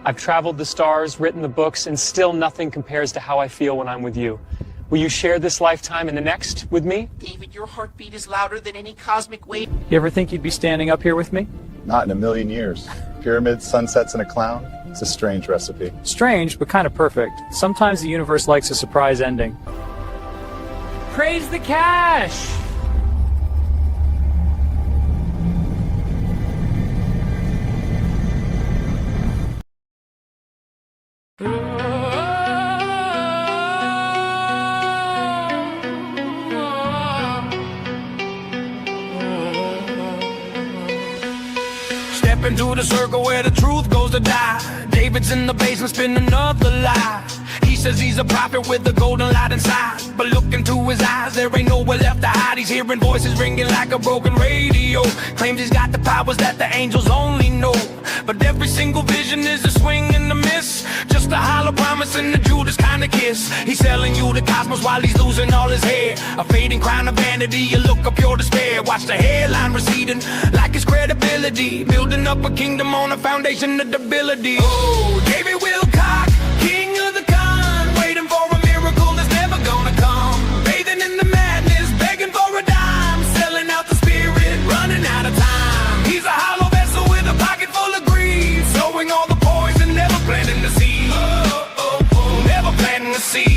I've traveled the stars, written the books, and still nothing compares to how I feel when I'm with you. Will you share this lifetime and the next with me? David, your heartbeat is louder than any cosmic wave. You ever think you'd be standing up here with me? Not in a million years. Pyramids, sunsets, and a clown? It's a strange recipe. Strange, but kind of perfect. Sometimes the universe likes a surprise ending. Praise the cash! Step into the circle where the truth goes to die. David's in the basement, spin another lie. He says he's a prophet with a golden light inside, but look into his eyes, there ain't nowhere left to hide. He's hearing voices ringing like a broken radio. Claims he's got the powers that the angels only know, but every single vision is a swing and a miss, just a hollow promise and a Judas kind of kiss. He's selling you the cosmos while he's losing all his hair, a fading crown of vanity, you look up pure despair. Watch the hairline receding like his credibility, building up a kingdom on a foundation of debility. Oh, David Wilcock, king of the con, waiting for a miracle that's never gonna come, bathing in the madness, begging for a dime, selling out the spirit, running out of time. He's a hollow vessel with a pocket full of greed, sowing all the poison, never planting the seed. Never planting the seed.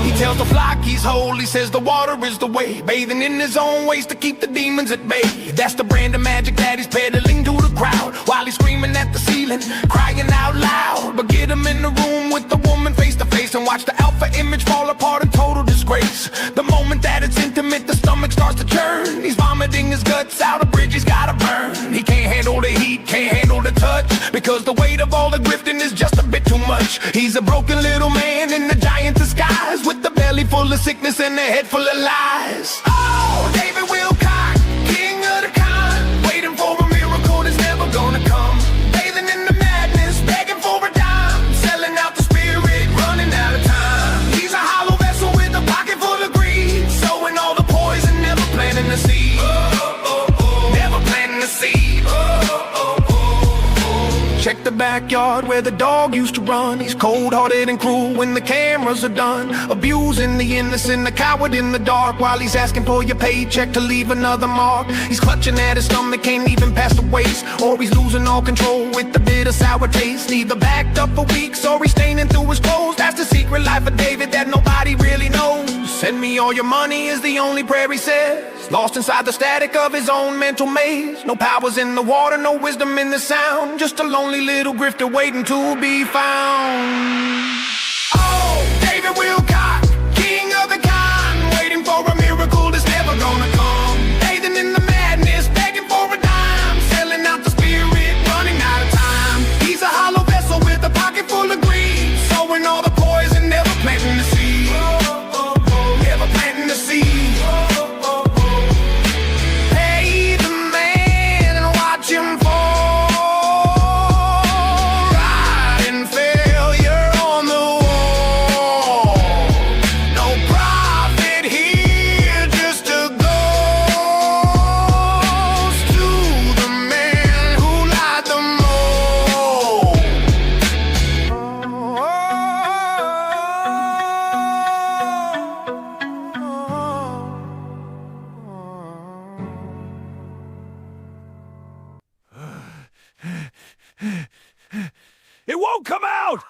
He tells the flock he's holy, says the water is the way, bathing in his own ways to keep the demons at bay. That's the brand of magic that he's peddling to the crowd, while he's screaming at the ceiling, crying out loud. But get him in the room with the woman face to face, and watch the alpha image fall apart in total disgrace. The moment that it's intimate, the stomach starts to churn. He's vomiting his guts out, a bridge he's gotta burn. He can't handle the heat, can't handle the touch, because the weight of all the grifting is just a bit too much. He's a broken little man in the giant disguise, with the belly full of sickness and a head full of lies. Oh, David Wilcock, king of the con, waiting for a miracle that's never gonna come, bathing in the madness, begging for a dime, selling out the spirit, running out of time. He's a hollow vessel with a pocket full of greed, sowing all the poison, never planting the seed. Never planting the seed. Check the backyard where the dog used to run. He's cold-hearted and cruel when the cameras are done, abusing the innocent, the coward in the dark, while he's asking for your paycheck to leave another mark. He's clutching at his stomach, can't even pass the waist, or he's losing all control with the bitter sour taste. Neither backed up for weeks or he's staining through his clothes. That's the secret life of David that nobody really knows. Send me all your money is the only prayer he says, lost inside the static of his own mental maze. No powers in the water, no wisdom in the sound, just a lonely little grifter waiting to be found. Oh, David Wilcock, king of the con, waiting for a miracle that's never gonna come, bathing in the madness, begging for a dime, selling out the spirit, running out of time. He's a hollow vessel with a pocket full of greed, sowing all the poison, never planting the seed. Never planting the seed. Pay the man and watch him fall. It won't come out!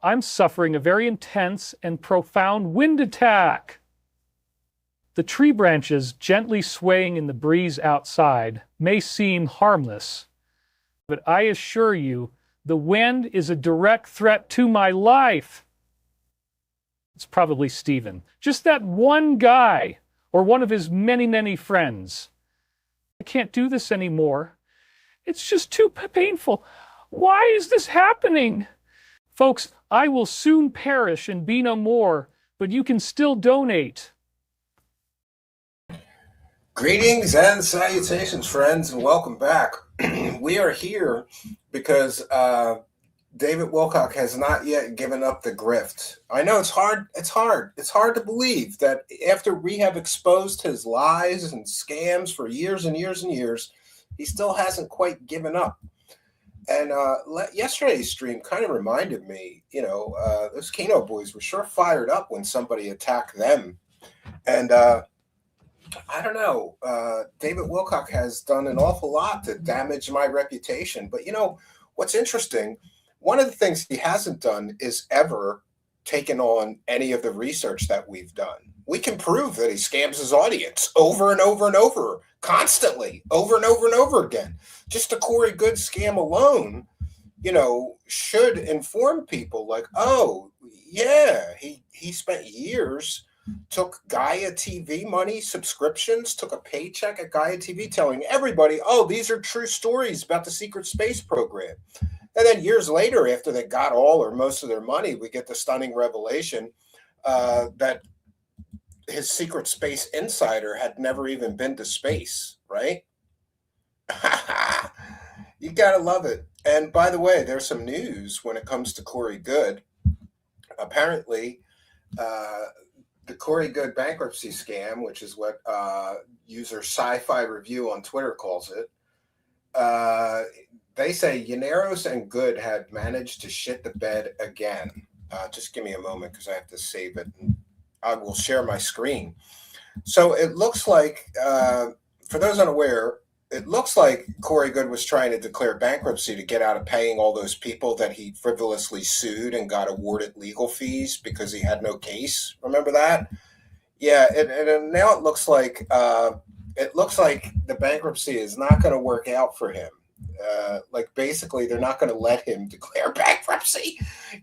I'm suffering a very intense and profound wind attack. The tree branches gently swaying in the breeze outside may seem harmless, but I assure you, the wind is a direct threat to my life. It's probably Stephen. Just that one guy, or one of his many, many friends. I can't do this anymore. It's just too painful. Why is this happening? Folks, I will soon perish and be no more, but you can still donate. Greetings and salutations, friends, and welcome back. We are here because David Wilcock has not yet given up the grift. I know it's hard. It's hard to believe that after we have exposed his lies and scams for years and years and years, he still hasn't quite given up. And yesterday's stream kind of reminded me, those Keno boys were sure fired up when somebody attacked them. And I don't know, David Wilcock has done an awful lot to damage my reputation. But, what's interesting, one of the things he hasn't done is ever taken on any of the research that we've done. We can prove that he scams his audience over and over and over, constantly, over and over and over again. Just the Corey Good scam alone, should inform people like, oh, yeah, he spent years, took Gaia TV money, subscriptions, took a paycheck at Gaia TV telling everybody, oh, these are true stories about the secret space program. And then years later, after they got all or most of their money, we get the stunning revelation that his secret space insider had never even been to space, right? You got to love it. And by the way, there's some news when it comes to Corey Good. Apparently, the Corey Good bankruptcy scam, which is what user Sci-Fi Review on Twitter calls it, they say Llaneros and Good had managed to shit the bed again. Just give me a moment because I have to save it. And I will share my screen. So it looks like, for those unaware, it looks like Corey Good was trying to declare bankruptcy to get out of paying all those people that he frivolously sued and got awarded legal fees because he had no case. Remember that? Yeah, and now it looks like the bankruptcy is not going to work out for him. Basically, they're not going to let him declare bankruptcy.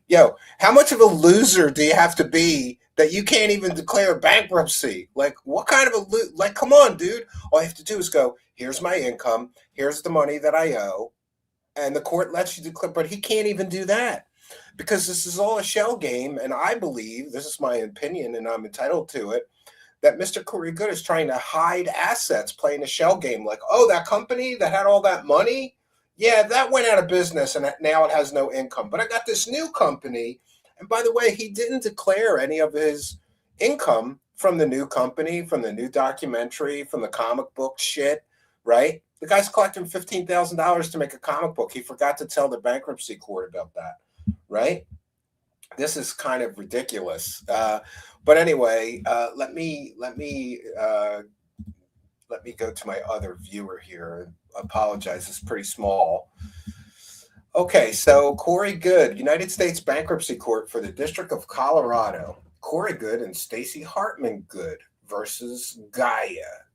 Yo, how much of a loser do you have to be that you can't even declare bankruptcy? What kind of a come on, dude. All you have to do is go, here's my income, here's the money that I owe, and the court lets you declare, but he can't even do that because this is all a shell game, and I believe, this is my opinion, and I'm entitled to it, that Mr. Corey Good is trying to hide assets playing a shell game. Like, oh, that company that had all that money, yeah, that went out of business, and now it has no income. But I got this new company, and by the way, he didn't declare any of his income from the new company, from the new documentary, from the comic book shit, right? The guy's collecting $15,000 to make a comic book. He forgot to tell the bankruptcy court about that, right? This is kind of ridiculous. But anyway, let me go to my other viewer here. Apologize, it's pretty small. Okay, so Corey Good, United States Bankruptcy Court for the District of Colorado. Corey Good and Stacey Hartman Good versus Gaia.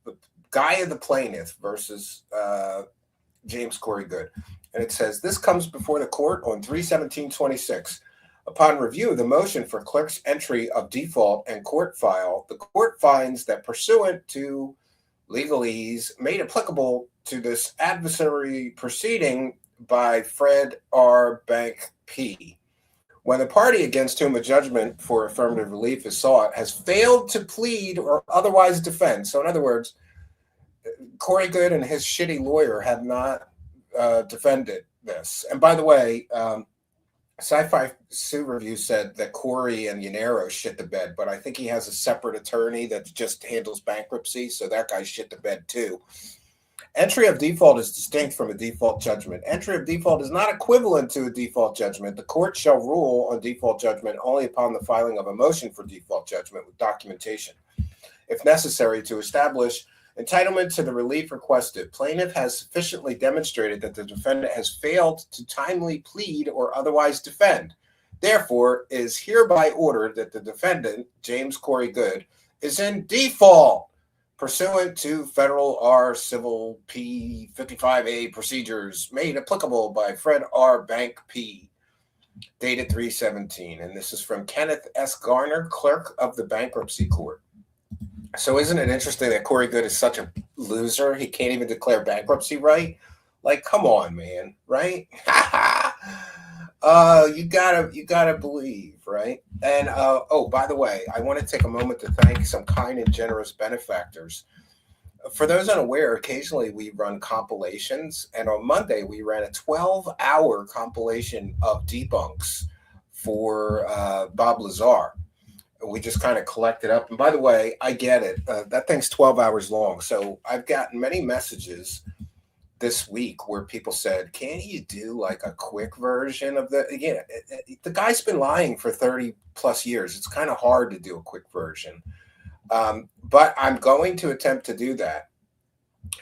Gaia the plaintiff versus James Corey Good. And it says, this comes before the court on 3/17/26. Upon review of the motion for clerk's entry of default and court file, the court finds that pursuant to legalese made applicable to this adversary proceeding by Fred R. Bank P. When the party against whom a judgment for affirmative relief is sought has failed to plead or otherwise defend. So in other words, Corey Good and his shitty lawyer have not defended this. And by the way, Sci-Fi Sue Review said that Corey and Llaneros shit the bed, but I think he has a separate attorney that just handles bankruptcy, so that guy shit the bed too. Entry of default is distinct from a default judgment. Entry of default is not equivalent to a default judgment. The court shall rule on default judgment only upon the filing of a motion for default judgment with documentation, if necessary, to establish entitlement to the relief requested. Plaintiff has sufficiently demonstrated that the defendant has failed to timely plead or otherwise defend. Therefore, it is hereby ordered that the defendant, James Corey Good, is in default pursuant to Federal R. Civil P. 55A procedures made applicable by Fred R. Bank P. Dated 3/17. And this is from Kenneth S. Garner, clerk of the bankruptcy court. So isn't it interesting that Corey Good is such a loser? He can't even declare bankruptcy, right? Like, come on, man, right? You gotta believe, right? And oh, by the way, I want to take a moment to thank some kind and generous benefactors. For those unaware, occasionally we run compilations, and on Monday we ran a 12-hour compilation of debunks for Bob Lazar. We just kind of collected up. And by the way, I get it. That thing's 12 hours long. So I've gotten many messages this week where people said, "Can't you do like a quick version of the?" Again, the guy's been lying for 30 plus years. It's kind of hard to do a quick version. But I'm going to attempt to do that.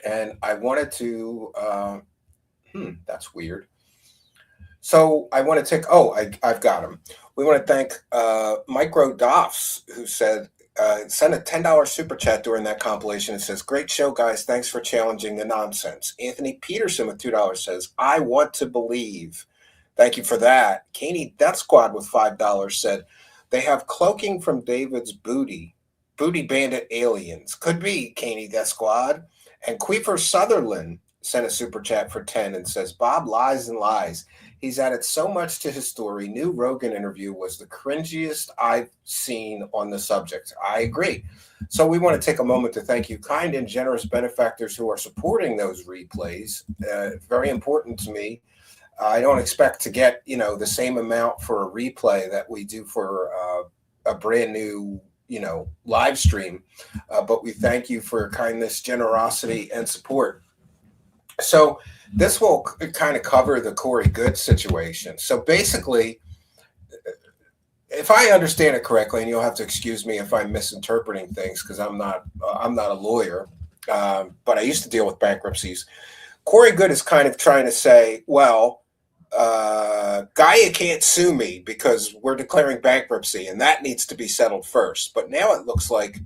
And I wanted to, that's weird. So I want to take, I've got him. We want to thank Micro Doffs, who said, sent a $10 super chat during that compilation. It says, "Great show, guys. Thanks for challenging the nonsense." Anthony Peterson with $2 says, "I want to believe." Thank you for that. Caney Death Squad with $5 said, "They have cloaking from David's booty bandit aliens." Could be, Caney Death Squad. And Queefer Sutherland sent a super chat for 10 and says, "Bob lies and lies. He's added so much to his story. New Rogan interview was the cringiest I've seen on the subject." I agree. So we want to take a moment to thank you, kind and generous benefactors who are supporting those replays. Very important to me. I don't expect to get, the same amount for a replay that we do for a brand new, live stream. But we thank you for your kindness, generosity, and support. So this will kind of cover the Corey Good situation. So basically, if I understand it correctly, and you'll have to excuse me if I'm misinterpreting things because I'm not a lawyer, but I used to deal with bankruptcies. Corey Good is kind of trying to say, well, Gaia can't sue me because we're declaring bankruptcy, and that needs to be settled first. But now it looks like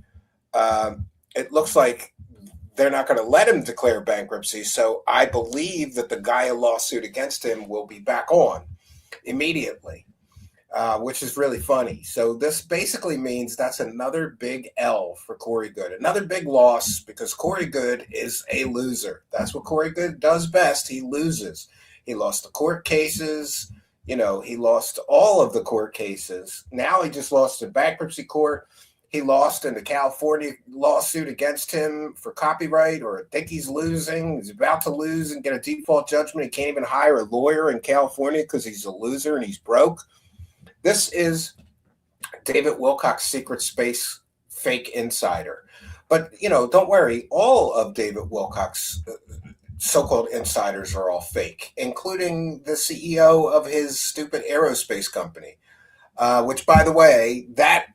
they're not going to let him declare bankruptcy. So I believe that the Gaia lawsuit against him will be back on immediately, which is really funny. So this basically means that's another big L for Corey Good, another big loss, because Corey Good is a loser. That's what Corey Good does best. He loses. He lost the court cases. He lost all of the court cases. Now he just lost the bankruptcy court. He lost in the California lawsuit against him for copyright, or I think he's losing. He's about to lose and get a default judgment. He can't even hire a lawyer in California because he's a loser and he's broke. This is David Wilcock's secret space fake insider. But, don't worry. All of David Wilcock's so-called insiders are all fake, including the CEO of his stupid aerospace company, which, by the way, that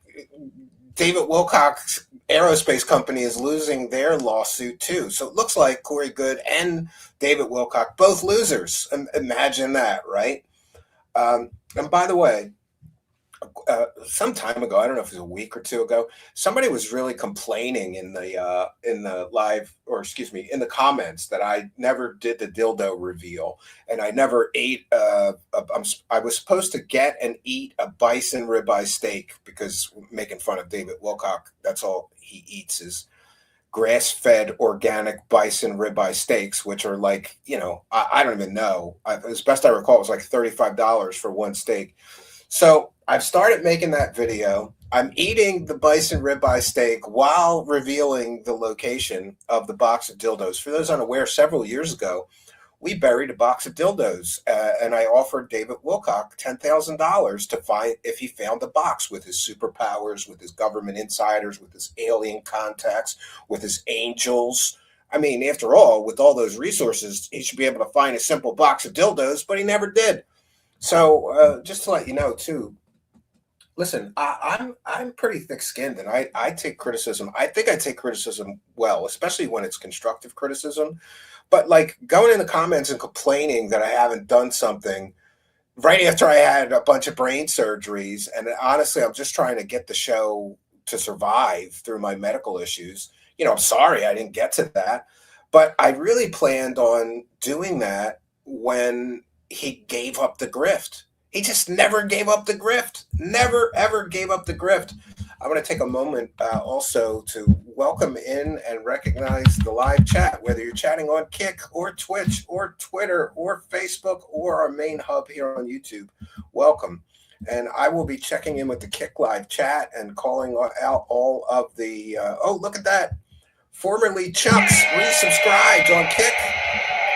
David Wilcock's aerospace company is losing their lawsuit too. So it looks like Corey Good and David Wilcock, both losers. Imagine that, right? And by the way, some time ago, I don't know if it was a week or two ago, somebody was really complaining in the live, or excuse me, in the comments, that I never did the dildo reveal, and I never ate. I was supposed to get and eat a bison ribeye steak because making fun of David Wilcock. That's all he eats is grass-fed organic bison ribeye steaks, which are like, I don't even know. As best I recall, it was like $35 for one steak. So I've started making that video. I'm eating the bison ribeye steak while revealing the location of the box of dildos. For those unaware, several years ago, we buried a box of dildos, and I offered David Wilcock $10,000 to find if he found the box with his superpowers, with his government insiders, with his alien contacts, with his angels. I mean, after all, with all those resources, he should be able to find a simple box of dildos, but he never did. So just to let you know, too, listen, I'm pretty thick-skinned, and I take criticism. I think I take criticism well, especially when it's constructive criticism. But like going in the comments and complaining that I haven't done something right after I had a bunch of brain surgeries, and honestly, I'm just trying to get the show to survive through my medical issues. I'm sorry I didn't get to that, but I really planned on doing that when he gave up the grift. He just never gave up the grift. Never, ever gave up the grift. I'm going to take a moment also to welcome in and recognize the live chat, whether you're chatting on Kick or Twitch or Twitter or Facebook or our main hub here on YouTube. Welcome. And I will be checking in with the Kick live chat and calling out all of the, look at that. Formerly Chuck's resubscribed on Kick,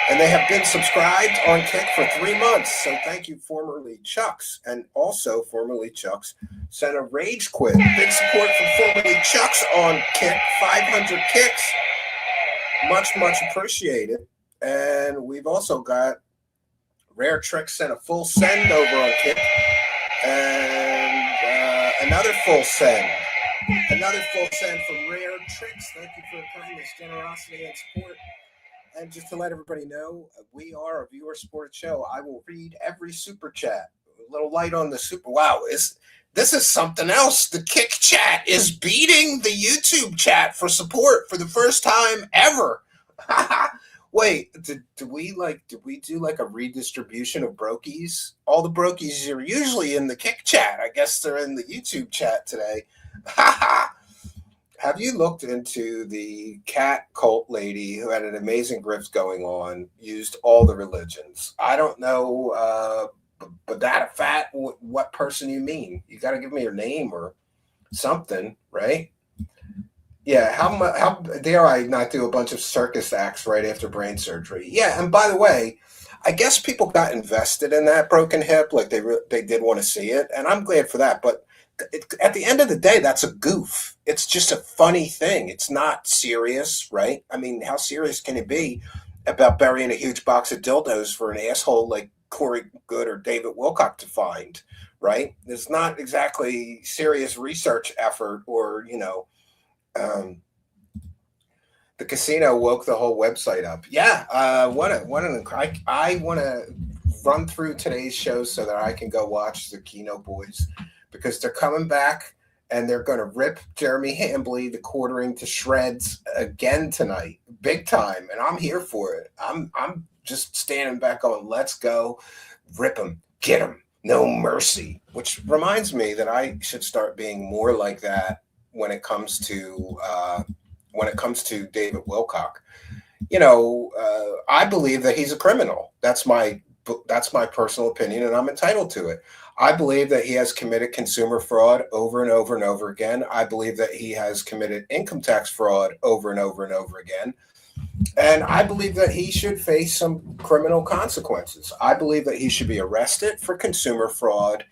and they have been subscribed on Kick for 3 months. So thank you, formerly Chuck's. And also, formerly Chuck's sent a rage quit. Big support from formerly Chuck's on Kick, 500 kicks. Much, much appreciated. And we've also got Rare Tricks sent a full send over on Kick, and another full send. Another full send from Rare Tricks. Thank you for your kindness, generosity, and support. And just to let everybody know, we are a viewer supported show. I will read every super chat. A little light on the super. Wow, this is something else. The Kick chat is beating the YouTube chat for support for the first time ever. Wait, did we do like a redistribution of brokies? All the brokies are usually in the Kick chat. I guess they're in the YouTube chat today. Have you looked into the cat cult lady who had an amazing grift going on, used all the religions? I don't know, but that a fat, what person you mean? You got to give me your name or something, right? Yeah, how dare I not do a bunch of circus acts right after brain surgery? Yeah, and by the way, I guess people got invested in that broken hip, like they did want to see it, and I'm glad for that. But at the end of the day, that's a goof. It's just a funny thing. It's not serious, right? I mean, how serious can it be about burying a huge box of dildos for an asshole like Corey Good or David Wilcock to find, right? It's not exactly serious research effort or, the casino woke the whole website up. Yeah, I want to run through today's show so that I can go watch the Keno Boys, because they're coming back and they're going to rip Jeremy Hambley, the quartering, to shreds again tonight, big time, and I'm here for it. I'm just standing back going, let's go, rip him, get him, no mercy. Which reminds me that I should start being more like that when it comes to David Wilcock. I believe that he's a criminal. That's my personal opinion, and I'm entitled to it. I believe that he has committed consumer fraud over and over and over again. I believe that he has committed income tax fraud over and over and over again. And I believe that he should face some criminal consequences. I believe that he should be arrested for consumer fraud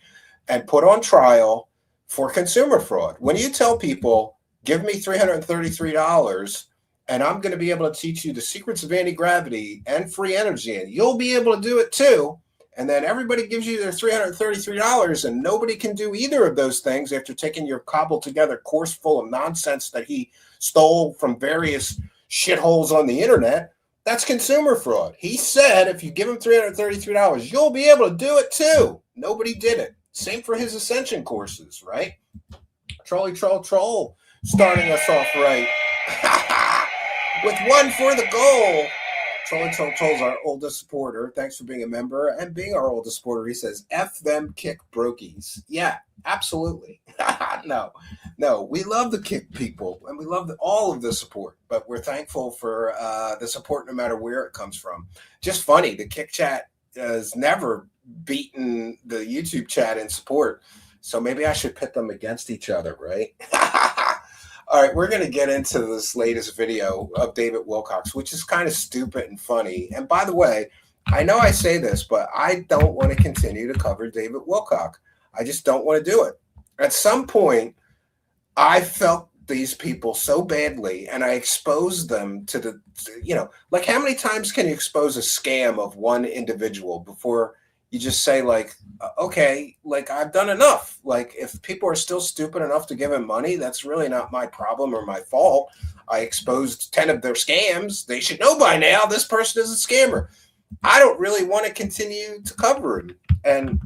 and put on trial for consumer fraud. When you tell people, give me $333 and I'm going to be able to teach you the secrets of anti-gravity and free energy, and you'll be able to do it too, and then everybody gives you their $333 and nobody can do either of those things after taking your cobbled together course full of nonsense that he stole from various shitholes on the internet, that's consumer fraud. He said if you give him $333, you'll be able to do it too. Nobody did it. Same for his ascension courses, right? Troll, starting us off right. With one for the goal. Troll's our oldest supporter. Thanks for being a member and being our oldest supporter. He says, F them Kick brokies. Yeah, absolutely. No, we love the Kick people and we love all of the support, but we're thankful for the support no matter where it comes from. Just funny, the Kick chat has never beaten the YouTube chat in support, so maybe I should pit them against each other, right? All right, we're going to get into this latest video of David Wilcock, which is kind of stupid and funny. And by the way, I know I say this, but I don't want to continue to cover David Wilcock. I just don't want to do it. At some point, I felt these people so badly, and I exposed them to like how many times can you expose a scam of one individual before you just say, like, okay, like, I've done enough. Like, if people are still stupid enough to give him money, that's really not my problem or my fault. I exposed 10 of their scams. They should know by now this person is a scammer. I don't really want to continue to cover him. And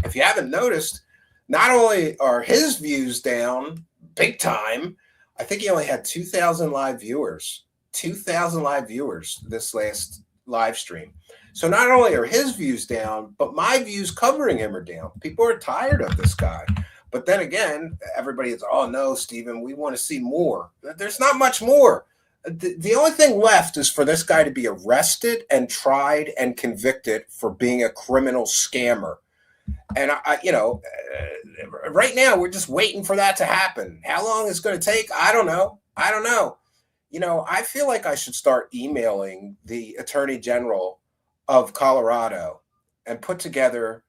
if you haven't noticed, not only are his views down big time, I think he only had 2,000 live viewers. 2,000 live viewers this last live stream. So not only are his views down, but my views covering him are down. People are tired of this guy. But then again, everybody is, oh no, Stephen, we want to see more. There's not much more. The only thing left is for this guy to be arrested and tried and convicted for being a criminal scammer. And right now we're just waiting for that to happen. How long it's going to take? I don't know. I feel like I should start emailing the Attorney General of Colorado and put together,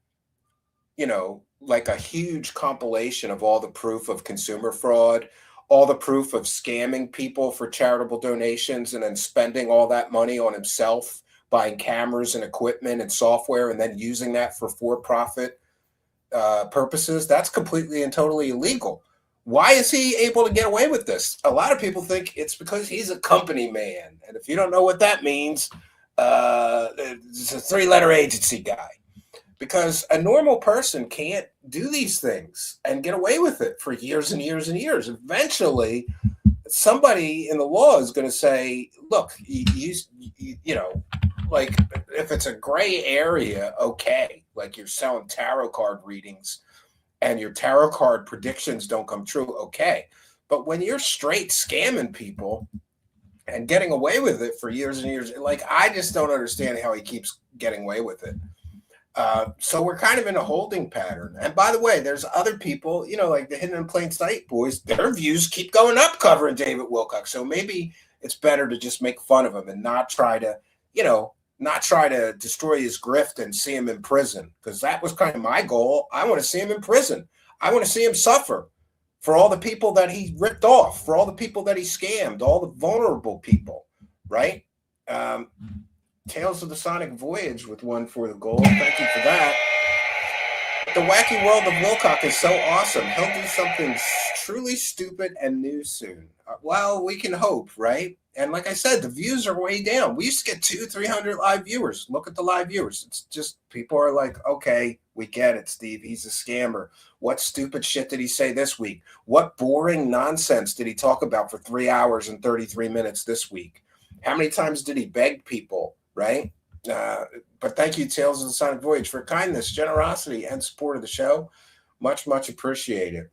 like a huge compilation of all the proof of consumer fraud, all the proof of scamming people for charitable donations and then spending all that money on himself, buying cameras and equipment and software, and then using that for profit purposes. That's completely and totally illegal. Why is he able to get away with this? A lot of people think it's because he's a company man. And if you don't know what that means, it's a three-letter agency guy. Because a normal person can't do these things and get away with it for years and years and years. Eventually, somebody in the law is going to say, look, like if it's a gray area, okay, like you're selling tarot card readings and your tarot card predictions don't come true, okay. But when you're straight scamming people and getting away with it for years and years, like I just don't understand how he keeps getting away with it. So we're kind of in a holding pattern. And by the way, there's other people, like the Hidden in Plain Sight boys, their views keep going up covering David Wilcock. So maybe it's better to just make fun of him and not try to destroy his grift and see him in prison, because that was kind of my goal. I want to see him in prison. I want to see him suffer for all the people that he ripped off, for all the people that he scammed, all the vulnerable people, right? Tales of the Sonic Voyage with one for the goal. Thank you for that. The Wacky World of Wilcock is so awesome. He'll do something truly stupid and new soon. Well, we can hope, right? And like I said, the views are way down. We used to get 200-300 live viewers. Look at the live viewers. It's just people are like, okay, we get it, Steve. He's a scammer. What stupid shit did he say this week? What boring nonsense did he talk about for 3 hours and 33 minutes this week? How many times did he beg people, right? But thank you, Tales of the Sonic Voyage, for kindness, generosity, and support of the show. Much, much appreciated.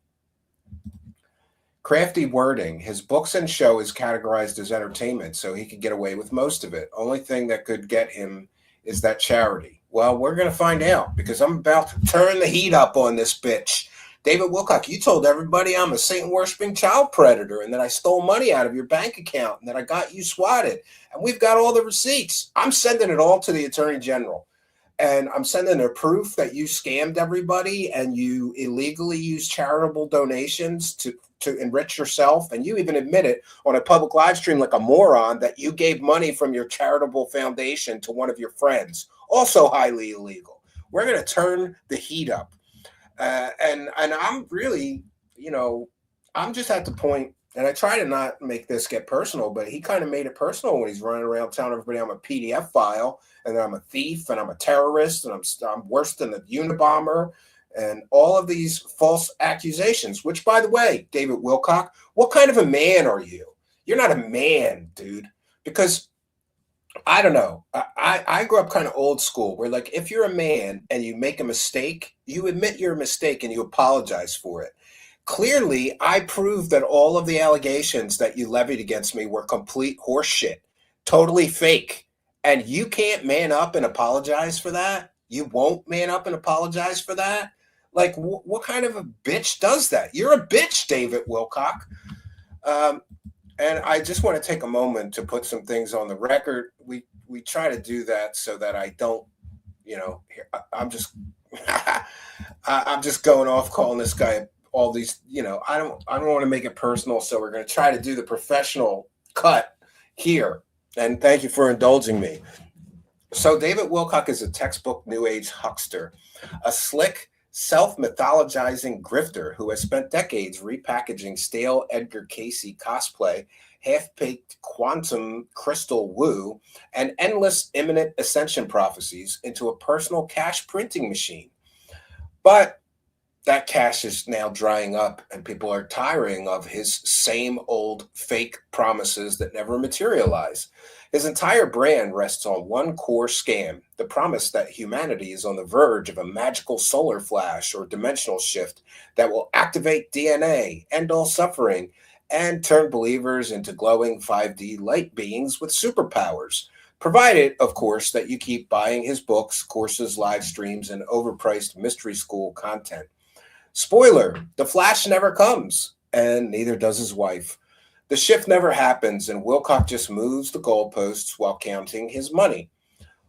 Crafty wording. His books and show is categorized as entertainment, so he could get away with most of it. Only thing that could get him is that charity. Well, we're going to find out, because I'm about to turn the heat up on this bitch. David Wilcock, you told everybody I'm a Satan-worshipping child predator and that I stole money out of your bank account and that I got you swatted. And we've got all the receipts. I'm sending it all to the Attorney General. And I'm sending a proof that you scammed everybody and you illegally used charitable donations to enrich yourself. And you even admit it on a public live stream like a moron that you gave money from your charitable foundation to one of your friends. Also highly illegal. We're going to turn the heat up. And I'm really, I'm just at the point, and I try to not make this get personal, but he kind of made it personal when he's running around telling everybody I'm a PDF file and that I'm a thief and I'm a terrorist and I'm worse than a Unabomber and all of these false accusations, which, by the way, David Wilcock, what kind of a man are you? You're not a man, dude, because I don't know. I grew up kind of old school where, like, if you're a man and you make a mistake, you admit your mistake and you apologize for it. Clearly, I proved that all of the allegations that you levied against me were complete horseshit, totally fake. And you can't man up and apologize for that? You won't man up and apologize for that? Like, what kind of a bitch does that? You're a bitch, David Wilcock. And I just want to take a moment to put some things on the record. We try to do that so that I don't, I'm just I'm just going off calling this guy all these, I don't want to make it personal. So we're going to try to do the professional cut here. And thank you for indulging me. So David Wilcock is a textbook New Age huckster, a slick, self-mythologizing grifter who has spent decades repackaging stale Edgar Casey cosplay, half-baked quantum crystal woo, and endless imminent ascension prophecies into a personal cash printing machine. But that cash is now drying up, and people are tiring of his same old fake promises that never materialize. His entire brand rests on one core scam, the promise that humanity is on the verge of a magical solar flash or dimensional shift that will activate DNA, end all suffering, and turn believers into glowing 5D light beings with superpowers, provided, of course, that you keep buying his books, courses, live streams, and overpriced mystery school content. Spoiler, the Flash never comes, and neither does his wife. The shift never happens, and Wilcock just moves the goalposts while counting his money.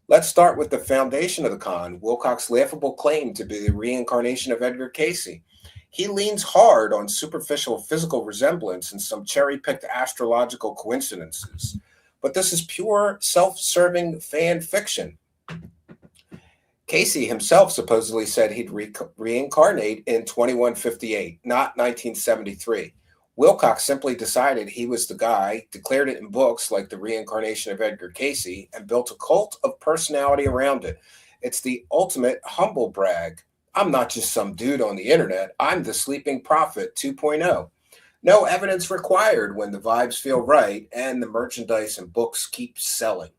Let's start with the foundation of the con, Wilcock's laughable claim to be the reincarnation of Edgar Cayce. He leans hard on superficial physical resemblance and some cherry-picked astrological coincidences. But this is pure self-serving fan fiction. Cayce himself supposedly said he'd reincarnate in 2158, not 1973. Wilcock simply decided he was the guy, declared it in books like The Reincarnation of Edgar Cayce, and built a cult of personality around it. It's the ultimate humble brag. I'm not just some dude on the internet. I'm the sleeping prophet 2.0. No evidence required when the vibes feel right and the merchandise and books keep selling.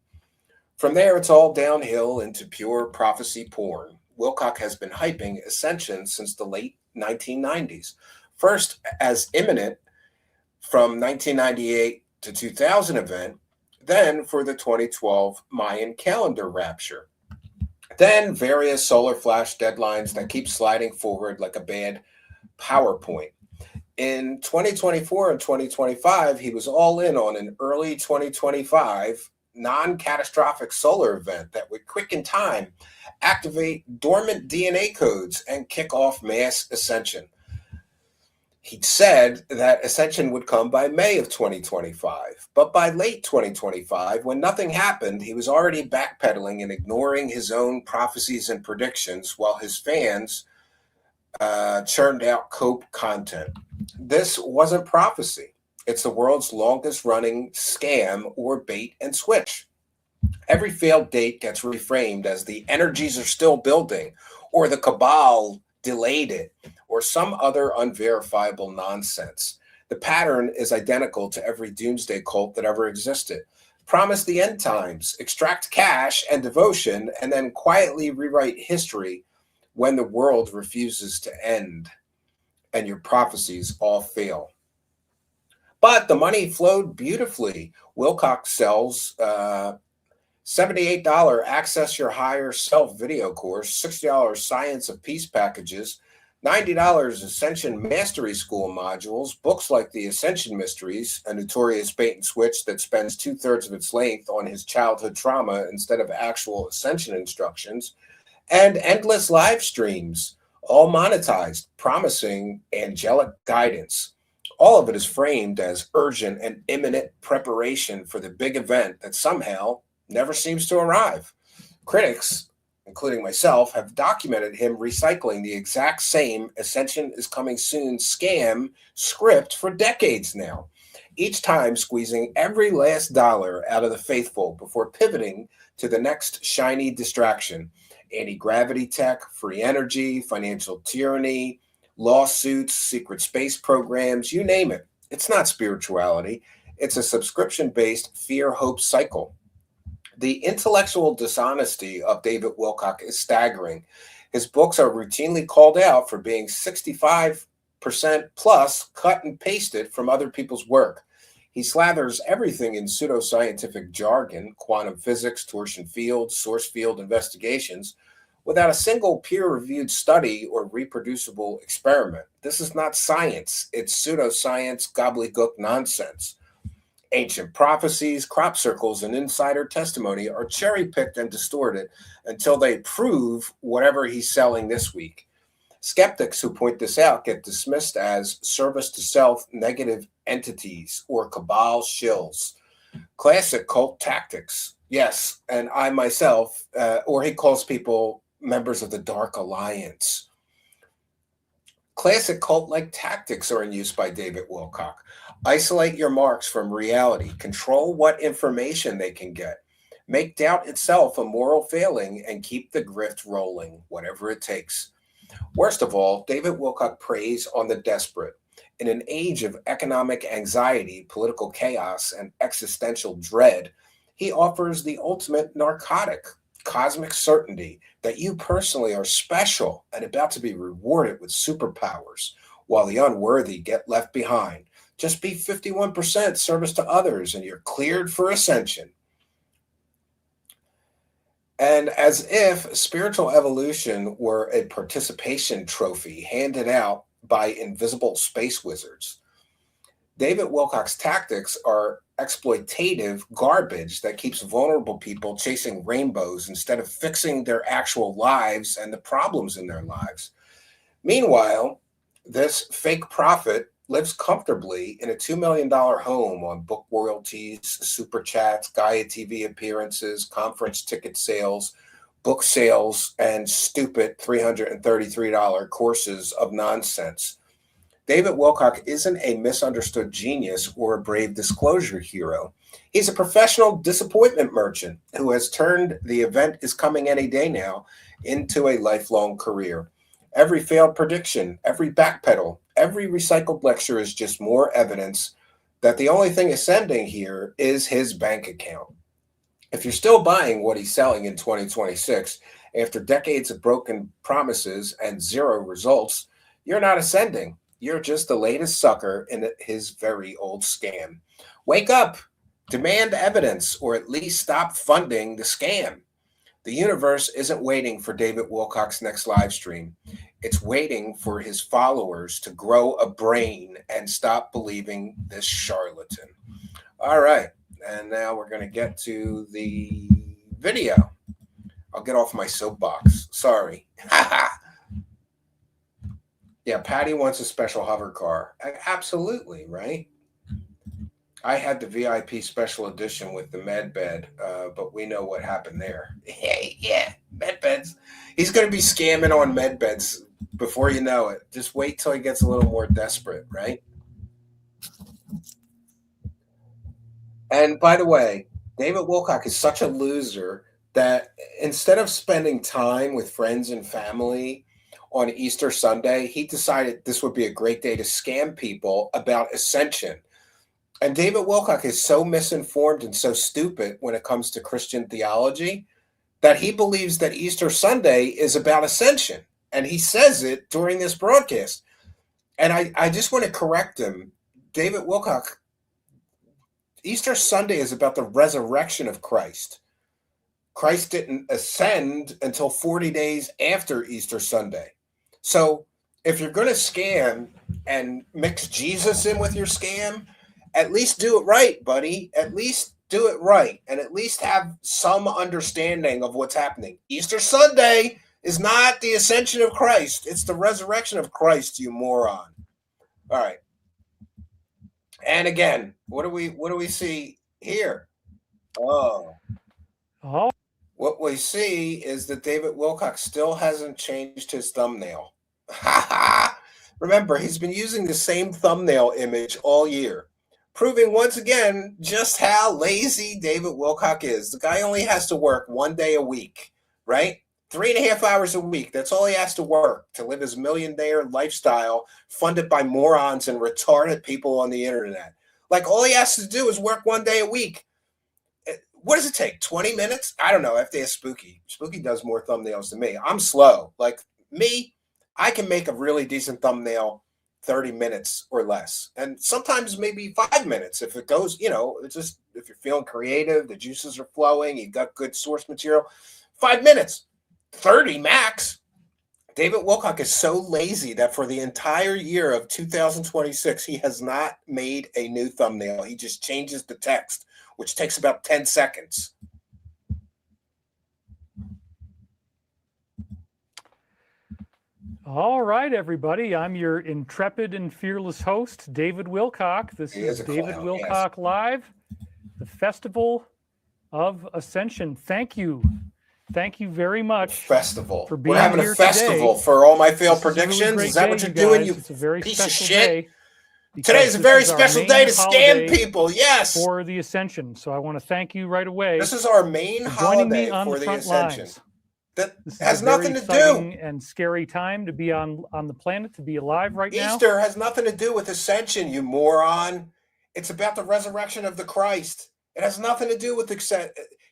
From there, it's all downhill into pure prophecy porn. Wilcock has been hyping ascension since the late 1990s. First as imminent from 1998 to 2000 event, then for the 2012 Mayan calendar rapture. Then various solar flash deadlines that keep sliding forward like a bad PowerPoint. In 2024 and 2025, he was all in on an early 2025 non-catastrophic solar event that would quicken time, activate dormant DNA codes, and kick off mass ascension. He said that ascension would come by May of 2025, but by late 2025, when nothing happened, he was already backpedaling and ignoring his own prophecies and predictions while his fans churned out cope content. This wasn't prophecy. It's the world's longest running scam or bait and switch. Every failed date gets reframed as the energies are still building, or the cabal delayed it, or some other unverifiable nonsense. The pattern is identical to every doomsday cult that ever existed. Promise the end times, extract cash and devotion, and then quietly rewrite history when the world refuses to end and your prophecies all fail. But the money flowed beautifully. Wilcock sells $78 Access Your Higher Self video course, $60 Science of Peace packages, $90 Ascension Mastery School modules, books like The Ascension Mysteries, a notorious bait and switch that spends 2/3 of its length on his childhood trauma instead of actual Ascension instructions, and endless live streams, all monetized, promising angelic guidance. All of it is framed as urgent and imminent preparation for the big event that somehow never seems to arrive. Critics, including myself, have documented him recycling the exact same Ascension is coming soon scam script for decades now, each time squeezing every last dollar out of the faithful before pivoting to the next shiny distraction: anti-gravity tech, free energy, financial tyranny, lawsuits, secret space programs, you name it. It's not spirituality. It's a subscription-based fear-hope cycle. The intellectual dishonesty of David Wilcock is staggering. His books are routinely called out for being 65% plus cut and pasted from other people's work. He slathers everything in pseudoscientific jargon, quantum physics, torsion field, source field investigations, without a single peer-reviewed study or reproducible experiment. This is not science. It's pseudoscience gobbledygook nonsense. Ancient prophecies, crop circles, and insider testimony are cherry-picked and distorted until they prove whatever he's selling this week. Skeptics who point this out get dismissed as service-to-self negative entities or cabal shills. Classic cult tactics. Yes, and I myself, or he calls people members of the Dark Alliance. Classic cult-like tactics are in use by David Wilcock. Isolate your marks from reality. Control what information they can get. Make doubt itself a moral failing and keep the grift rolling, whatever it takes. Worst of all, David Wilcock preys on the desperate. In an age of economic anxiety, political chaos, and existential dread, he offers the ultimate narcotic: cosmic certainty that you personally are special and about to be rewarded with superpowers, while the unworthy get left behind. Just be 51% service to others and you're cleared for ascension. And as if spiritual evolution were a participation trophy handed out by invisible space wizards. David Wilcock's tactics are exploitative garbage that keeps vulnerable people chasing rainbows instead of fixing their actual lives and the problems in their lives. Meanwhile, this fake prophet lives comfortably in a $2 million home on book royalties, super chats, Gaia TV appearances, conference ticket sales, book sales, and stupid $333 courses of nonsense. David Wilcock isn't a misunderstood genius or a brave disclosure hero. He's a professional disappointment merchant who has turned the event is coming any day now into a lifelong career. Every failed prediction, every backpedal, every recycled lecture is just more evidence that the only thing ascending here is his bank account. If you're still buying what he's selling in 2026, after decades of broken promises and zero results, you're not ascending. You're just the latest sucker in his very old scam. Wake up, demand evidence, or at least stop funding the scam. The universe isn't waiting for David Wilcock's next live stream. It's waiting for his followers to grow a brain and stop believing this charlatan. All right. And now we're going to get to the video. I'll get off my soapbox. Sorry. Yeah, Patty wants a special hover car. Absolutely, right? I had the VIP special edition with the med bed, but we know what happened there. Yeah, med beds. He's going to be scamming on med beds before you know it. Just wait till he gets a little more desperate, right? And by the way, David Wilcock is such a loser that instead of spending time with friends and family on Easter Sunday, he decided this would be a great day to scam people about ascension. And David Wilcock is so misinformed and so stupid when it comes to Christian theology that he believes that Easter Sunday is about ascension. And he says it during this broadcast. And I just want to correct him. David Wilcock, Easter Sunday is about the resurrection of Christ. Christ didn't ascend until 40 days after Easter Sunday. So if you're going to scam and mix Jesus in with your scam, at least do it right, buddy. At least do it right. And at least have some understanding of what's happening. Easter Sunday is not the ascension of Christ. It's the resurrection of Christ, you moron. All right. And again, what do we see here? Oh. What we see is that David Wilcock still hasn't changed his thumbnail. Remember, he's been using the same thumbnail image all year, proving once again just how lazy David Wilcock is. The guy only has to work 1 day a week, right? 3.5 hours a week. That's all he has to work to live his millionaire lifestyle funded by morons and retarded people on the internet. Like, all he has to do is work 1 day a week. What does it take? 20 minutes? I don't know. If they have Spooky. Spooky does more thumbnails than me. I'm slow. Like me, I can make a really decent thumbnail 30 minutes or less. And sometimes maybe 5 minutes if it goes, it's just if you're feeling creative, the juices are flowing, you got good source material. 5 minutes. 30 max. David Wilcock is so lazy that for the entire year of 2026, he has not made a new thumbnail. He just changes the text, which takes about 10 seconds. All right, everybody. I'm your intrepid and fearless host, David Wilcock. This is David Wilcock Live, the Festival of Ascension. Thank you. Thank you very much. Festival. For being We're having here a festival today. for all my failed This predictions. Is that what you're doing, you It's a very piece of special shit? day Today is a very special day to scam people. Yes. For the Ascension. So I want to thank you right away. This is our main holiday for the Ascension. Lines. That This has is a nothing very to exciting do. and scary time to be on the planet, to be alive right now. Easter has nothing to do with Ascension, you moron. It's about the resurrection of the Christ. It has nothing to do with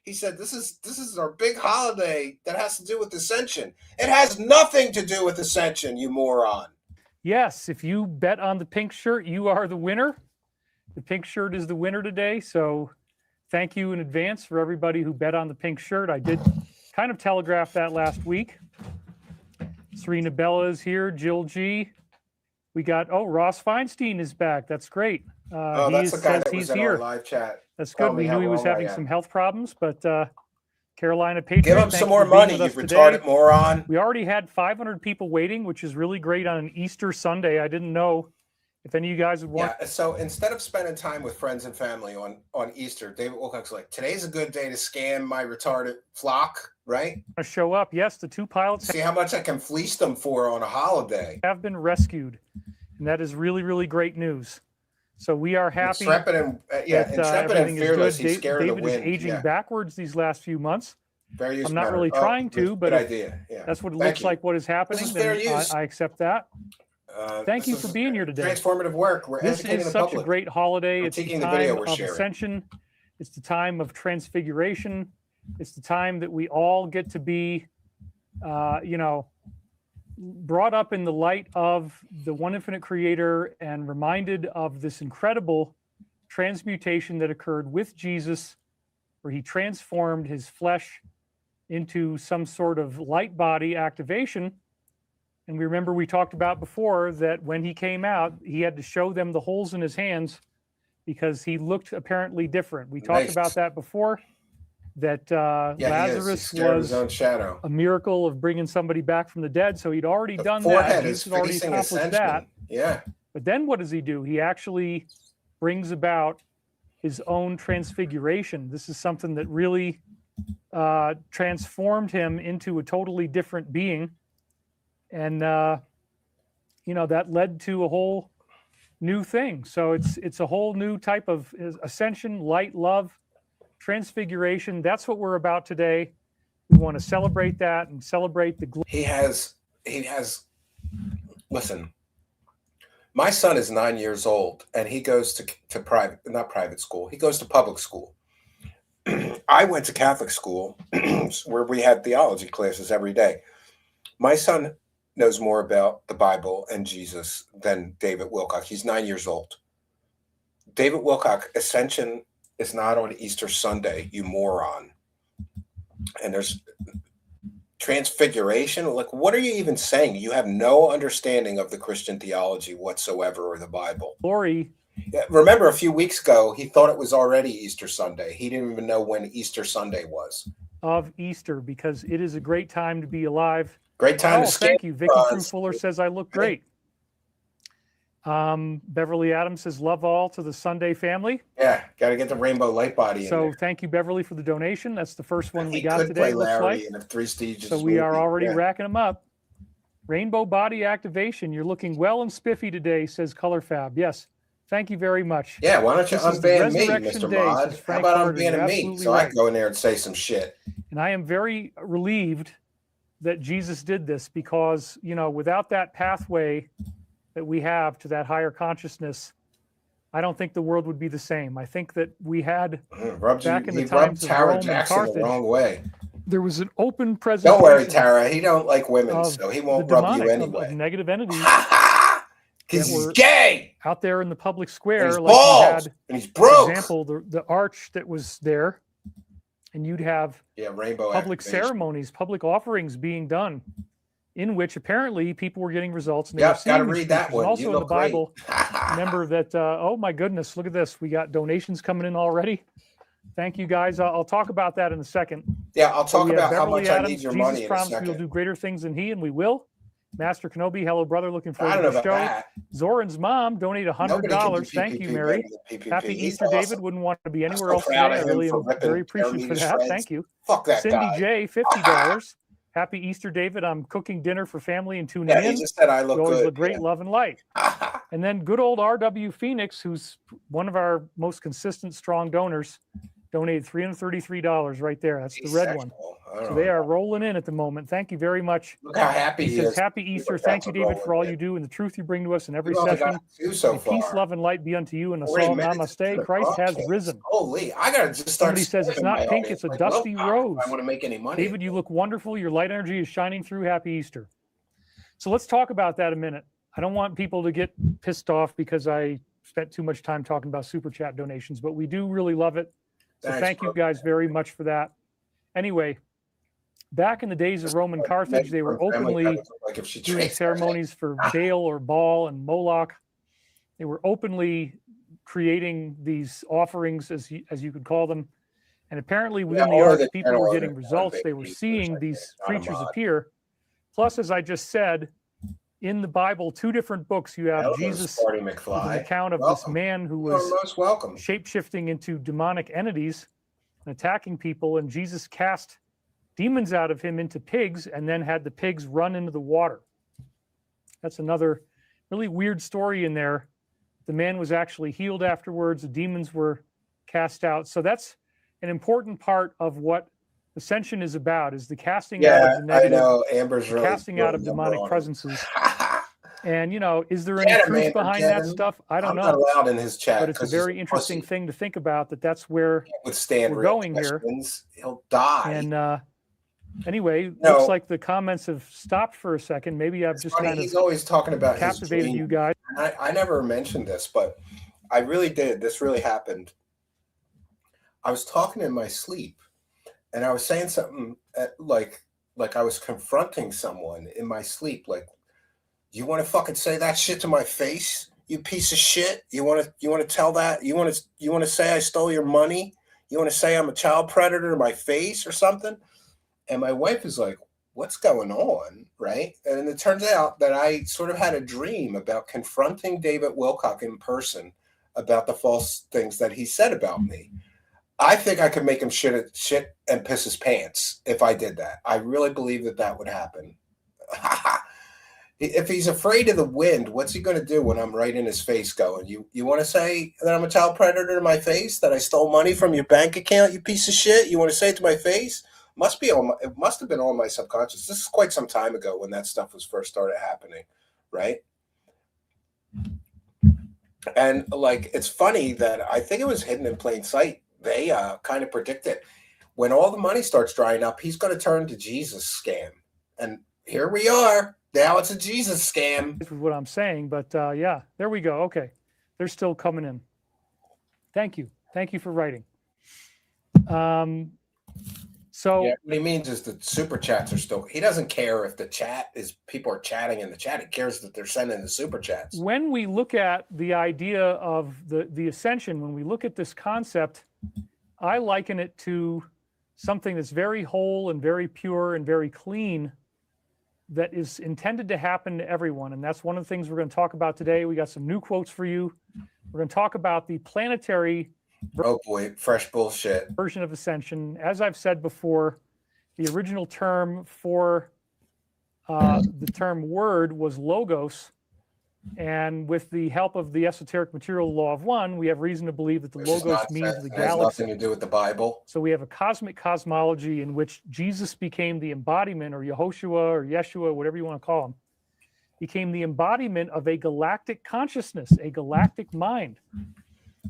he said this is our big holiday that has to do with Ascension. It has nothing to do with Ascension, you moron. Yes, if you bet on the pink shirt, you are the winner. The pink shirt is the winner today. So thank you in advance for everybody who bet on the pink shirt. I did kind of telegraph that last week. Serena Bella is here. Jill G. We got, Ross Feinstein is back. That's great. Oh, He that's the guy says that he's was in here. our live chat. That's Tell good. me We how knew he was wrong I having am. some health problems, but Carolina Patriot, Give him thank some you more for being money, with you us retarded today. moron. We already had 500 people waiting, which is really great on an Easter Sunday. I didn't know if any of you guys would want Yeah, so instead of spending time with friends and family on Easter, David Wilcock's like, today's a good day to scam my retarded flock, right? to show up. Yes, the two pilots See how much I can fleece them for on a holiday. have been rescued, and that is really, really great news. So we are happy Intrepid and that intrepid everything and is fearless. good. He's scared David of the wind. is aging Yeah. backwards these last few months. Fair use I'm not matter. really trying to, but good if idea. Yeah. that's what it Thank looks you. like what is happening, This is fair then use. I accept that. Thank This you is for being here today. Transformative work. We're This educating is the such public. a great holiday. It's the critiquing the video time we're of sharing. ascension. It's the time of transfiguration. It's the time that we all get to be, brought up in the light of the one infinite creator and reminded of this incredible transmutation that occurred with Jesus, where he transformed his flesh into some sort of light body activation. And we remember we talked about before that when he came out, he had to show them the holes in his hands because he looked apparently different. We talked Nice. about that before, that Yeah, Lazarus he is. He stared at his was own shadow. a miracle of bringing somebody back from the dead. So he'd already The done that. forehead Jesus is had already facing accomplished ascension. that. Yeah. But then what does he do? He actually brings about his own transfiguration. This is something that really transformed him into a totally different being. And, that led to a whole new thing. So it's a whole new type of ascension, light, love, transfiguration. That's what we're about today. We want to celebrate that and celebrate the He has, listen, my son is 9 years old and he goes to not private school. He goes to public school. I went to Catholic school where we had theology classes every day. My son knows more about the Bible and Jesus than David Wilcock. He's 9 years old. David Wilcock, ascension is not on Easter Sunday, you moron. And there's transfiguration. Like, what are you even saying? You have no understanding of the Christian theology whatsoever or the Bible. glory. Yeah, remember a few weeks ago, he thought it was already Easter Sunday. He didn't even know when Easter Sunday was. Of Easter, because it is a great time to be alive. Great time to skip. Thank you. Vicky Fuller says I look great. Beverly Adams says love all to the Sunday family. Yeah, got to get the rainbow light body in So there. thank you, Beverly, for the donation. That's the first one we He got could today. play Looks Larry like. in a Three Stooges So we are movie. already Yeah. racking them up. Rainbow body activation. You're looking well and spiffy today, says Color Fab. Yes. Thank you very much. Yeah, why don't you This is the unban me, Resurrection Mr. Day, Mod? says How Frank about Carter. You're unbanning me absolutely so I right. can go in there and say some shit? And I am very relieved that Jesus did this because, without that pathway that we have to that higher consciousness, I don't think the world would be the same. I think that we had back in the times of Tara Rome and Jackson Carthage, the wrong way. there was an open presentation. Don't worry, Tara. He don't like women, of so he the won't rub you demonic, of anyway. negative entities Because that he's were gay. out there in the public And square. he's Like we bald. had, And he's for broke. example, the arch that was there, and you'd have Yeah, rainbow public activation. ceremonies, public offerings being done, in which apparently people were getting results. And they were Yep, seeing got to these read that things. And one. also You in the look great. Bible, remember that, oh my goodness, look at this. We got donations coming in already. Thank you, guys. I'll talk about that in a second. Yeah, I'll So talk we have about how Beverly much I Adams. need your Jesus money in a promised we will second. do greater things than he, and we will. Master Kenobi, hello, brother. Looking I forward don't to know the about show. that. Zoran's mom donated Nobody can do $100. Thank you, PPP Mary. better than PPP. Happy He's Easter, awesome. David. Wouldn't want to be I'm anywhere so else proud today. I of him really for am ripping very appreciative Jeremy for to that. shreds. Thank you. Fuck that Cindy guy. J, $50. Happy Easter, David. I'm cooking dinner for family and tuning Yeah, in. he just said I You look always good. look great, love and light. Yeah. And then good old RW Phoenix, who's one of our most consistent, strong donors, donated $333 right there. That's the red one. So they are rolling in at the moment. Thank you very much. Look how happy He he says, is. Happy Easter. Look, Thank that's you, a David, rolling for all in. you do and the truth you bring to us in every We've only got session. 2 so May peace, far. love, and light be unto you and us 40 all. minutes Namaste. into the Christ has broadcast. risen. Holy, I gotta just start. Somebody says it's spamming not my pink, audience it's a like dusty Wilcock rose. if I want to make any money. David, you look wonderful. Your light energy is shining through. Happy Easter. So let's talk about that a minute. I don't want people to get pissed off because I spent too much time talking about super chat donations, but we do really love it. So Thanks, thank you bro. guys very much for that. Anyway, back in the days of Roman Carthage, they were openly like if she doing trades ceremonies for Baal or Baal and Moloch. They were openly creating these offerings, as you could call them. And apparently within the or ark, the people were general getting results. They were seeing these not a creatures mod. appear. Plus, as I just said, in the Bible, 2 different books, you have Hello, Jesus Sparty with McFly. an account of this Welcome. man who You are was most welcome. shape-shifting into demonic entities and attacking people, and Jesus cast demons out of him into pigs and then had the pigs run into the water. That's another really weird story in there. The man was actually healed afterwards. The demons were cast out. So that's an important part of what ascension is about, is the casting out of the negative, I know. Amber's the really casting out of number demonic on him. presences. And, you know, is there any Get him, truth Amber, behind get that him. stuff? I don't I'm know. not allowed in his chat, But it's a 'cause he's very interesting pussy. thing to think about, that's where Can't withstand we're real going here. questions. He'll die. And anyway, No. looks like the comments have stopped for a second. Maybe I've It's just funny, kind he's of always talking about captivated his you dream. guys. I never mentioned this, but I really did. This really happened. I was talking in my sleep, and I was saying something like I was confronting someone in my sleep. Like, you want to fucking say that shit to my face, you piece of shit? You want to tell that? You want to say I stole your money? You want to say I'm a child predator to my face or something? And my wife is like, what's going on, right? And it turns out that I sort of had a dream about confronting David Wilcock in person about the false things that he said about me. I think I could make him shit and piss his pants if I did that. I really believe that would happen. If he's afraid of the wind, what's he going to do when I'm right in his face going, you want to say that I'm a child predator to my face, that I stole money from your bank account, you piece of shit? You want to say it to my face? It must have been on my subconscious. This is quite some time ago when that stuff was first started happening, right? And like, it's funny that I think it was hidden in plain sight. They kind of predicted when all the money starts drying up, he's going to turn to Jesus scam. And here we are. Now it's a Jesus scam. This is what I'm saying, but yeah, there we go. Okay, they're still coming in. Thank you for writing. So yeah, what he means is that super chats are still. He doesn't care if the chat is people are chatting in the chat. He cares that they're sending the super chats. when we look at the idea of the ascension, when we look at this concept, I liken it to something that's very whole and very pure and very clean, that is intended to happen to everyone. And that's one of the things we're going to talk about today. We got some new quotes for you. We're going to talk about the planetary Oh boy, fresh bullshit. version of ascension. As I've said before, the original term for the term word was logos. And with the help of the esoteric material law of one, we have reason to believe that the Which is logos means nonsense. the It has galaxy. nothing to do with the Bible. So we have a cosmic cosmology in which Jesus became the embodiment, or Yehoshua or Yeshua, whatever you want to call him, became the embodiment of a galactic consciousness, a galactic mind.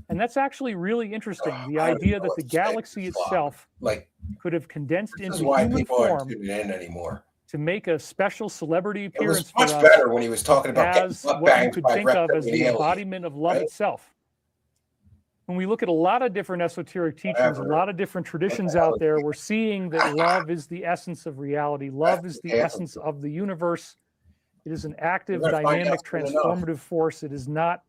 And that's actually really interesting. The I don't idea know that what the to say. galaxy itself Like, could have condensed this is into why human people aren't form tuning in anymore. to make a special celebrity It appearance was for much us better when he was talking about getting as butt what you banged could by think of as the reptilian aliens. embodiment of love right? itself. When we look at a lot of different esoteric teachings, Whatever. a lot of different traditions hell out is there, we're seeing that love is the essence of reality. Love is the Yeah. essence of the universe. It is an active, We're gonna find dynamic, out soon enough. transformative force. It is not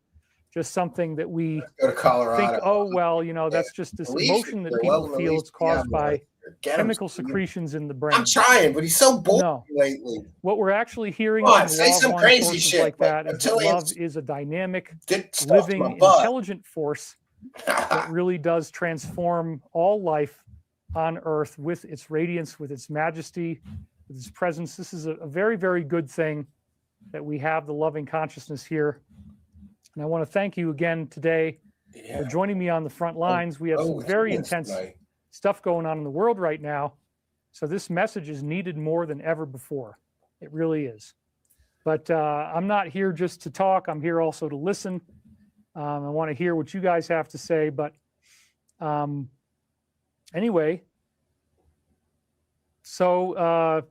just something that we Go to Colorado. think, oh, well, you know, that's just this Release emotion it. that Well, people feel. release It's caused the by Get him, chemical Steven. secretions in the brain. I'm trying, but he's so bored No. lately. What we're actually hearing Come on, from the say law of some one crazy sources shit, like that like is that love reptilians is a dynamic, Did stuff to living, my butt. intelligent force that really does transform all life on Earth with its radiance, with its majesty, with its presence. This is a very, very good thing that we have the loving consciousness here. And I want to thank you again today for joining me on the front lines. We have some very intense tonight. stuff going on in the world right now. So this message is needed more than ever before. It really is. But I'm not here just to talk. I'm here also to listen. I want to hear what you guys have to say. But anyway, so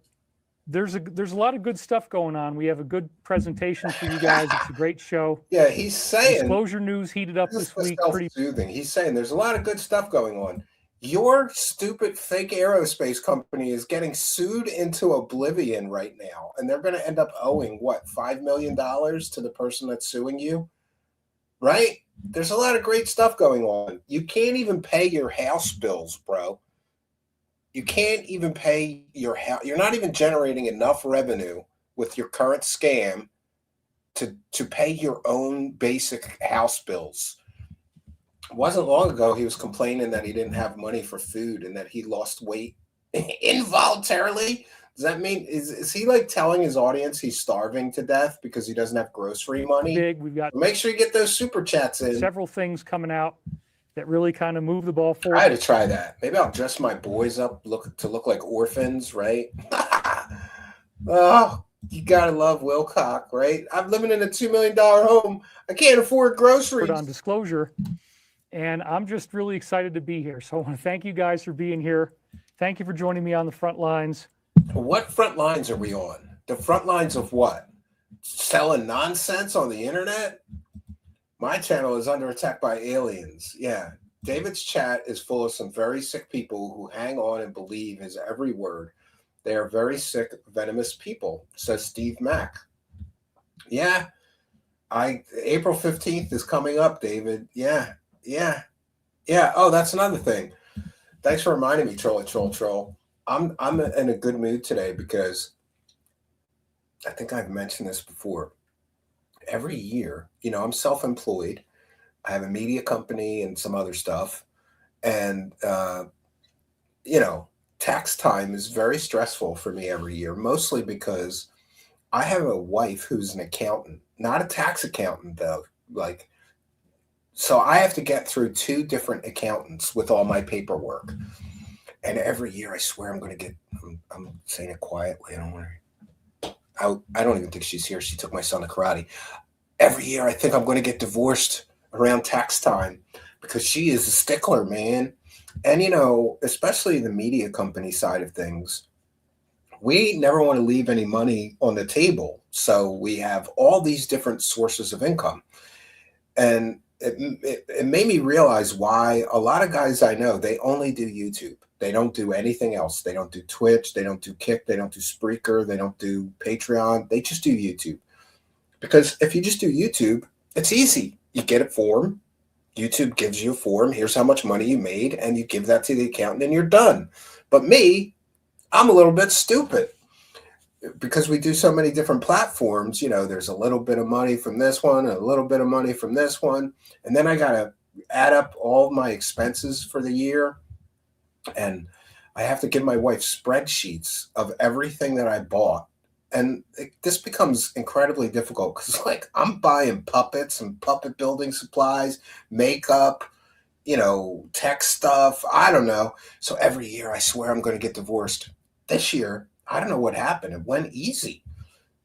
there's a lot of good stuff going on. We have a good presentation for you guys. It's a great show. Yeah, he's saying Disclosure news heated up this this is week. Pretty self-soothing. He's saying there's a lot of good stuff going on. Your stupid fake aerospace company is getting sued into oblivion right now, and they're going to end up owing what, $5 million to the person that's suing you, right? There's a lot of great stuff going on. You can't even pay your house bills, bro. You can't even pay your house. You're not even generating enough revenue with your current scam to pay your own basic house bills. It wasn't long ago he was complaining that he didn't have money for food and that he lost weight involuntarily. Does that mean is he like telling his audience he's starving to death because he doesn't have grocery money? We've got Make sure you get those super chats in. several things coming out that really kind of move the ball forward. I had to try that. Maybe I'll dress my boys up to look like orphans, right? Oh, you gotta love Wilcock, right? I'm living in a $2 million home. I can't afford groceries. On disclosure, and I'm just really excited to be here. So I want to thank you guys for being here. Thank you for joining me on the front lines. What front lines are we on? The front lines of what? Selling nonsense on the internet? My channel is under attack by aliens. Yeah. David's chat is full of some very sick people who hang on and believe his every word. They are very sick, venomous people, says Steve Mack. Yeah. April 15th is coming up, David. Yeah. Oh, that's another thing. Thanks for reminding me, Troll. I'm in a good mood today because I think I've mentioned this before. Every year, I'm self-employed. I have a media company and some other stuff. And, tax time is very stressful for me every year, mostly because I have a wife who's an accountant, not a tax accountant, though. So I have to get through 2 different accountants with all my paperwork. And every year, I swear I'm saying it quietly. I don't even think she's here. She took my son to karate. Every year, I think I'm going to get divorced around tax time because she is a stickler, man. And, especially the media company side of things, we never want to leave any money on the table. So we have all these different sources of income. And it made me realize why a lot of guys I know, they only do YouTube. They don't do anything else. They don't do Twitch. They don't do Kick. They don't do Spreaker. They don't do Patreon. They just do YouTube. Because if you just do YouTube, it's easy. You get a form. YouTube gives you a form. Here's how much money you made. And you give that to the accountant and you're done. But me, I'm a little bit stupid. Because we do so many different platforms, there's a little bit of money from this one, and a little bit of money from this one. And then I got to add up all my expenses for the year. And I have to give my wife spreadsheets of everything that I bought. And this becomes incredibly difficult because, I'm buying puppets and puppet building supplies, makeup, tech stuff. I don't know. So every year, I swear I'm going to get divorced. This year, I don't know what happened. It went easy.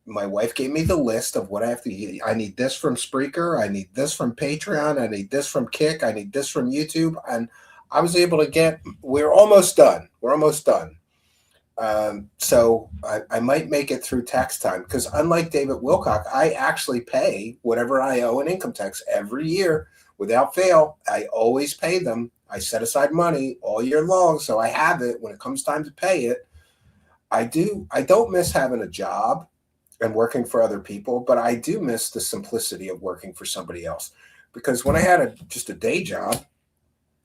My wife gave me the list of what I have to get. I need this from Spreaker. I need this from Patreon. I need this from Kick. I need this from YouTube. And I was able to we're almost done. So I might make it through tax time because unlike David Wilcock, I actually pay whatever I owe in income tax every year without fail. I always pay them. I set aside money all year long. So I have it when it comes time to pay it. I don't miss having a job and working for other people, but I do miss the simplicity of working for somebody else. Because when I had just a day job,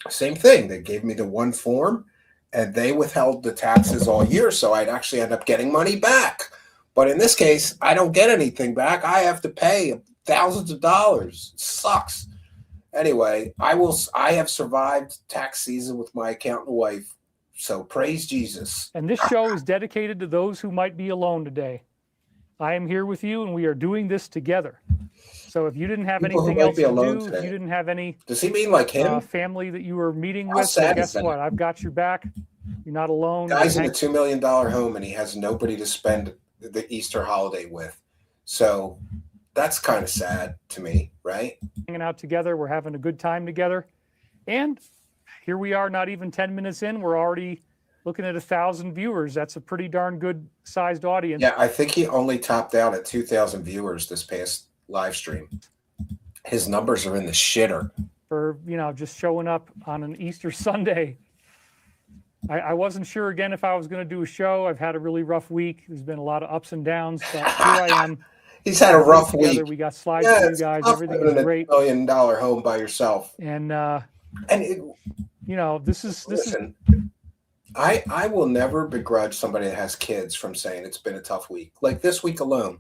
same thing. They gave me the one form and they withheld the taxes all year. So I'd actually end up getting money back. But in this case, I don't get anything back. I have to pay thousands of dollars. It sucks. Anyway, I have survived tax season with my accountant wife. So praise Jesus. And this show is dedicated to those who might be alone today. I am here with you and we are doing this together. So if you didn't have anything else to do, if you didn't have any does he mean like him? Family that you were meeting with, well, guess what? I've got your back. You're not alone. Guy's in a $2 million home and he has nobody to spend the Easter holiday with. So that's kind of sad to me, right? Hanging out together. We're having a good time together. And here we are, not even 10 minutes in. We're already looking at 1,000 viewers. That's a pretty darn good sized audience. Yeah, I think he only topped out at 2,000 viewers this past live stream. His numbers are in the shitter. For, just showing up on an Easter Sunday. I wasn't sure again if I was going to do a show. I've had a really rough week. There's been a lot of ups and downs, but here I am. He's had a rough together. week. We got slides for you it's guys. tough Everything living is in great. $1 million home by yourself. And it, you know, this is I will never begrudge somebody that has kids from saying it's been a tough week. Like this week alone,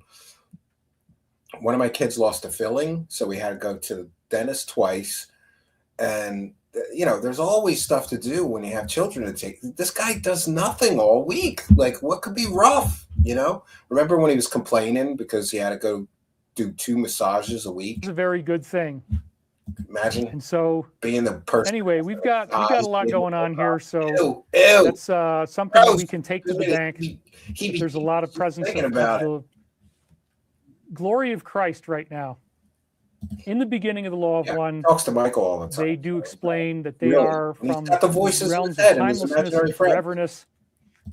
one of my kids lost a filling, so we had to go to the dentist twice. And you know, there's always stuff to do when you have children to take. This guy does nothing all week. Like, what could be rough? You know, remember when he was complaining because he had to go do 2 massages a week? it's a very good thing. Imagine. And so being the person. Anyway, we've got a lot going on here, so ew. that's something that we can take to the bank. There's a lot of presence of the glory of Christ right now. In the beginning of the Law of One, talks to Michael all the time. they do explain that they are from the voices realms in his of head and his timelessness imaginary and friend. foreverness,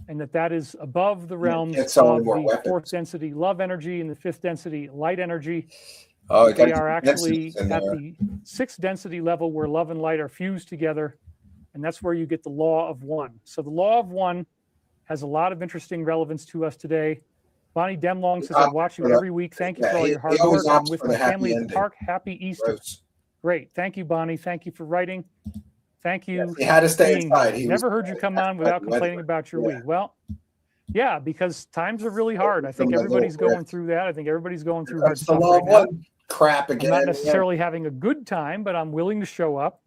and that is above the realms Can't of sell any more the weapons. 4th density love energy and the 5th density light energy. Oh, They are actually at the 6th density level where love and light are fused together, and that's where you get the Law of One. So the Law of One has a lot of interesting relevance to us today. Bonnie Demlong says, I watch you every week. Thank you for all your hard work. I'm with my family at the park. Happy Easter. Gross. Great. Thank you, Bonnie. Thank you for writing. Thank you. Yes, he had to stay being inside. here. He Never was- heard you come on without complaining about your week. Well, yeah, because times are really hard. I think everybody's going through that. I think everybody's going through hard That's the stuff Law right of now. One crap again. I'm not necessarily having a good time, but I'm willing to show up.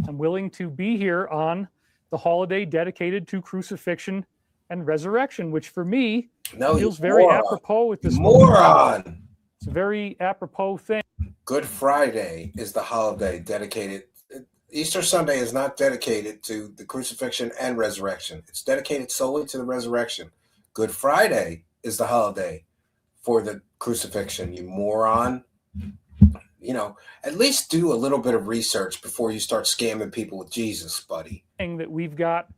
I'm willing to be here on the holiday dedicated to crucifixion and resurrection, which for me feels very apropos with this moron. It's a very apropos thing. Good Friday is the holiday dedicated. Easter Sunday is not dedicated to the crucifixion and resurrection. It's dedicated solely to the resurrection. Good Friday is the holiday for the crucifixion, you moron. You know, at least do a little bit of research before you start scamming people with Jesus, buddy. That we've got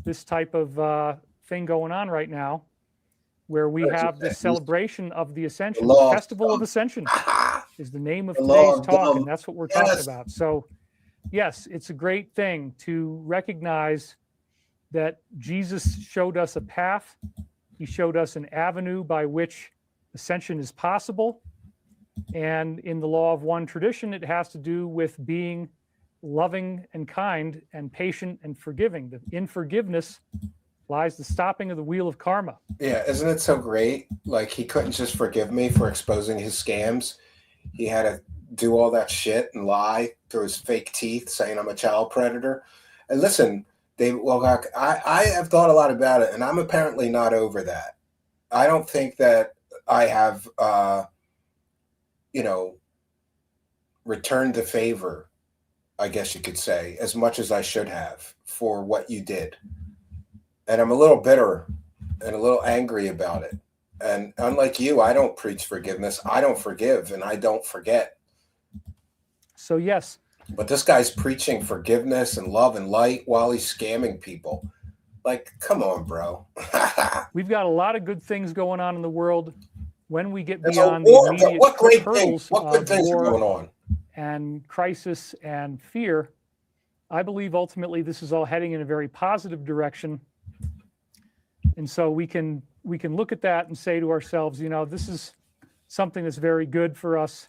this type of thing going on right now where we have the celebration of the Ascension. The Festival of Ascension is the name of today's talk, and that's what we're talking about. So, yes, it's a great thing to recognize that Jesus showed us a path. He showed us an avenue by which ascension is possible. And in the Law of One tradition, it has to do with being loving and kind and patient and forgiving. In forgiveness lies the stopping of the wheel of karma. Yeah, isn't it so great? Like, he couldn't just forgive me for exposing his scams. He had to do all that shit and lie through his fake teeth saying I'm a child predator. And listen, David Wilcock, I have thought a lot about it, and I'm apparently not over that. I don't think that I have, returned the favor, I guess you could say, as much as I should have for what you did. And I'm a little bitter and a little angry about it. And unlike you, I don't preach forgiveness. I don't forgive, and I don't forget. So, yes. But this guy's preaching forgiveness and love and light while he's scamming people. Like, come on, bro. We've got a lot of good things going on in the world. When we get There's beyond a war, the immediate what great hurdles things, what good of things are war going on? and crisis and fear, I believe ultimately this is all heading in a very positive direction. And so we can look at that and say to ourselves, you know, this is something that's very good for us.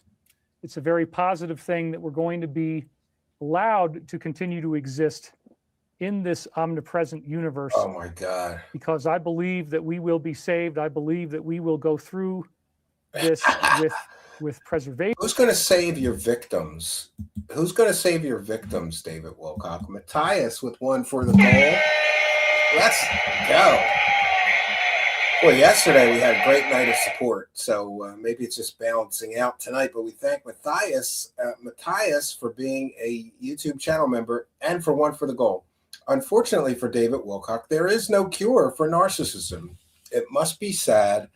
It's a very positive thing that we're going to be allowed to continue to exist in this omnipresent universe. Oh my God. Because I believe that we will be saved. I believe that we will go through this with preservation. Who's going to save your victims? Who's going to save your victims, David Wilcock? Matthias with one for the goal. Let's go. Well, yesterday we had a great night of support, so maybe it's just balancing out tonight. But we thank Matthias for being a YouTube channel member and for one for the goal. Unfortunately for David Wilcock, there is no cure for narcissism. It must be sad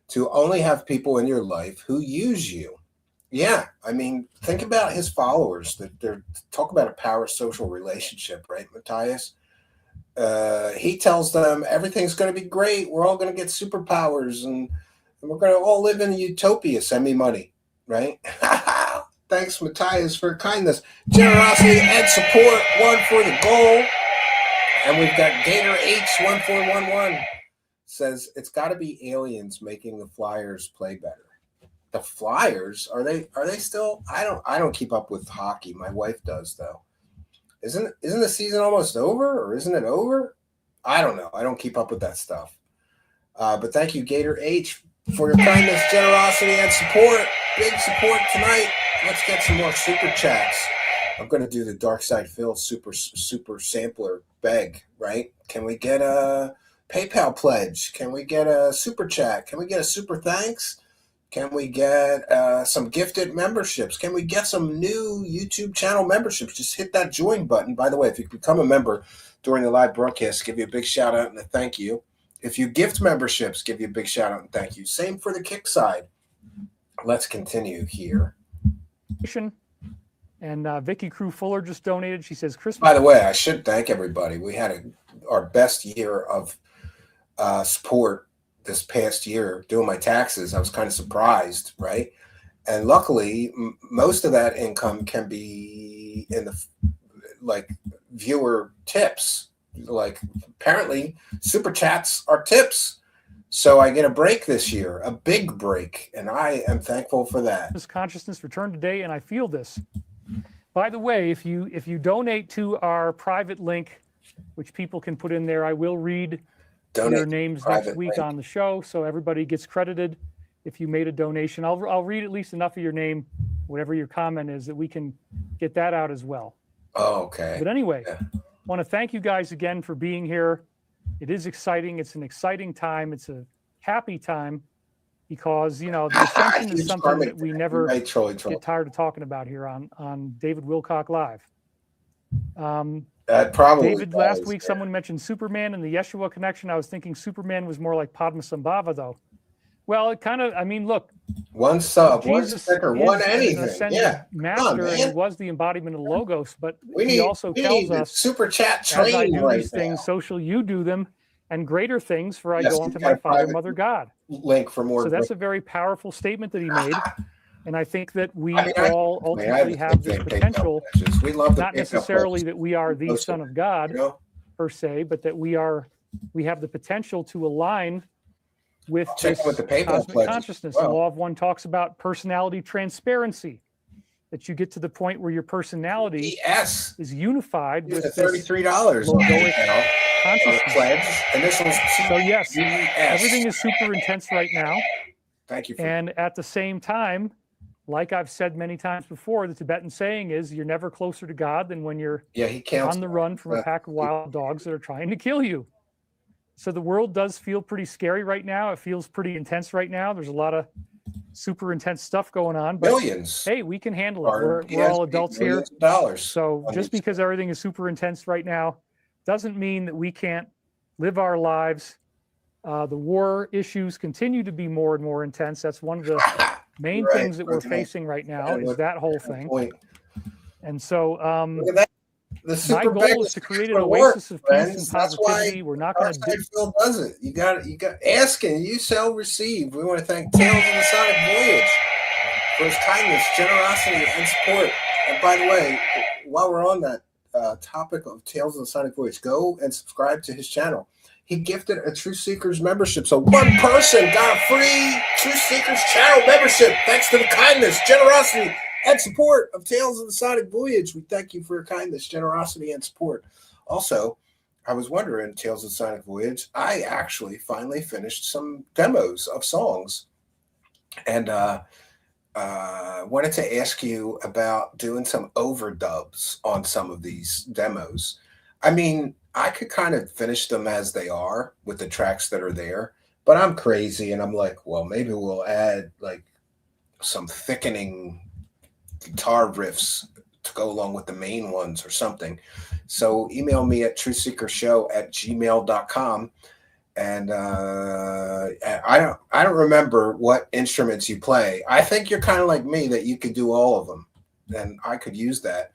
to only have people in your life who use you. Yeah, I mean, think about his followers. That they're talk about a power social relationship, right, Matthias? He tells them everything's going to be great. We're all going to get superpowers, and we're going to all live in a utopia. Send me money, right? Thanks, Matthias, for kindness, generosity, and support. One for the goal. And we've got Gator H1411 says it's got to be aliens making the Flyers play better. The Flyers, are they still? I don't keep up with hockey. My wife does though. Isn't the season almost over, or isn't it over? I don't know. I don't keep up with that stuff. But thank you, Gator H, for your kindness, generosity, and support. Big support tonight. Let's get some more super chats. I'm going to do the Dark Side Phil super sampler beg, right? Can we get a PayPal pledge? Can we get a super chat? Can we get a super thanks? Can we get some gifted memberships? Can we get some new YouTube channel memberships? Just hit that join button. By the way, if you become a member during the live broadcast, give you a big shout out and a thank you. If you gift memberships, give you a big shout out and thank you. Same for the kick side. Let's continue here. And Vicky Crew Fuller just donated. She says, Christmas. By the way, I should thank everybody. We had our best year of support this past year doing my taxes. I was kind of surprised, right? And luckily, most of that income can be in the viewer tips. Like apparently, super chats are tips. So I get a break this year, a big break, and I am thankful for that. This consciousness returned today, and I feel this. By the way, if you donate to our private link, which people can put in there, I will read your names next week on the show, so everybody gets credited. If you made a donation, I'll read at least enough of your name, whatever your comment is, that we can get that out as well. Oh, okay. But anyway, I want to thank you guys again for being here. It is exciting. It's an exciting time. It's a happy time because, the ascension is something that we never get tired of talking about here on David Wilcock Live. David, last week someone mentioned Superman and the Yeshua connection. I was thinking Superman was more like Padmasambhava, though. Well, it kind of, look. One sub, Jesus one sticker, one anything. Yeah. Master, and he was the embodiment of Logos, but he also tells us, super chat train as I do right these things, now. so shall you do them, and greater things, for I go unto my Father, Mother God. Link for more. So that's a very powerful statement that he made. And I think that we all ultimately have this potential, not necessarily that we are the Son of God per se, but that we have the potential to align with this cosmic consciousness. The Law of One talks about personality transparency, that you get to the point where your personality is unified with this $33 logoic consciousness. Pledge. So yes, everything is super intense right now. Thank you. And at the same time, like I've said many times before, the Tibetan saying is you're never closer to God than when you're on the run from a pack of wild dogs that are trying to kill you. So the world does feel pretty scary right now. It feels pretty intense right now. There's a lot of super intense stuff going on. But billions. Hey, we can handle it. We're all adults here. So just because everything is super intense right now doesn't mean that we can't live our lives. The war issues continue to be more and more intense. That's one of the main things that we're facing right now is that whole thing. And so my goal is to create an oasis of peace and positivity. We're not going to do Phil does it. You got asking, you shall receive. We want to thank Tales of the Sonic Voyage for his kindness, generosity, and support. And by the way, while we're on that topic of Tales of the Sonic Voyage, go and subscribe to his channel. He gifted a Truth Seekers membership. So one person got a free Truth Seekers channel membership thanks to the kindness, generosity, and support of Tales of the Sonic Voyage. We thank you for your kindness, generosity, and support. Also, I was wondering, Tales of the Sonic Voyage, I actually finally finished some demos of songs. And wanted to ask you about doing some overdubs on some of these demos. I could kind of finish them as they are with the tracks that are there, but I'm crazy and I'm like, well, maybe we'll add like some thickening guitar riffs to go along with the main ones or something. So email me at truthseekershow@gmail.com. And I don't remember what instruments you play. I think you're kind of like me, that you could do all of them, and I could use that.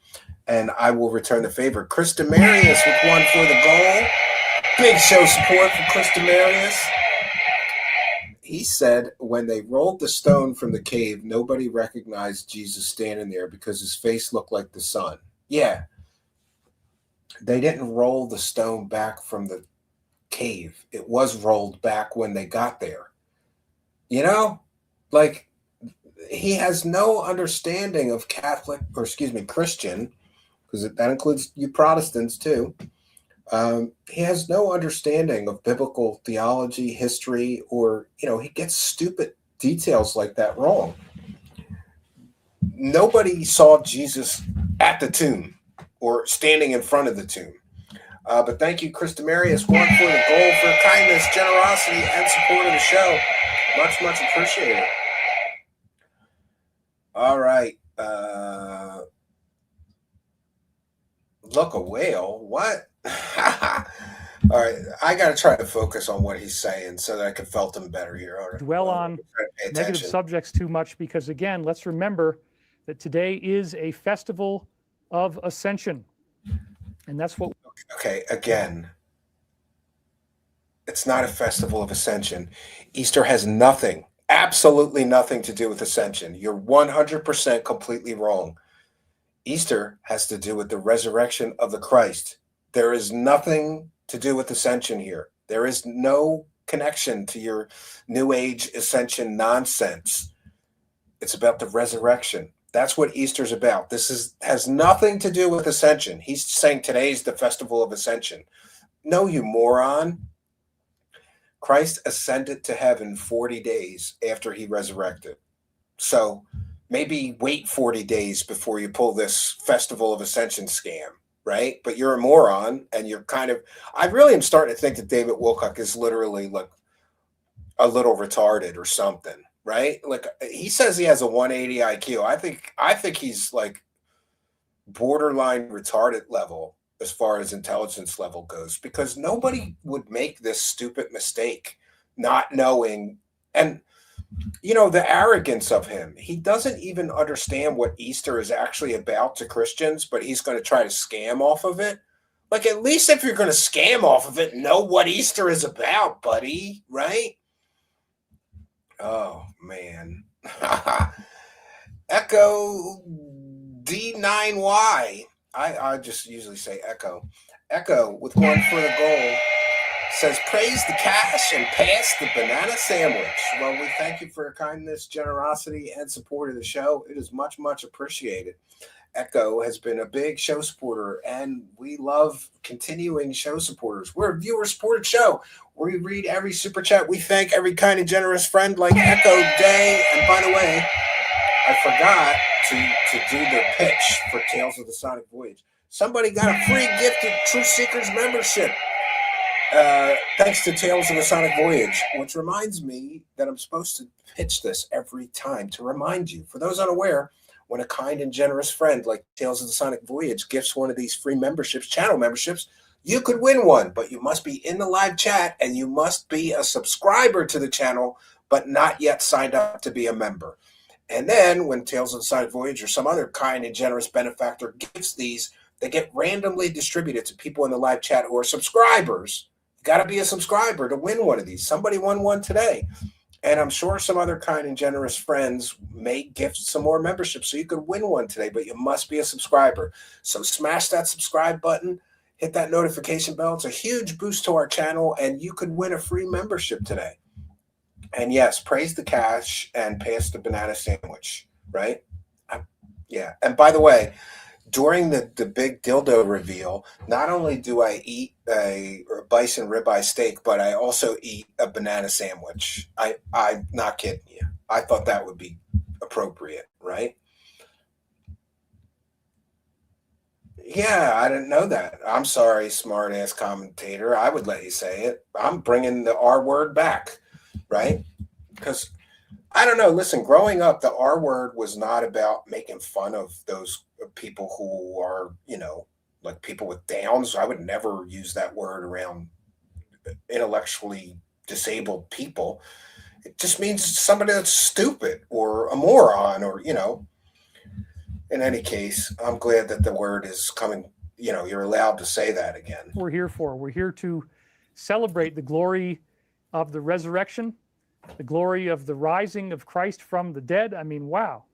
And I will return the favor. Chris Demarius with one for the goal. Big show support for Chris Demarius. He said when they rolled the stone from the cave, nobody recognized Jesus standing there because his face looked like the sun. Yeah. They didn't roll the stone back from the cave. It was rolled back when they got there. Like he has no understanding of Catholic, or excuse me, Christian, because that includes you Protestants too. He has no understanding of biblical theology, history, or, he gets stupid details like that wrong. Nobody saw Jesus at the tomb or standing in front of the tomb. But thank you, Chris Demarius, one for the goal, for kindness, generosity, and support of the show. Much, much appreciated. All right. Look, a whale? What? All right. I got to try to focus on what he's saying so that I can felt him better here. Right. Dwell on negative subjects too much, because, again, let's remember that today is a festival of ascension. And that's what... Okay, again, it's not a festival of ascension. Easter has nothing, absolutely nothing to do with ascension. You're 100% completely wrong. Easter has to do with the resurrection of the Christ. There is nothing to do with ascension here. There is no connection to your New Age ascension nonsense. It's about the resurrection. That's what Easter's about. This has nothing to do with ascension. He's saying today's the festival of ascension. No, you moron. Christ ascended to heaven 40 days after he resurrected. So maybe wait 40 days before you pull this festival of ascension scam, right? But you're a moron, and you're I really am starting to think that David Wilcock is literally like a little retarded or something. Right? Like, he says he has a 180 IQ. I think he's like borderline retarded level as far as intelligence level goes, because nobody would make this stupid mistake not knowing. And, the arrogance of him, he doesn't even understand what Easter is actually about to Christians, but he's going to try to scam off of it. Like, at least if you're going to scam off of it, know what Easter is about, buddy. Right? Oh, man. Echo D9Y. I just usually say Echo. Echo, with one for the goal, says, praise the cash and pass the banana sandwich. Well, we thank you for your kindness, generosity, and support of the show. It is much, much appreciated. Echo has been a big show supporter, and we love continuing show supporters. We're a viewer-supported show. We read every super chat. We thank every kind and generous friend like Echo Day. And by the way, I forgot to do the pitch for Tales of the Sonic Voyage. Somebody got a free gift of Truth Seekers membership, thanks to Tales of the Sonic Voyage, which reminds me that I'm supposed to pitch this every time to remind you. For those unaware, when a kind and generous friend like Tales of the Sonic Voyage gifts one of these free memberships, channel memberships, you could win one, but you must be in the live chat and you must be a subscriber to the channel, but not yet signed up to be a member. And then when Tales of the Sonic Voyage or some other kind and generous benefactor gives these, they get randomly distributed to people in the live chat who are subscribers. You got to be a subscriber to win one of these. Somebody won one today. And I'm sure some other kind and generous friends may gift some more memberships so you could win one today, but you must be a subscriber. So smash that subscribe button, hit that notification bell. It's a huge boost to our channel, and you could win a free membership today. And yes, praise the cash and pass the banana sandwich, right? Yeah. And by the way, during the big dildo reveal, not only do I eat a bison ribeye steak, but I also eat a banana sandwich. I'm not kidding you. I thought that would be appropriate, right? Yeah, I didn't know that. I'm sorry, smart ass commentator. I would let you say it. I'm bringing the R word back, right? Because I don't know. Listen, growing up, the R word was not about making fun of those people who are, like people with Downs. I would never use that word around intellectually disabled people. It just means somebody that's stupid or a moron or, In any case, I'm glad that the word is coming, you're allowed to say that again. We're here for. We're here to celebrate the glory of the resurrection, the glory of the rising of Christ from the dead. I mean, wow.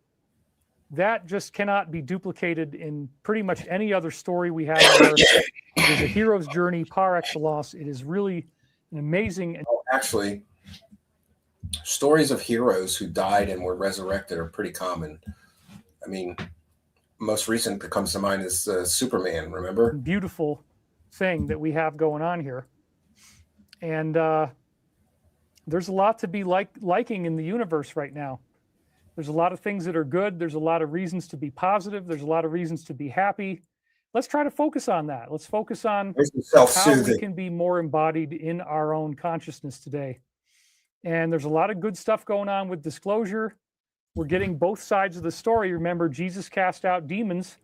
That just cannot be duplicated in pretty much any other story we have. It is a hero's journey par excellence. It is really an amazing. Actually, stories of heroes who died and were resurrected are pretty common. I mean, most recent that comes to mind is Superman, remember? Beautiful thing that we have going on here. And there's a lot to be liking in the universe right now. There's a lot of things that are good. There's a lot of reasons to be positive. There's a lot of reasons to be happy. Let's try to focus on that. Let's focus on how we can be more embodied in our own consciousness today. And there's a lot of good stuff going on with disclosure. We're getting both sides of the story. Remember, Jesus cast out demons,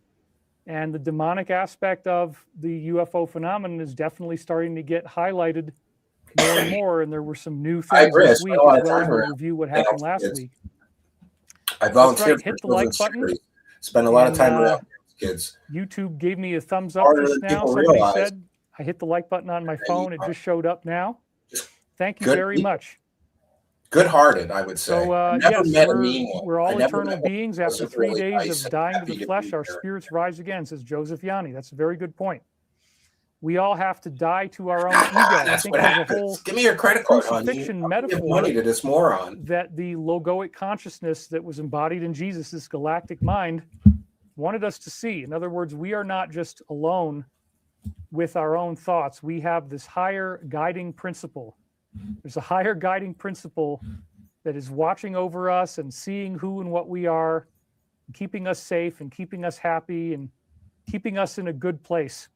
and the demonic aspect of the UFO phenomenon is definitely starting to get highlighted more and more. And there were some new things this week, as well as we'll review what happened last week. I volunteered hit the like button. Spend a lot of time around kids. YouTube gave me a thumbs up just now. Somebody said I hit the like button on my phone. It just showed up now. Thank you very much. Good-hearted, I would say. So, yes, we're all eternal beings. After 3 days of dying to the flesh, our spirits rise again, says Joseph Yanni. That's a very good point. We all have to die to our own ego. I think there's a whole give me your credit card, crucifixion metaphor money to this moron. That the logoic consciousness that was embodied in Jesus, this galactic mind, wanted us to see. In other words, we are not just alone with our own thoughts. We have this higher guiding principle. There's a higher guiding principle that is watching over us and seeing who and what we are, keeping us safe and keeping us happy and keeping us in a good place.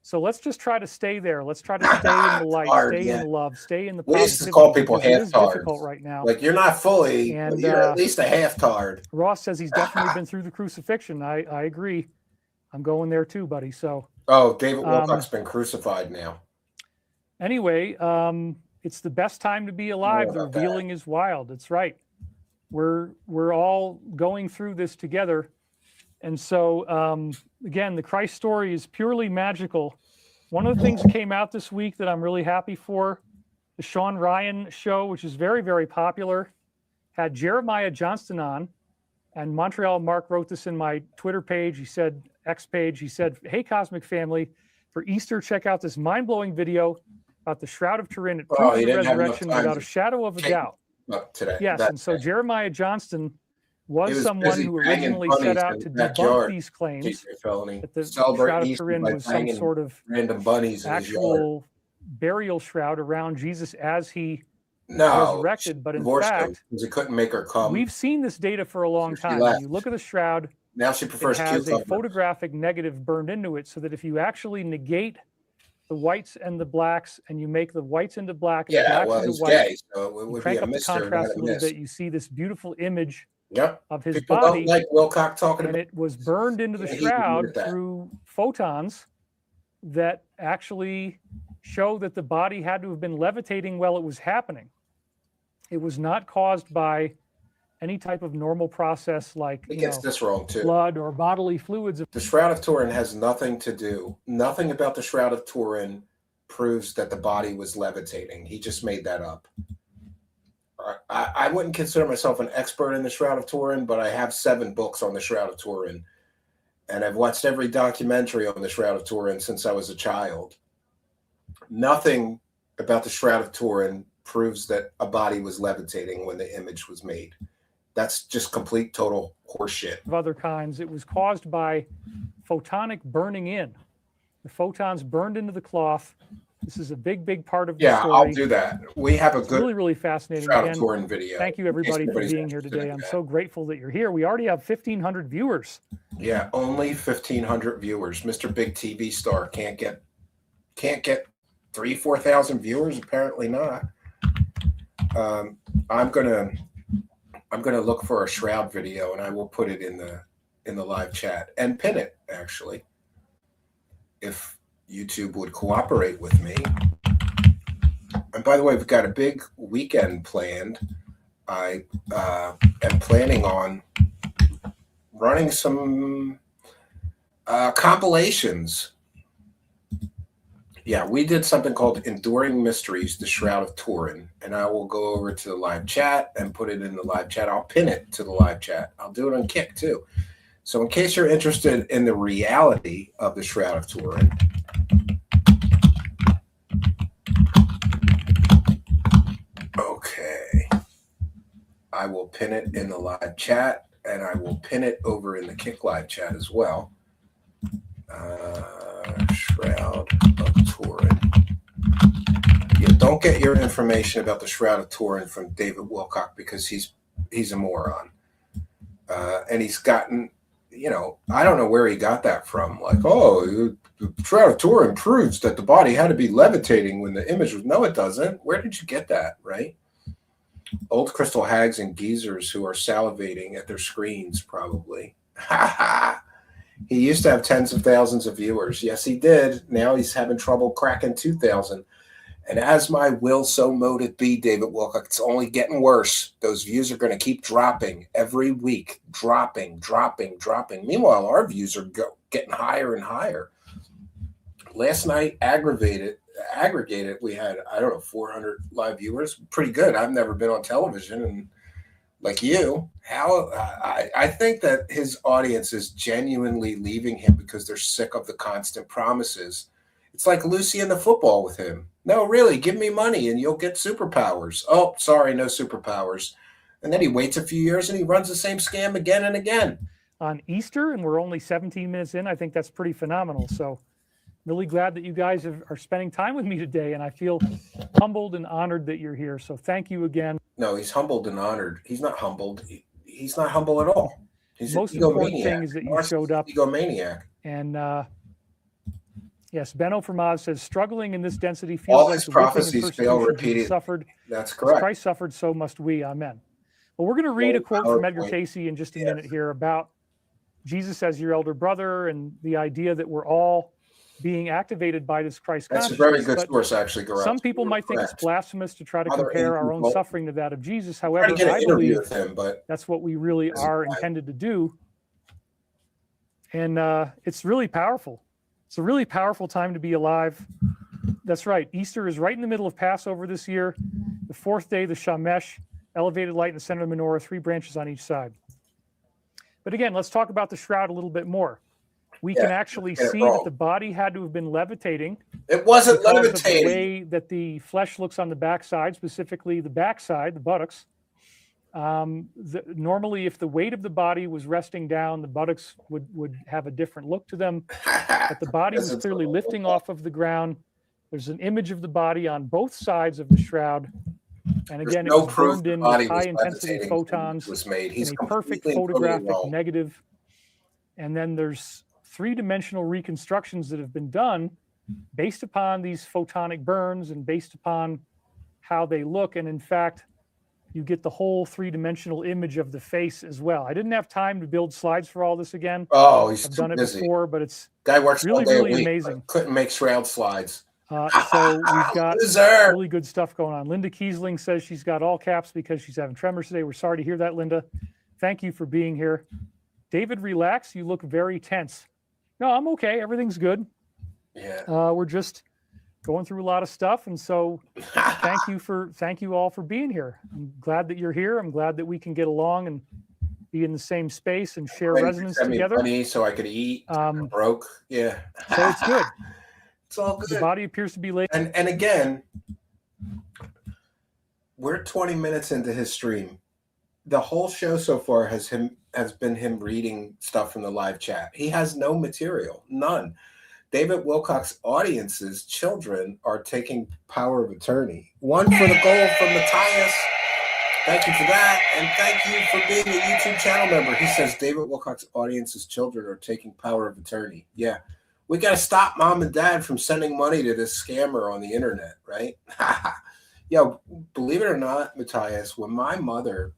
So let's just try to stay there. Let's try to stay in the light, stay in the love, stay in the positivity. We used to call people half-tards. Right now. Like, you're not fully, but you're at least a half-tard. Ross says he's definitely been through the crucifixion. I agree. I'm going there too, buddy. So. Oh, David Wilcock's been crucified now. Anyway, it's the best time to be alive. The revealing is wild. That's right. We're all going through this together. And so, again, the Christ story is purely magical. One of the things that came out this week that I'm really happy for, the Sean Ryan show, which is very, very popular, had Jeremiah Johnston on. And Montreal Mark wrote this in my Twitter page. He said, X page, he said, "Hey, Cosmic Family, for Easter, check out this mind-blowing video about the Shroud of Turin. It proves the resurrection without a shadow of a doubt." Today. Yes, and so Jeremiah Johnston was someone who originally set out to debunk these claims that the Shroud of Turin was some sort of random bunnies actual burial shroud around Jesus as he resurrected. But in fact, he couldn't make her come. We've seen this data for a long time. When you look at the shroud, now she prefers it has a photographic negative burned into it, so that if you actually negate the whites and the blacks, and you make the whites into black and the blacks into white, gay, so it would crank be a up the contrast a little bit, you see this beautiful image of his People body. don't like Wilcock talking and about it was burned into the shroud through photons that actually show that the body had to have been levitating while it was happening. It was not caused by any type of normal process like this wrong too. Blood or bodily fluids. The Shroud of Turin has nothing to do. Nothing about the Shroud of Turin proves that the body was levitating. He just made that up. I wouldn't consider myself an expert in the Shroud of Turin, but I have 7 books on the Shroud of Turin. And I've watched every documentary on the Shroud of Turin since I was a child. Nothing about the Shroud of Turin proves that a body was levitating when the image was made. That's just complete, total horseshit. Of other kinds, it was caused by photonic burning in. The photons burned into the cloth. This is a big, big part of the story. Yeah, I'll do that. We have a good really, really fascinating Shroud of Turin video. Thank you, everybody, for being here today. I'm so grateful that you're here. We already have 1,500 viewers. Yeah, only 1,500 viewers. Mr. Big TV Star can't get 3,000-4,000 viewers. Apparently not. I'm gonna look for a Shroud video, and I will put it in the live chat and pin it, actually, if YouTube would cooperate with me. And by the way, we've got a big weekend planned. I am planning on running some compilations. Yeah, we did something called Enduring Mysteries, the Shroud of Turin, and I will go over to the live chat and put it in the live chat. I'll pin it to the live chat. I'll do it on Kick, too. So in case you're interested in the reality of the Shroud of Turin, okay, I will pin it in the live chat, and I will pin it over in the Kick Live chat as well. Shroud of Turin. Yeah, don't get your information about the Shroud of Turin from David Wilcock, because he's a moron. And he's gotten, I don't know where he got that from. Like, oh, the Shroud of Turin proves that the body had to be levitating when the image was. No, it doesn't. Where did you get that, right? Old crystal hags and geezers who are salivating at their screens, probably. He used to have tens of thousands of viewers. Yes, he did. Now he's having trouble cracking 2,000. And as my will so mote it be, David Wilcock, it's only getting worse. Those views are going to keep dropping every week. Dropping. Meanwhile, our views are getting higher and higher. Last night, aggregated, we had, 400 live viewers. Pretty good. I've never been on television, and like you, I think that his audience is genuinely leaving him because they're sick of the constant promises. It's like Lucy in the football with him. No, really, give me money and you'll get superpowers. Oh, sorry, no superpowers. And then he waits a few years and he runs the same scam again and again. On Easter, and we're only 17 minutes in, I think that's pretty phenomenal. So really glad that you guys are spending time with me today, and I feel humbled and honored that you're here. So thank you again. No, he's humbled and honored. He's not humbled. He's not humble at all. He's most important thing is that you showed up. Egomaniac. And yes, Benno from Oz says, struggling in this density feels all like his the whipping and prophecies fail persecution repeated. Jesus suffered. That's As correct. Christ suffered, so must we. Amen. Well, we're going to read a quote from Edgar Cayce in just a minute here about Jesus as your elder brother and the idea that we're all being activated by this Christ That's consciousness. a very good source, actually, Garage. Some people might think it's blasphemous to try to Other compare our own people- suffering to that of Jesus. I'm However, trying to get I an interview believe with him, but that's what we really are intended to do. And it's really powerful. It's a really powerful time to be alive. That's right. Easter is right in the middle of Passover this year. The fourth day, the Shamesh, elevated light in the center of the menorah, 3 branches on each side. But again, let's talk about the shroud a little bit more. We can actually see that the body had to have been levitating. it wasn't Because of levitating. the way that the flesh looks on the backside, specifically the backside, the buttocks. Normally, if the weight of the body was resting down, the buttocks would have a different look to them. But the body was clearly lifting off of the ground. There's an image of the body on both sides of the shroud. And again, no it was proof burned the in body with was high-intensity levitating photons was made. He's in a perfect completely and totally photographic wrong. negative. And then there's 3-dimensional reconstructions that have been done based upon these photonic burns and based upon how they look. And in fact, you get the whole 3-dimensional image of the face as well. I didn't have time to build slides for all this again. Oh, he's I've too done it busy. before, but it's Guy works really, one day really a week, amazing. but couldn't make shroud slides. So we've got Loser. really good stuff going on. Linda Kiesling says she's got all caps because she's having tremors today. We're sorry to hear that, Linda. Thank you for being here. David, relax. You look very tense. No, I'm okay. Everything's good. Yeah. We're just going through a lot of stuff, and so thank you all for being here. I'm glad that you're here. I'm glad that we can get along and be in the same space and share resonance Send me together. money so I could eat. I'm broke. Yeah. So it's good. It's all The good. body appears to be late. And again, we're 20 minutes into his stream. The whole show so far has been him reading stuff from the live chat. He has no material, none. David Wilcock's audience's children are taking power of attorney. One for the goal from Matthias. Thank you for that. And thank you for being a YouTube channel member. He says David Wilcock's audience's children are taking power of attorney. Yeah. We got to stop mom and dad from sending money to this scammer on the internet, right? Yo, believe it or not, Matthias, when my mother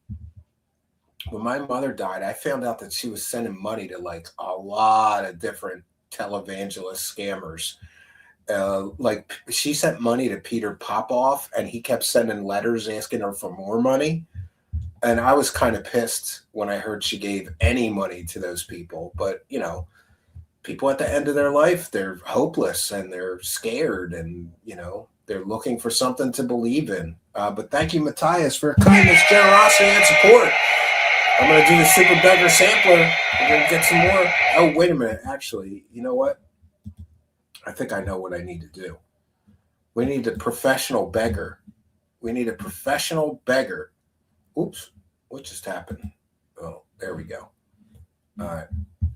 died, I found out that she was sending money to like a lot of different televangelist scammers. Like she sent money to Peter Popoff, and he kept sending letters asking her for more money. And I was kind of pissed when I heard she gave any money to those people. But, you know, people at the end of their life, they're hopeless and they're scared and, you know, they're looking for something to believe in. But thank you, Matthias, for your kindness, generosity, and support. I'm going to do the Super Beggar Sampler. We're going to get some more. Oh, wait a minute. Actually, you know what? I think I know what I need to do. We need a professional beggar. We need a professional beggar. Oops. What just happened? Oh, there we go. All right.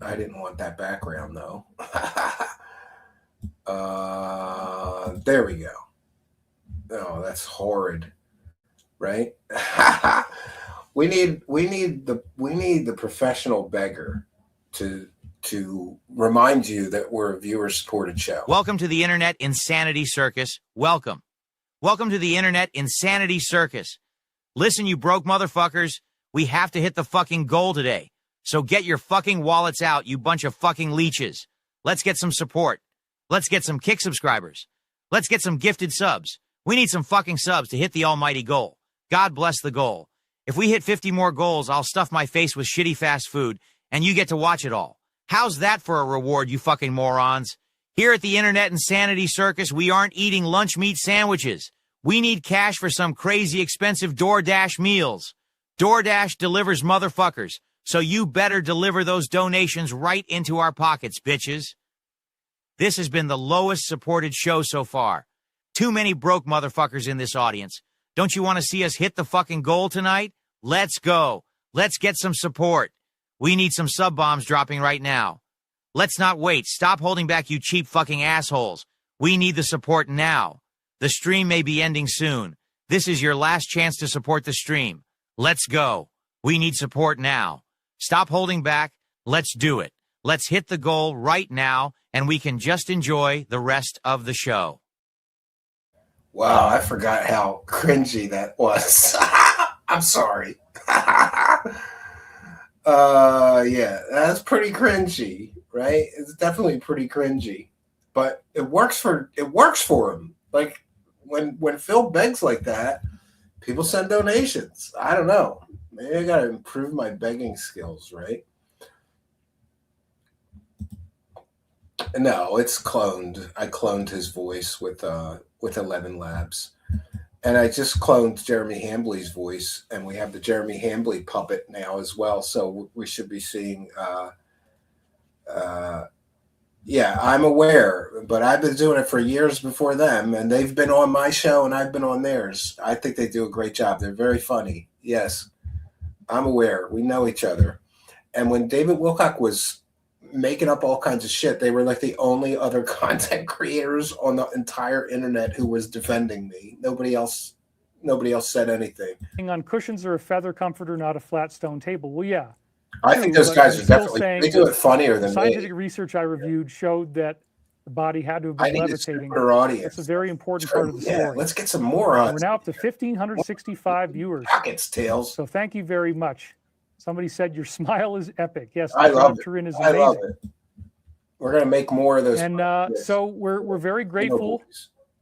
I didn't want that background though. There we go. Oh, that's horrid, right? we need the professional beggar to remind you that we're a viewer-supported show. Welcome to the Internet Insanity Circus. Welcome. Welcome to the Internet Insanity Circus. Listen, you broke motherfuckers, we have to hit the fucking goal today. So get your fucking wallets out, you bunch of fucking leeches. Let's get some support. Let's get some kick subscribers. Let's get some gifted subs. We need some fucking subs to hit the almighty goal. God bless the goal. If we hit 50 more goals, I'll stuff my face with shitty fast food, and you get to watch it all. How's that for a reward, you fucking morons? Here at the Internet Insanity Circus, we aren't eating lunch meat sandwiches. We need cash for some crazy expensive DoorDash meals. DoorDash delivers motherfuckers, so you better deliver those donations right into our pockets, bitches. This has been the lowest supported show so far. Too many broke motherfuckers in this audience. Don't you want to see us hit the fucking goal tonight? Let's go. Let's get some support. We need some sub bombs dropping right now. Let's not wait. Stop holding back, you cheap fucking assholes. We need the support now. The stream may be ending soon. This is your last chance to support the stream. Let's go. We need support now. Stop holding back. Let's do it. Let's hit the goal right now, and we can just enjoy the rest of the show. Wow, I forgot how cringy that was. I'm sorry. Yeah, that's pretty cringy, right? It's definitely pretty cringy, but it works for him. Like when Phil begs like that, people send donations. I don't know. Maybe I gotta improve my begging skills, right? No, it's cloned. I cloned his voice with 11 Labs. And I just cloned Jeremy Hambley's voice, and we have the Jeremy Hambley puppet now as well. So we should be seeing, yeah, I'm aware, but I've been doing it for years before them, and they've been on my show, and I've been on theirs. I think they do a great job. They're very funny. Yes, I'm aware. We know each other. And when David Wilcock was making up all kinds of shit, they were like the only other content creators on the entire internet who was defending me. Nobody else said anything. On cushions or a feather comforter, not a flat stone table. Well, yeah. I think those guys are definitely, they do it funnier than me. Scientific research I reviewed showed that the body had to have been levitating. Audience. It's a very important part of the story. Yeah, let's get some more on. We're now up to 1,565 viewers. Pockets, Tails. So thank you very much. Somebody said your smile is epic. Yes, I love it. Turin is I amazing. love it. We're going to make more of those. And so we're very grateful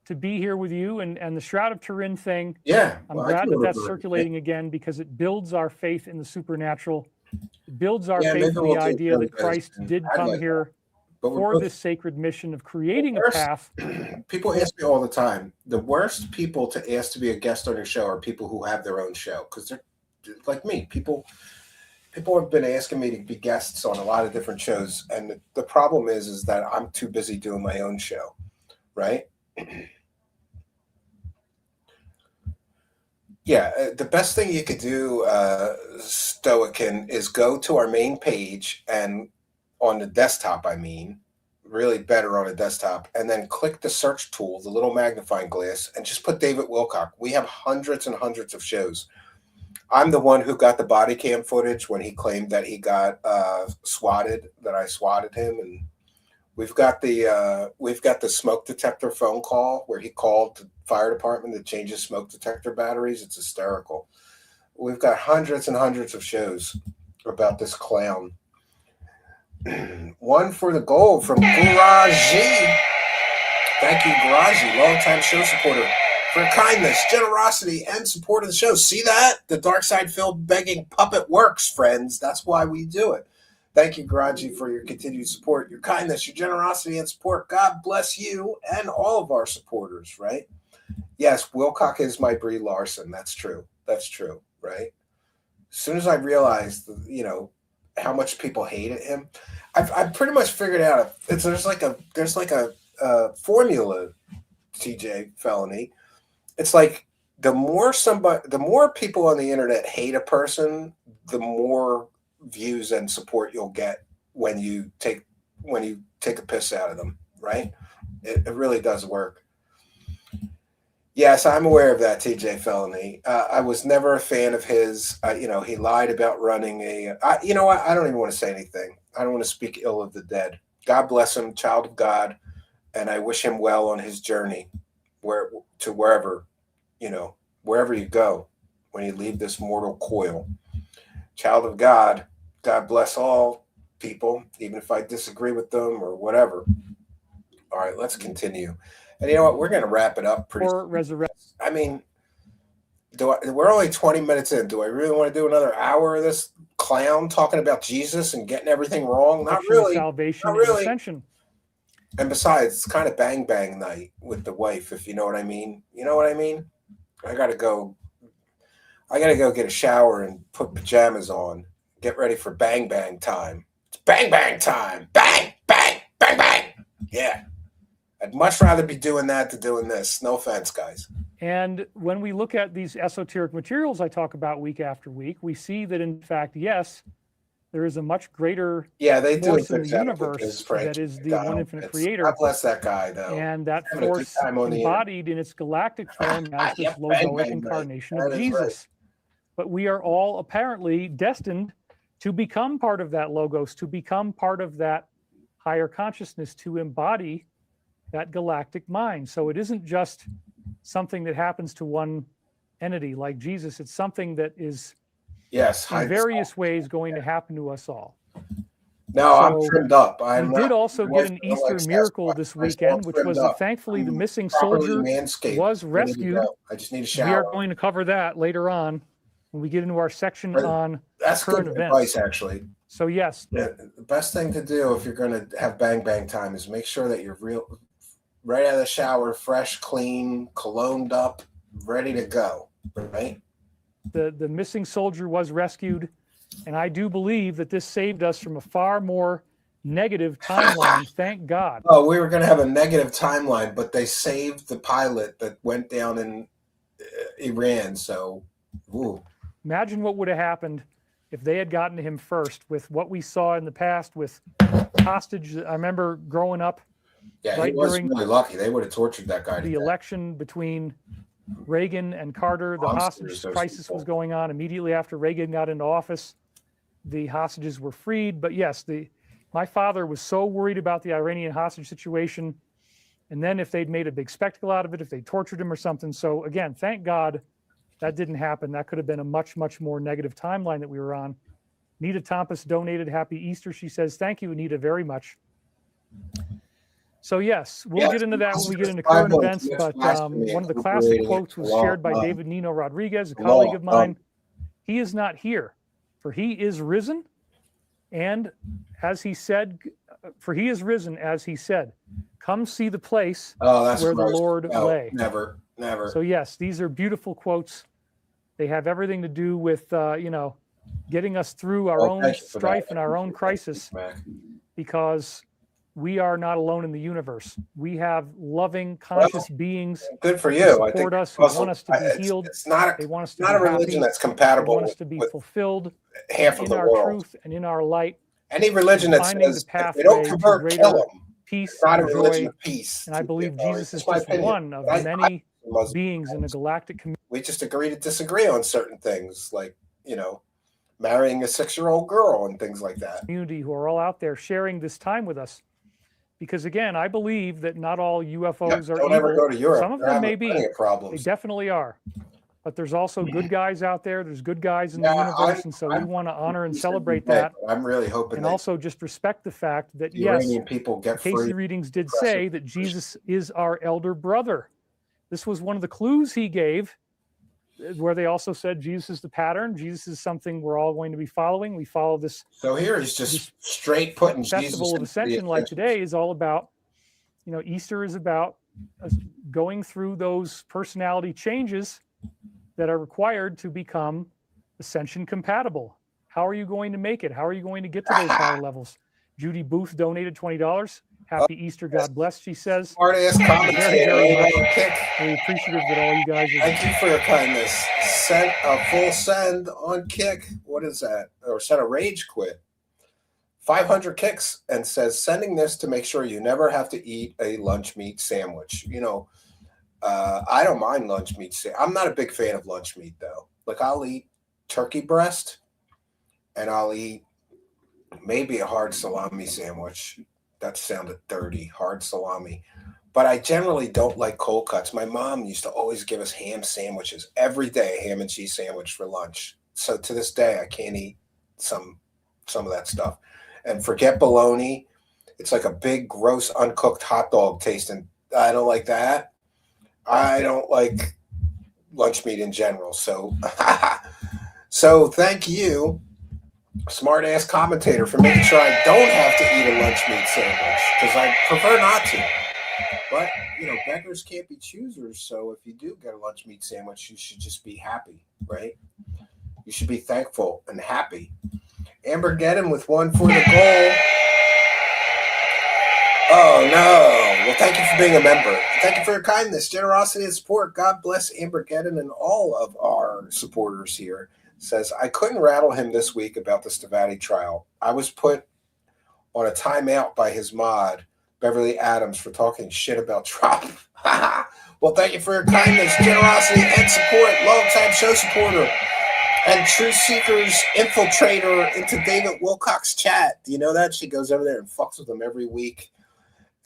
to be here with you, and the Shroud of Turin thing. Yeah. I'm glad that that's circulating again, because it builds our faith in the supernatural. It builds our faith in the idea that Christ did come here for this sacred mission of creating a path. People ask me all the time, the worst people to ask to be a guest on your show are people who have their own show, because they're like me. People have been asking me to be guests on a lot of different shows, and the problem is that I'm too busy doing my own show, right? Yeah, the best thing you could do, Stoican, is go to our main page, and on the desktop, I mean, really better on a desktop, and then click the search tool, the little magnifying glass, and just put David Wilcock. We have hundreds and hundreds of shows. I'm the one who got the body cam footage when he claimed that he got swatted, that I swatted him, and we've got the smoke detector phone call where he called the fire department to change his smoke detector batteries. It's hysterical. We've got hundreds and hundreds of shows about this clown. One for the gold from Garaji. Thank you, Garaji, longtime show supporter, for kindness, generosity, and support of the show. See that? The Dark Side Phil begging puppet works, friends. That's why we do it. Thank you, Garaji, for your continued support, your kindness, your generosity, and support. God bless you and all of our supporters, right? Yes, Wilcock is my Brie Larson. That's true. That's true, right? As soon as I realized, how much people hated him, I've pretty much figured out there's like a formula, TJ Felony. It's like the more people on the internet hate a person, the more views and support you'll get when you take a piss out of them, right? It really does work. Yes, I'm aware of that, TJ Felony. I was never a fan of his. He lied about running I don't even want to say anything. I don't want to speak ill of the dead. God bless him, child of God, and I wish him well on his journey, wherever you go when you leave this mortal coil. Child of God, God bless all people, even if I disagree with them or whatever. All right, let's continue. And you know what? We're going to wrap it up pretty soon. I mean, we're only 20 minutes in. Do I really want to do another hour of this clown talking about Jesus and getting everything wrong? Not really. Salvation Not really. And ascension. And besides, it's kind of bang bang night with the wife, if you know what I mean. You know what I mean? I gotta go get a shower and put pajamas on. Get ready for bang bang time. It's bang bang time. Bang, bang, bang, bang. Yeah. I'd much rather be doing that than doing this. No offense, guys. And when we look at these esoteric materials I talk about week after week, we see that, in fact, yes, there is a much greater force in the universe that is the one infinite creator. God bless that guy, though. And that force embodied in its galactic form as this logoic incarnation of Jesus. Right. But we are all apparently destined to become part of that logos, to become part of that higher consciousness, to embody that galactic mind. So it isn't just something that happens to one entity like Jesus. It's something that is in various ways going to happen to us all. No, I'm trimmed up. We did also get an Easter miracle this weekend, which was that thankfully the missing soldier was rescued. I just need a shower. We are going to cover that later on when we get into our section on current events. Advice, actually. So yes. The best thing to do if you're going to have bang bang time is make sure that you're right out of the shower, fresh, clean, cologned up, ready to go, right? The missing soldier was rescued, and I do believe that this saved us from a far more negative timeline, thank God. Oh, we were going to have a negative timeline, but they saved the pilot that went down in Iran, so, ooh. Imagine what would have happened if they had gotten to him first with what we saw in the past with hostage. I remember growing up. Yeah, he was really lucky. They would have tortured that guy. The election between Reagan and Carter, the hostage crisis was going on immediately after Reagan got into office. The hostages were freed, but yes, my father was so worried about the Iranian hostage situation, and then if they'd made a big spectacle out of it, if they tortured him or something. So again, thank God that didn't happen. That could have been a much, much more negative timeline that we were on. Nita Tompus donated Happy Easter. She says, thank you, Anita, very much. So yes, we'll get into that when we get into current events, but one of the classic quotes was shared by David Nino Rodriguez, a colleague of mine. He is not here, for he is risen, and as he said, come see the place where the Lord lay. Never. So yes, these are beautiful quotes. They have everything to do with, getting us through our own strife and our own crisis, because we are not alone in the universe. We have loving, conscious beings. Good for you. Who support us, who want us to be healed. They want us to be a religion that's compatible. They want us to be fulfilled half of the world. In our truth and in our light. Any religion that says if they don't convert, kill them. Peace, it's not a religion of peace. And I believe Jesus is just one of many beings in the galactic community. We just agree to disagree on certain things, like, marrying a 6-year-old girl and things like that. Community who are all out there sharing this time with us. Because again, I believe that not all UFOs are evil. Ever go to Europe. Some of them may be. They definitely are. But there's also good guys out there. There's good guys in the universe, and so we want to honor and celebrate that. I'm really hoping. And also just respect the fact that yes, people get Casey Readings did say that Jesus is our elder brother. This was one of the clues he gave, where they also said Jesus is the pattern. Jesus is something we're all going to be following. We follow this. So here he's just straight putting Festival Jesus of Ascension, like today, is all about, Easter is about going through those personality changes that are required to become ascension compatible. How are you going to make it? How are you going to get to those higher levels? Judy Booth donated $20. Happy Easter. God bless, she says. Smart ass commentator. Very much. Kick. Really appreciative that all you guys are. Thank you for your kindness. Send a full send on Kick. What is that? Or send a rage quit. 500 kicks and says, sending this to make sure you never have to eat a lunch meat sandwich. You know, I don't mind lunch meat. I'm not a big fan of lunch meat, though. Like, I'll eat turkey breast and I'll eat maybe a hard salami sandwich. That sounded dirty, hard salami. But I generally don't like cold cuts. My mom used to always give us ham sandwiches every day, ham and cheese sandwich for lunch. So to this day, I can't eat some of that stuff. And forget bologna. It's like a big, gross, uncooked hot dog tasting. I don't like that. I don't like lunch meat in general. So, so thank you, smart ass commentator, for making sure I don't have to eat a lunch meat sandwich, because I prefer not to. But, you know, beggars can't be choosers. So if you do get a lunch meat sandwich, you should just be happy, right? You should be thankful and happy. Amber Geddon with one for the goal. Oh, no. Well, thank you for being a member. Thank you for your kindness, generosity, and support. God bless Amber Geddon and all of our supporters here. Says, I couldn't rattle him this week about the Stavati trial. I was put on a timeout by his mod, Beverly Adams, for talking shit about Trump. Well, thank you for your kindness, generosity, and support. Long-time show supporter and Truth Seekers infiltrator into David Wilcock's chat. Do you know that? She goes over there and fucks with him every week.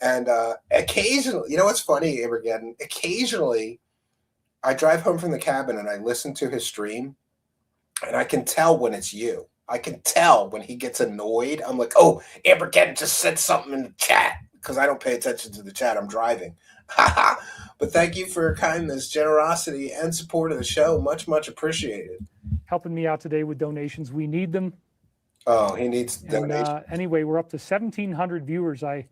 And occasionally, you know what's funny, Again, occasionally I drive home from the cabin and I listen to his stream, and I can tell when it's you. I can tell when he gets annoyed. I'm like, oh, Ambergeddon just said something in the chat, because I don't pay attention to the chat. I'm driving. But thank you for your kindness, generosity, and support of the show. Much, much appreciated. Helping me out today with donations. We need them. Oh, he needs donations. Anyway, we're up to 1,700 viewers. I'm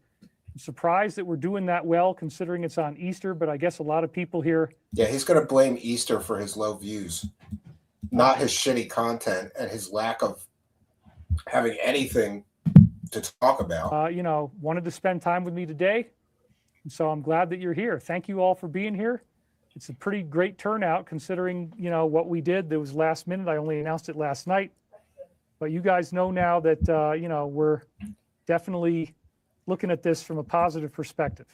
surprised that we're doing that well, considering it's on Easter, but I guess a lot of people here. Yeah, he's going to blame Easter for his low views, not his shitty content and his lack of having anything to talk about. You know, wanted to spend time with me today. So I'm glad that you're here. Thank you all for being here. It's a pretty great turnout considering, you know, what we did. That was last minute. I only announced it last night. But you guys know now that, you know, we're definitely looking at this from a positive perspective.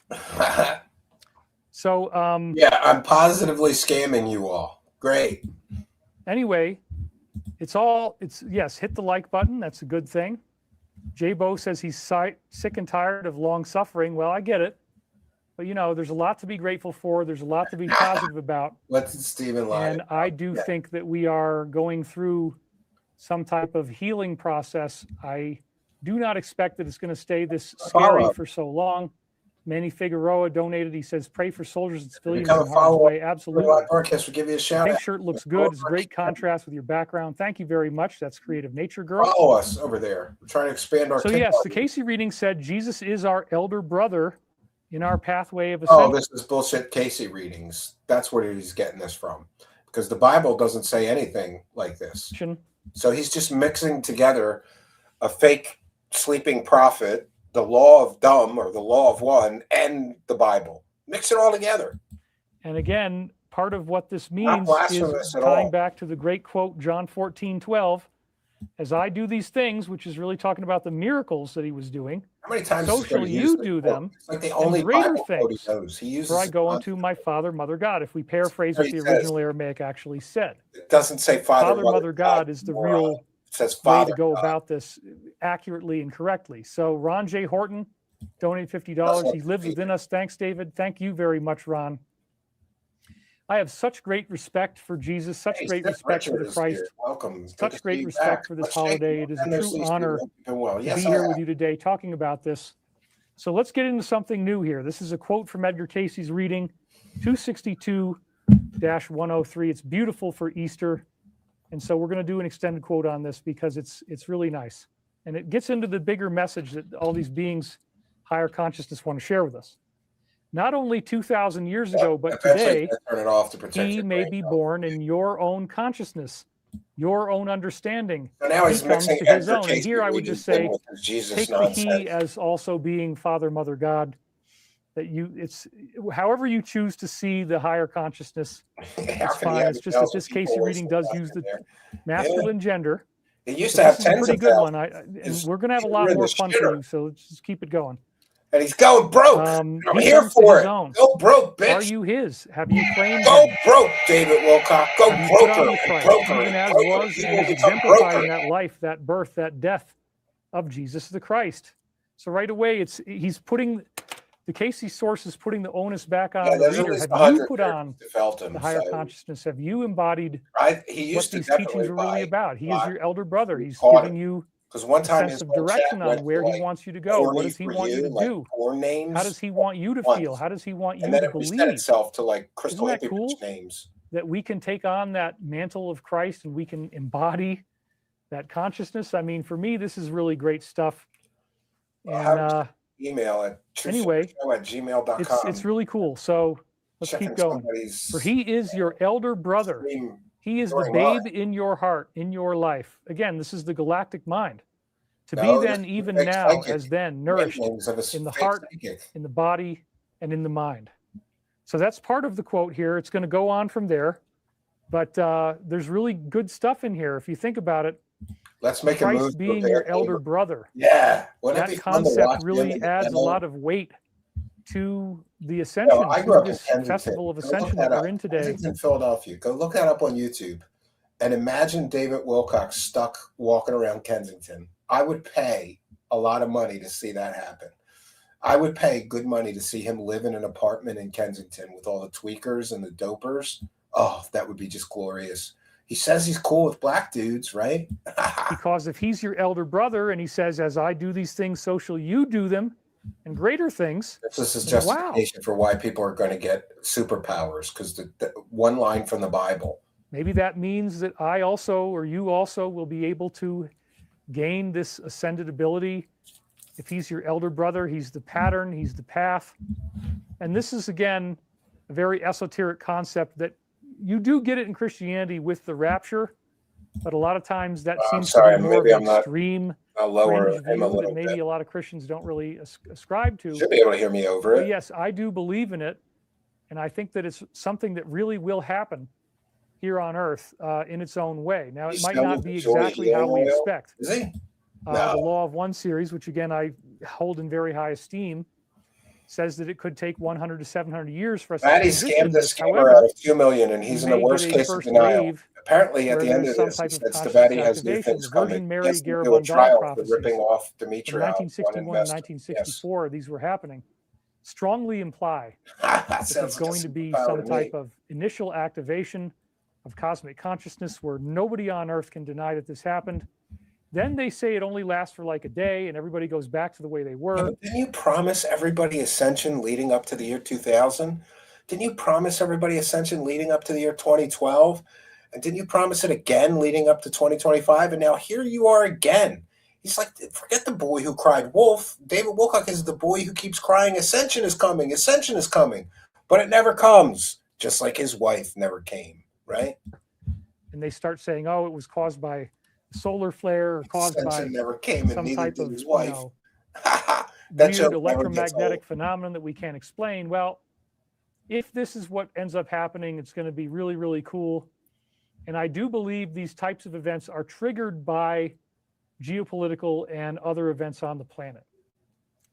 So, yeah, I'm positively scamming you all. Great. Anyway, yes, hit the like button. That's a good thing. J-Bo says he's sick and tired of long suffering. Well, I get it. But, you know, there's a lot to be grateful for. There's a lot to be positive about. What's Stephen lie? And I do think that we are going through some type of healing process. I do not expect that it's going to stay this scary for so long. Manny Figueroa donated. He says, pray for soldiers and civilians in harm's way. Absolutely. Podcast will give you a shout Pink out. shirt looks good. It's a great contrast with your background. Thank you very much. That's Creative Nature Girl. Follow us over there. We're trying to expand our. So yes, the Casey reading said Jesus is our elder brother in our pathway of ascension. Oh, this is bullshit Casey readings. That's where he's getting this from, because the Bible doesn't say anything like this. So he's just mixing together a fake sleeping prophet, the law of dumb or the law of one, and the Bible. Mix it all together. And again, part of what this means is tying back to the great quote, John 14:12. As I do these things, which is really talking about the miracles that he was doing. How many times so shall you do them? It's like the only greater Bible things. he knows. He uses for I go unto my Father, Mother God. If we paraphrase what the original Aramaic actually said. It doesn't say Father, Mother God is the real it says way to go about this accurately and correctly. So Ron J. Horton donated $50. He lives within us. Thanks, David. Thank you very much, Ron. I have such great respect for Jesus, such great respect for the Christ. Welcome. Such great respect for this holiday. It is a true honor to be here with you today talking about this. So let's get into something new here. This is a quote from Edgar Casey's reading, 262-103. It's beautiful for Easter. And so we're going to do an extended quote on this because it's really nice. And it gets into the bigger message that all these beings, higher consciousness, want to share with us. Not only 2,000 years ago, but today, he may be born in your own consciousness. your own understanding. So now he's He comes mixing to his Edgar own. And Cayce here I would just say, with his Jesus take the nonsense. he as also being Father, Mother, God. That it's however you choose to see the higher consciousness, it's fine. It's just that this Cayce reading does use the masculine gender. It used to have this is a tens pretty of good one. thousands. And we're going to have a lot more fun for you, so let's just keep it going. And he's going broke. I'm here for it. Own. Go broke, bitch. Are you his? Have you claimed Go him? broke, David Wilcock. Go Have you put on the broker. Christ, even as was and is exemplified in that life, that birth, that death of Jesus the Christ? So right away, he's putting the Cayce source is putting the onus back on the reader. Have you put on the higher consciousness? Have you embodied what these teachings are really about? He is your elder brother. He's giving you a sense of direction on where he wants you to go. What does he want you to do? How does he want you to feel? How does he want you to believe? Itself to like crystal Isn't that cool? Names. That we can take on that mantle of Christ and we can embody that consciousness. I mean, for me, this is really great stuff. And email at gmail.com. It's really cool. So let's keep going. For he is your elder brother. He is the babe in your heart, in your life. Again, this is the galactic mind. To be then, even now, as then, nourished in the heart, in the body, and in the mind. So that's part of the quote here. It's going to go on from there. But there's really good stuff in here. If you think about it, let's make Christ a move being your elder brother. Yeah. That concept really adds a lot of weight to the ascension, I grew up this in festival of ascension that we're in today. In Philadelphia. Go look that up on YouTube and imagine David Wilcock stuck walking around Kensington. I would pay a lot of money to see that happen. I would pay good money to see him live in an apartment in Kensington with all the tweakers and the dopers. Oh, that would be just glorious. He says he's cool with black dudes, right? Because if he's your elder brother and he says, as I do these things, so shall you do them, and greater things. This is justification for why people are going to get superpowers, because the one line from the Bible. Maybe that means that I also, or you also, will be able to gain this ascended ability. If he's your elder brother, he's the pattern, he's the path. And this is, again, a very esoteric concept that you do get it in Christianity with the rapture, but a lot of times that seems to be more of an extreme lower him a little that maybe bit. a lot of Christians don't really ascribe to. Should be able to hear me over it. But yes, I do believe in it, and I think that it's something that really will happen here on Earth in its own way. Now, it might not be exactly how we expect. Is he? The Law of One series, which again I hold in very high esteem, says that it could take 100 to 700 years for us to scammed this scammer out of $2 million, and he's in the worst case of denial. Apparently, at the end of this, he said Stavati has new things coming. Mary Yes, do a trial for ripping off in Demetria. 1961 and 1964, these were happening. Strongly imply that there's going to be some type of initial activation of cosmic consciousness where nobody on Earth can deny that this happened. Then they say it only lasts for like a day and everybody goes back to the way they were. Yeah, didn't you promise everybody ascension leading up to the year 2000? Didn't you promise everybody ascension leading up to the year 2012? And didn't you promise it again leading up to 2025? And now here you are again. He's like, forget the boy who cried wolf. David Wilcock is the boy who keeps crying, ascension is coming, ascension is coming. But it never comes, just like his wife never came, right? And they start saying, oh, it was caused by solar flare, or caused by never came, some and type of his wife. Weird electromagnetic phenomenon that we can't explain. Well, if this is what ends up happening, it's going to be really, really cool. And I do believe these types of events are triggered by geopolitical and other events on the planet.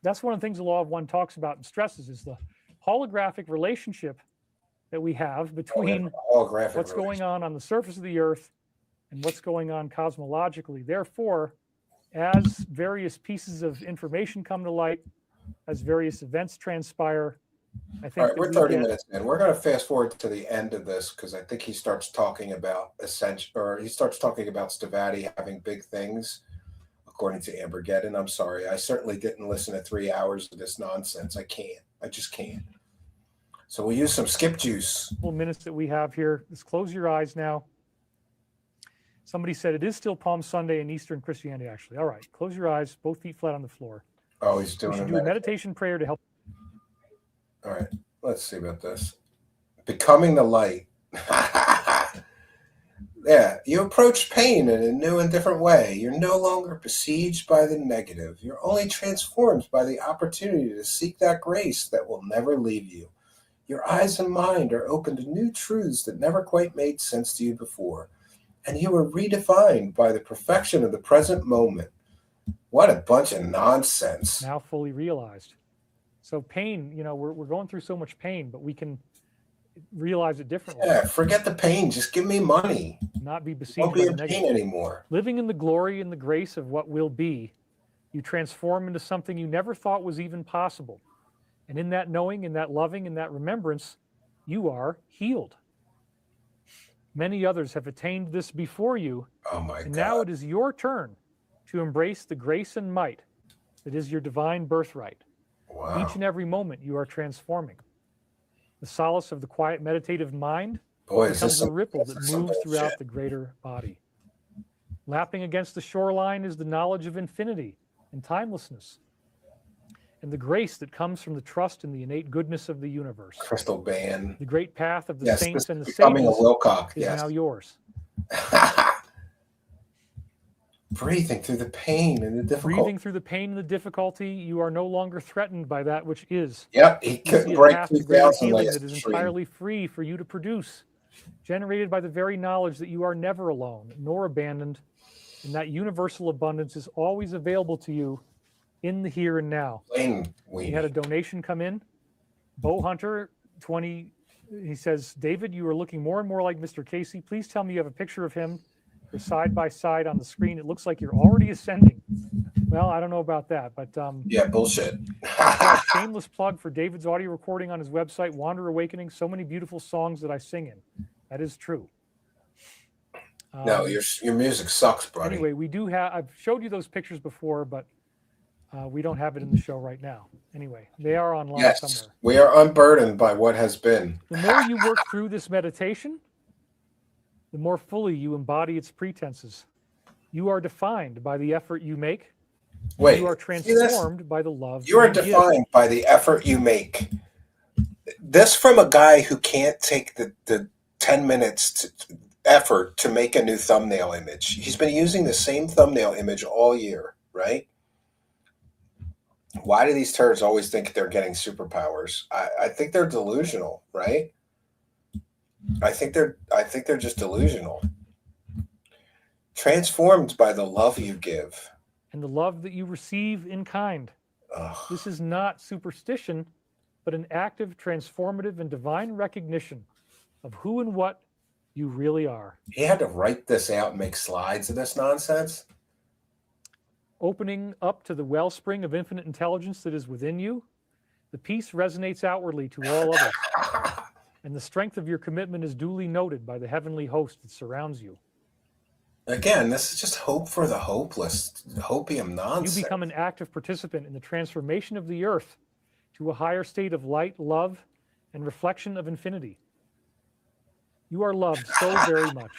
That's one of the things the Law of One talks about and stresses is the holographic relationship that we have between what's going on the surface of the Earth and what's going on cosmologically. Therefore, as various pieces of information come to light, as various events transpire, I think. All right, we're 30 minutes in. We're going to fast forward to the end of this because I think he starts talking about ascension, or he starts talking about Stavati having big things, according to Ambergeddon. I'm sorry, I certainly didn't listen to 3 hours of this nonsense. I can't. I just can't. So we'll use some skip juice. Couple minutes that we have here. Let's close your eyes now. Somebody said it is still Palm Sunday in Eastern Christianity, actually. All right, close your eyes, both feet flat on the floor. Oh, he's doing a meditation prayer to help. All right, let's see about this. Becoming the light. Yeah, you approach pain in a new and different way. You're no longer besieged by the negative. You're only transformed by the opportunity to seek that grace that will never leave you. Your eyes and mind are open to new truths that never quite made sense to you before. And you are redefined by the perfection of the present moment. What a bunch of nonsense. Now fully realized. So pain, we're going through so much pain, but we can realize it differently. Yeah, forget the pain. Just give me money. Not be besieged Won't by be the in negative. pain anymore. Living in the glory and the grace of what will be, you transform into something you never thought was even possible. And in that knowing, in that loving, in that remembrance, you are healed. Many others have attained this before you. Oh my and God. now it is your turn to embrace the grace and might that is your divine birthright. Wow. Each and every moment you are transforming. The solace of the quiet meditative mind becomes a ripple that moves throughout the greater body. Lapping against the shoreline is the knowledge of infinity and timelessness, and the grace that comes from the trust in the innate goodness of the universe. Crystal band. The great path of the saints and the becoming sages a Wilcock, is now yours. Breathing through the pain and the difficulty. Breathing through the pain and the difficulty, you are no longer threatened by that which is. Yep, he couldn't break 2,000 healing last that is stream. entirely free for you to produce, generated by the very knowledge that you are never alone, nor abandoned, and that universal abundance is always available to you in the here and now. We had a donation come in. Bow Hunter 20, he says, David, you are looking more and more like Mr. Casey. Please tell me you have a picture of him. You're side by side on the screen. It looks like you're already ascending. Well, I don't know about that, but yeah, bullshit. Shameless plug for David's audio recording on his website, Wander Awakening. So many beautiful songs that I sing in. That is true. No, your music sucks, buddy. Anyway, we do have. I've showed you those pictures before, but we don't have it in the show right now. Anyway, they are online somewhere. We are unburdened by what has been. The more you work through this meditation, the more fully you embody its pretenses. You are defined by the effort you make. Wait, you are transformed by the love you are defined by the effort you make. This from a guy who can't take the 10 minutes effort to make a new thumbnail image. He's been using the same thumbnail image all year, right? Why do these turds always think they're getting superpowers? I think they're delusional, right? I think they're just delusional. Transformed by the love you give. And the love that you receive in kind. Ugh. This is not superstition, but an active, transformative, and divine recognition of who and what you really are. He had to write this out and make slides of this nonsense. Opening up to the wellspring of infinite intelligence that is within you, the peace resonates outwardly to all others. And the strength of your commitment is duly noted by the heavenly host that surrounds you. Again, this is just hope for the hopeless, hopium nonsense. You become an active participant in the transformation of the earth to a higher state of light, love, and reflection of infinity. You are loved so very much.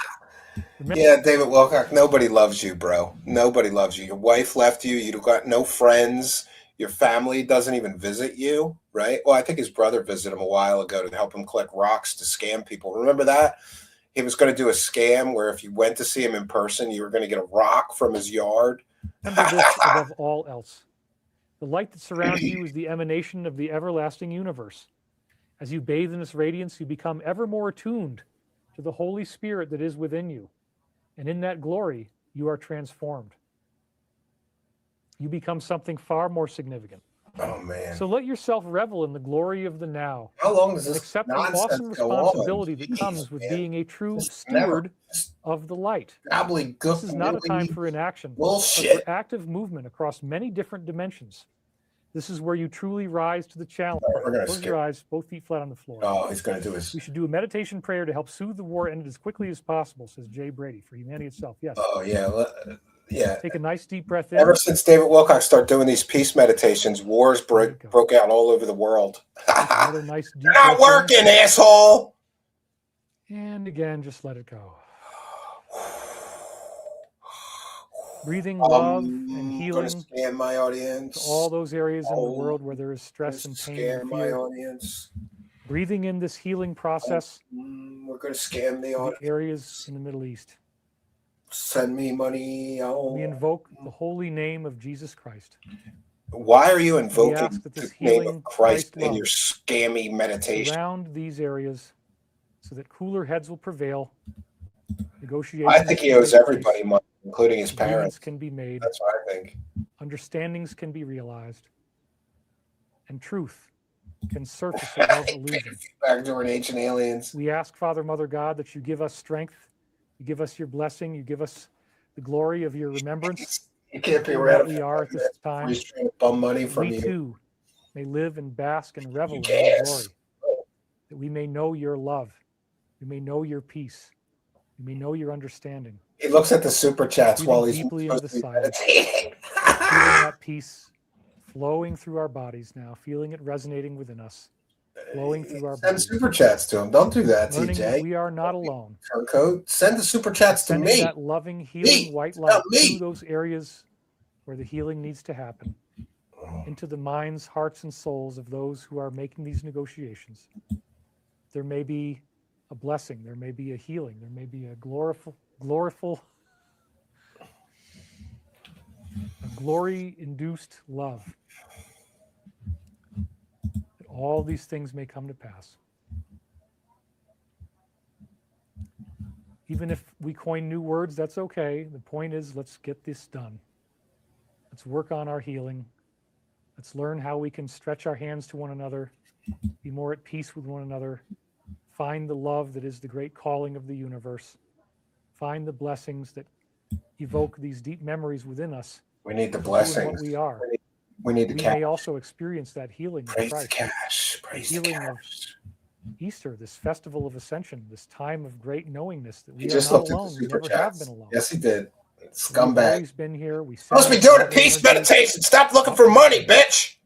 Remember, yeah, David Wilcock, nobody loves you, bro. Nobody loves you. Your wife left you. You've got no friends. Your family doesn't even visit you, right? Well, I think his brother visited him a while ago to help him collect rocks to scam people. Remember that? He was going to do a scam where if you went to see him in person, you were going to get a rock from his yard. Remember this above all else. The light that surrounds you is the emanation of the everlasting universe. As you bathe in its radiance, you become ever more attuned to the Holy Spirit that is within you. And in that glory, you are transformed. You become something far more significant. Oh, man. So let yourself revel in the glory of the now. How long does and this accept the nonsense awesome go on? responsibility that Jeez, comes with man. being a true It's steward of the light. This is not a time for inaction, bullshit. but for active movement across many different dimensions. This is where you truly rise to the challenge. Close your eyes, both feet flat on the floor. Oh, he's going to do his... We should do a meditation prayer to help soothe the war and end it as quickly as possible, says Jay Brady, for humanity itself. Yes. Oh, yeah. Yeah. Take a nice deep breath in. Ever since David Wilcock started doing these peace meditations, wars broke out all over the world. Another nice deep You're not breath working, in. asshole! And again, just let it go. Breathing love and healing Scan my audience. to all those areas in the world where there is stress and pain Scan and my fear. audience. Breathing in this healing process We're going to scam the the audience. areas in the Middle East. Send me money. Oh. We invoke the holy name of Jesus Christ. Why are you invoking ask that the this name healing of Christ Christ in your scammy meditation? Surround these areas so that cooler heads will prevail. Negotiations. I think he owes everybody money, including his agreements parents. can be made. That's what I think. Understandings can be realized. And truth can surface above illusion. Back during Ancient Aliens. We ask, Father, Mother God, that you give us strength, you give us your blessing, you give us the glory of your remembrance. You can't be of around what we are at this time. He's trying to bum money from We you. too may live and bask and revel in your Yes. glory. That we may know your love. We may know your peace. We may know your understanding. He looks at the super chats Breathing while he's deeply into supposed the to be meditating. Feeling that peace flowing through our bodies now, feeling it resonating within us, flowing through our Send bodies. super chats to him. Don't do that, Learning that TJ. we are not alone. Turncoat. Send the super chats to Sending me. that loving, healing white light through those areas where the healing needs to happen, into the minds, hearts, and souls of those who are making these negotiations. There may be a blessing, there may be a healing, there may be a glory-induced love. That all these things may come to pass. Even if we coin new words, that's okay. The point is, let's get this done. Let's work on our healing. Let's learn how we can stretch our hands to one another, be more at peace with one another, find the love that is the great calling of the universe, find the blessings that evoke these deep memories within us. We need the What blessings. we are. We need the We cash. may also experience that healing of Praise the Christ, cash. Praise the healing of cash. Easter, this festival of ascension, this time of great knowingness that we He are just not looked at the alone. We super never have chats. been alone. Yes, he did. We've Scumbag. always been here. We Supposed to be doing a peace meditation. Stop looking for money, bitch.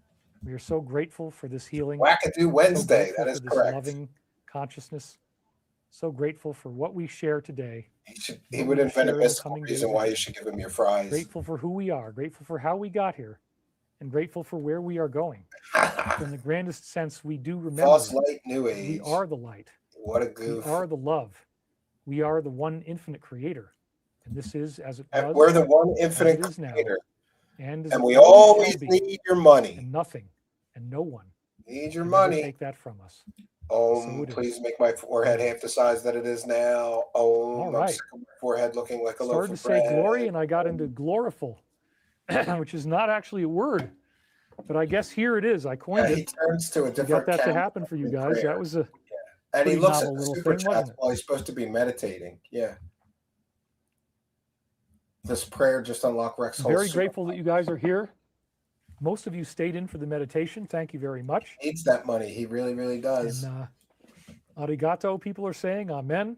We are so grateful for this healing. Wackadoo Wednesday. So That is for this correct. loving consciousness. So grateful for what we share today. He would invent a mystical reason why you should give him your fries. Grateful for who we are. Grateful for how we got here. And grateful for where we are going. In the grandest sense, we do remember False light, new age. we are the light. What a goof. We are the love. We are the one infinite creator. And this is as it was. We're the one infinite as it is now, creator. And we always need your money. And nothing and no one Need your can money. ever take that from us. Please make my forehead half the size that it is now. All right. I'm sick of my forehead looking like a loaf Started of to say bread. glory, and I got into gloriful, which is not actually a word, but I guess here it is. I coined He it. turns to a I different got that to camera happen for you in guys. prayer. That was a And he pretty looks at novel the little super thing, chats wasn't it? while he's supposed to be meditating. Yeah. This prayer just unlocked Rex's whole very super- grateful that you guys are here. Most of you stayed in for the meditation. Thank you very much. He needs that money. He really, really does. And arigato, people are saying, amen.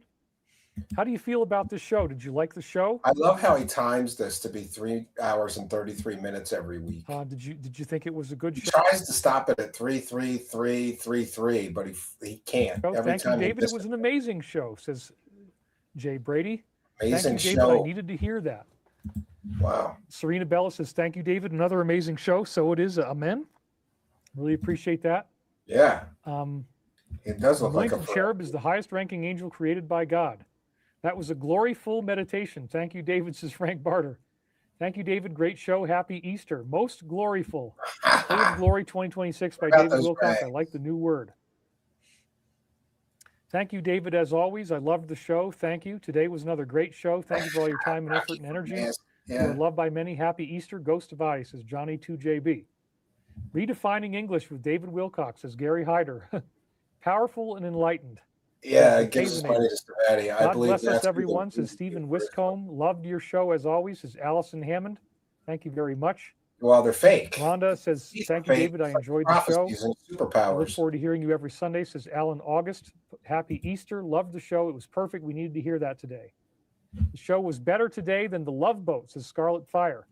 How do you feel about this show? Did you like the show? I love how he times this to be 3 hours and 33 minutes every week. Did you think it was a good He show? tries to stop it at 33333, but he can't. Oh, Every thank you, time he David. It misses was an amazing show, says Jay Brady. Amazing thank you, David. show. I needed to hear that. Wow. Serena Bella says, thank you, David. Another amazing show. So it is. Amen. Really appreciate that. Yeah. It does look like a Anointed Cherub is the highest ranking angel created by God. That was a gloryful meditation. Thank you, David, says Frank Barter. Thank you, David. Great show. Happy Easter. Most gloryful. Full of Glory 2026 by David Wilcock. I like the new word. Thank you, David, as always. I loved the show. Thank you. Today was another great show. Thank you for all your time and effort and energy. You are loved by many. Happy Easter. Ghost of Eye, says Johnny2JB. Redefining English with David Wilcock, says Gary Hyder. Powerful and enlightened. Yeah, it gives us money to Stratty. I God believe bless us, that's everyone, says Stephen Wiscombe. Loved your show as always, says Allison Hammond. Thank you very much. Well, they're fake. Rhonda says, thank you, David. I enjoyed the show. Prophecies and I look superpowers. forward to hearing you every Sunday, says Alan August. Happy Easter. Loved the show. It was perfect. We needed to hear that today. The show was better today than the Love Boat, says Scarlet Fire.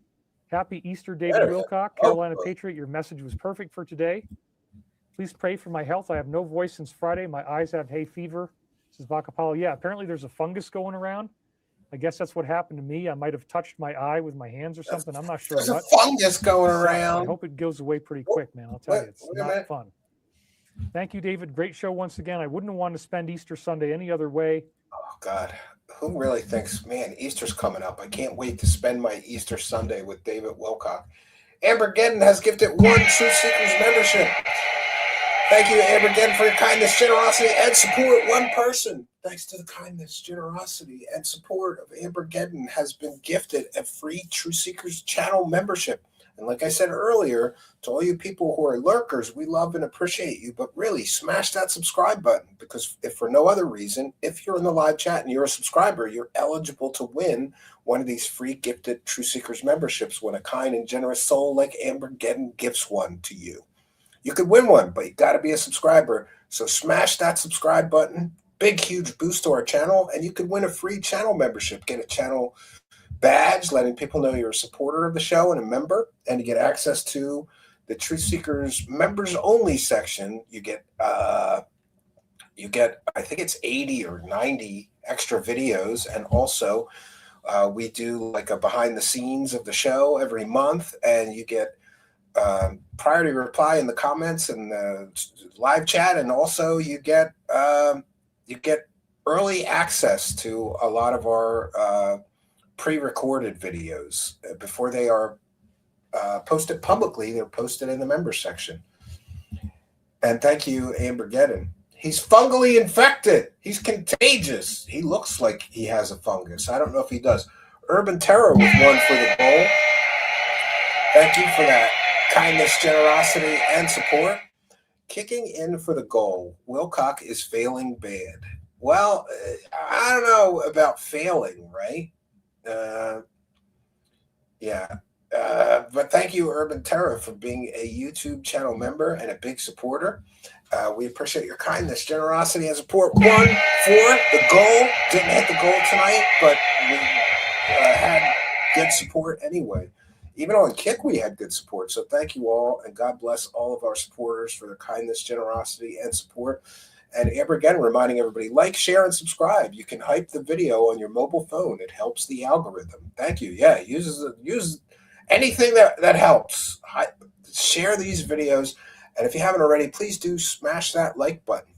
Happy Easter, David Better. Wilcock. Carolina Patriot, your message was perfect for today. Please pray for my health. I have no voice since Friday. My eyes have hay fever, says Bacapalo. Yeah, apparently there's a fungus going around. I guess that's what happened to me. I might have touched my eye with my hands or something. I'm not sure There's a what. fungus going I around. hope it goes away pretty quick, man. I'll tell you, it's wait a not minute. fun. Thank you, David. Great show once again. I wouldn't have wanted to spend Easter Sunday any other way. Oh, God. Who really thinks, man, Easter's coming up. I can't wait to spend my Easter Sunday with David Wilcock. Amber Gedden has gifted 1 Truth Seekers membership. Thank you, Amber Gedden, for your kindness, generosity, and support. One person, thanks to the kindness, generosity, and support of Amber Gedden, has been gifted a free Truth Seekers channel membership. And like I said earlier, to all you people who are lurkers, we love and appreciate you, but really smash that subscribe button, because if for no other reason, if you're in the live chat and you're a subscriber, you're eligible to win one of these free gifted Truth Seekers memberships when a kind and generous soul like Amber Gedden gives one to you. You could win one, but you got to be a subscriber. So smash that subscribe button, big, huge boost to our channel, and you could win a free channel membership. Get a channel badge letting people know you're a supporter of the show and a member, and you get access to the Truth Seekers members only section. You get I think it's 80 or 90 extra videos, and also we do like a behind the scenes of the show every month, and you get priority reply in the comments and the live chat, and also you get early access to a lot of our pre-recorded videos before they are posted publicly. They're posted in the members section. And thank you, Amber Gedden. He's fungally infected. He's contagious. He looks like he has a fungus. I don't know if he does. Urban Terror with 1 for the goal. Thank you for that kindness, generosity, and support. Kicking in for the goal. Wilcock is failing bad. Well, I don't know about failing, right? But thank you, Urban Terror, for being a YouTube channel member and a big supporter. We appreciate your kindness, generosity, and support. 1 for the goal. Didn't hit the goal tonight, but we had good support anyway. Even on Kick, we had good support. So thank you all, and God bless all of our supporters for their kindness, generosity, and support. And Amber, again, reminding everybody, like, share, and subscribe. You can hype the video on your mobile phone. It helps the algorithm. Thank you. Yeah, use anything that helps. Share these videos. And if you haven't already, please do smash that like button.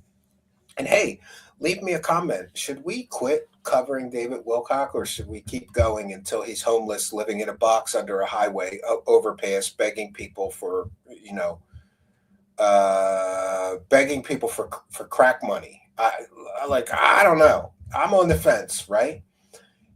And hey, leave me a comment. Should we quit covering David Wilcock, or should we keep going until he's homeless, living in a box under a highway overpass, begging people for, for crack money? I don't know. I'm on the fence, right?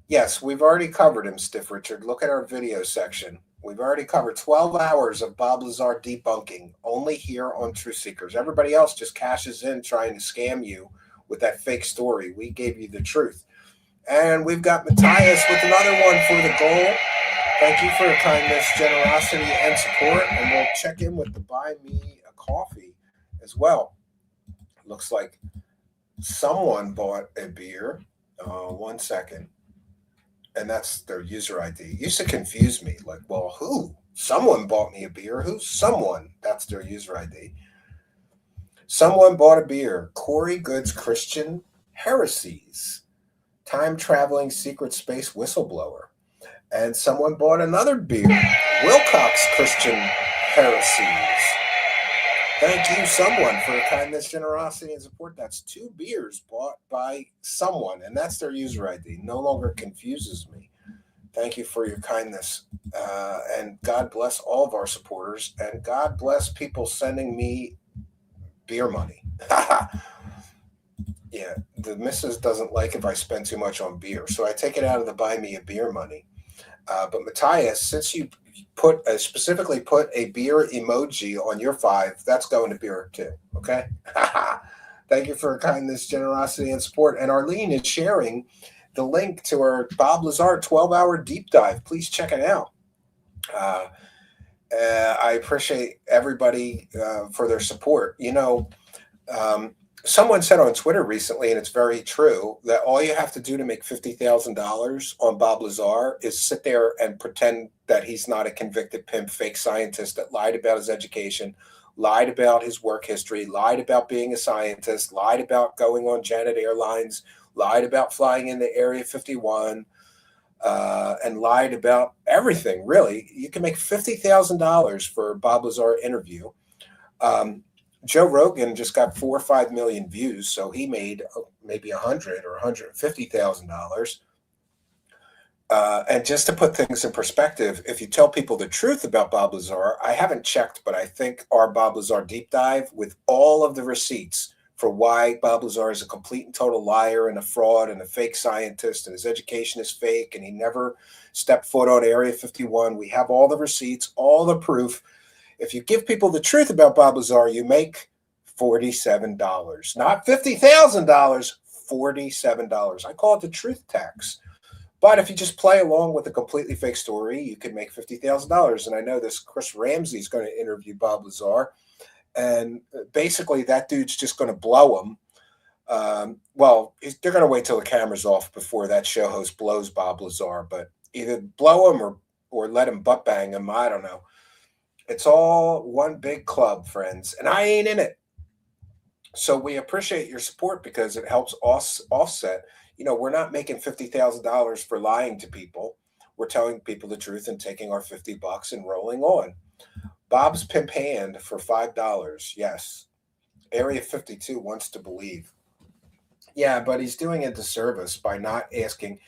Yes, we've already covered him, Stiff Richard. Look at our video section. We've already covered 12 hours of Bob Lazar debunking, only here on Truth Seekers. Everybody else just cashes in trying to scam you with that fake story. We gave you the truth. And we've got Matthias with another 1 for the goal. Thank you for your kindness, generosity, and support. And we'll check in with the Buy Me a Coffee as well. Looks like someone bought a beer. 1 second. And that's their user ID. It used to confuse me. Like, well, who? Someone bought me a beer. Who's someone? That's their user ID. Someone bought a beer. Corey Good's Christian Heresies. Time-traveling secret space whistleblower. And someone bought another beer. Wilcock's Christian Heresies. Thank you, someone, for your kindness, generosity, and support. That's 2 beers bought by someone, and that's their user ID. No longer confuses me. Thank you for your kindness. And God bless all of our supporters, and God bless people sending me beer money. Yeah, the missus doesn't like if I spend too much on beer, so I take it out of the buy me a beer money. But Matthias, since you specifically put a beer emoji on your 5, that's going to beer too. Okay. Thank you for your kindness, generosity, and support. And Arlene is sharing the link to our Bob Lazar 12-hour deep dive. Please check it out. I appreciate everybody for their support. Someone said on Twitter recently, and it's very true, that all you have to do to make $50,000 on Bob Lazar is sit there and pretend that he's not a convicted pimp, fake scientist that lied about his education, lied about his work history, lied about being a scientist, lied about going on Janet Airlines, lied about flying into Area 51, and lied about everything, really. You can make $50,000 for a Bob Lazar interview. Joe Rogan just got 4 or 5 million views, so he made maybe $100 or $150,000. And just to put things in perspective, if you tell people the truth about Bob Lazar, I haven't checked, but I think our Bob Lazar deep dive with all of the receipts for why Bob Lazar is a complete and total liar and a fraud and a fake scientist and his education is fake and he never stepped foot on Area 51. We have all the receipts, all the proof. If you give people the truth about Bob Lazar, you make $47, not $50,000, $47. I call it the truth tax. But if you just play along with a completely fake story, you could make $50,000. And I know this Chris Ramsey is going to interview Bob Lazar. And basically, that dude's just going to blow him. Well, they're going to wait till the camera's off before that show host blows Bob Lazar. But either blow him or let him butt bang him. I don't know. It's all one big club, friends. And I ain't in it. So we appreciate your support because it helps us offset. You know, we're not making $50,000 for lying to people. We're telling people the truth and taking our $50 and rolling on. Bob's pimp hand for $5. Yes. Area 52 wants to believe. Yeah, but he's doing a disservice by not asking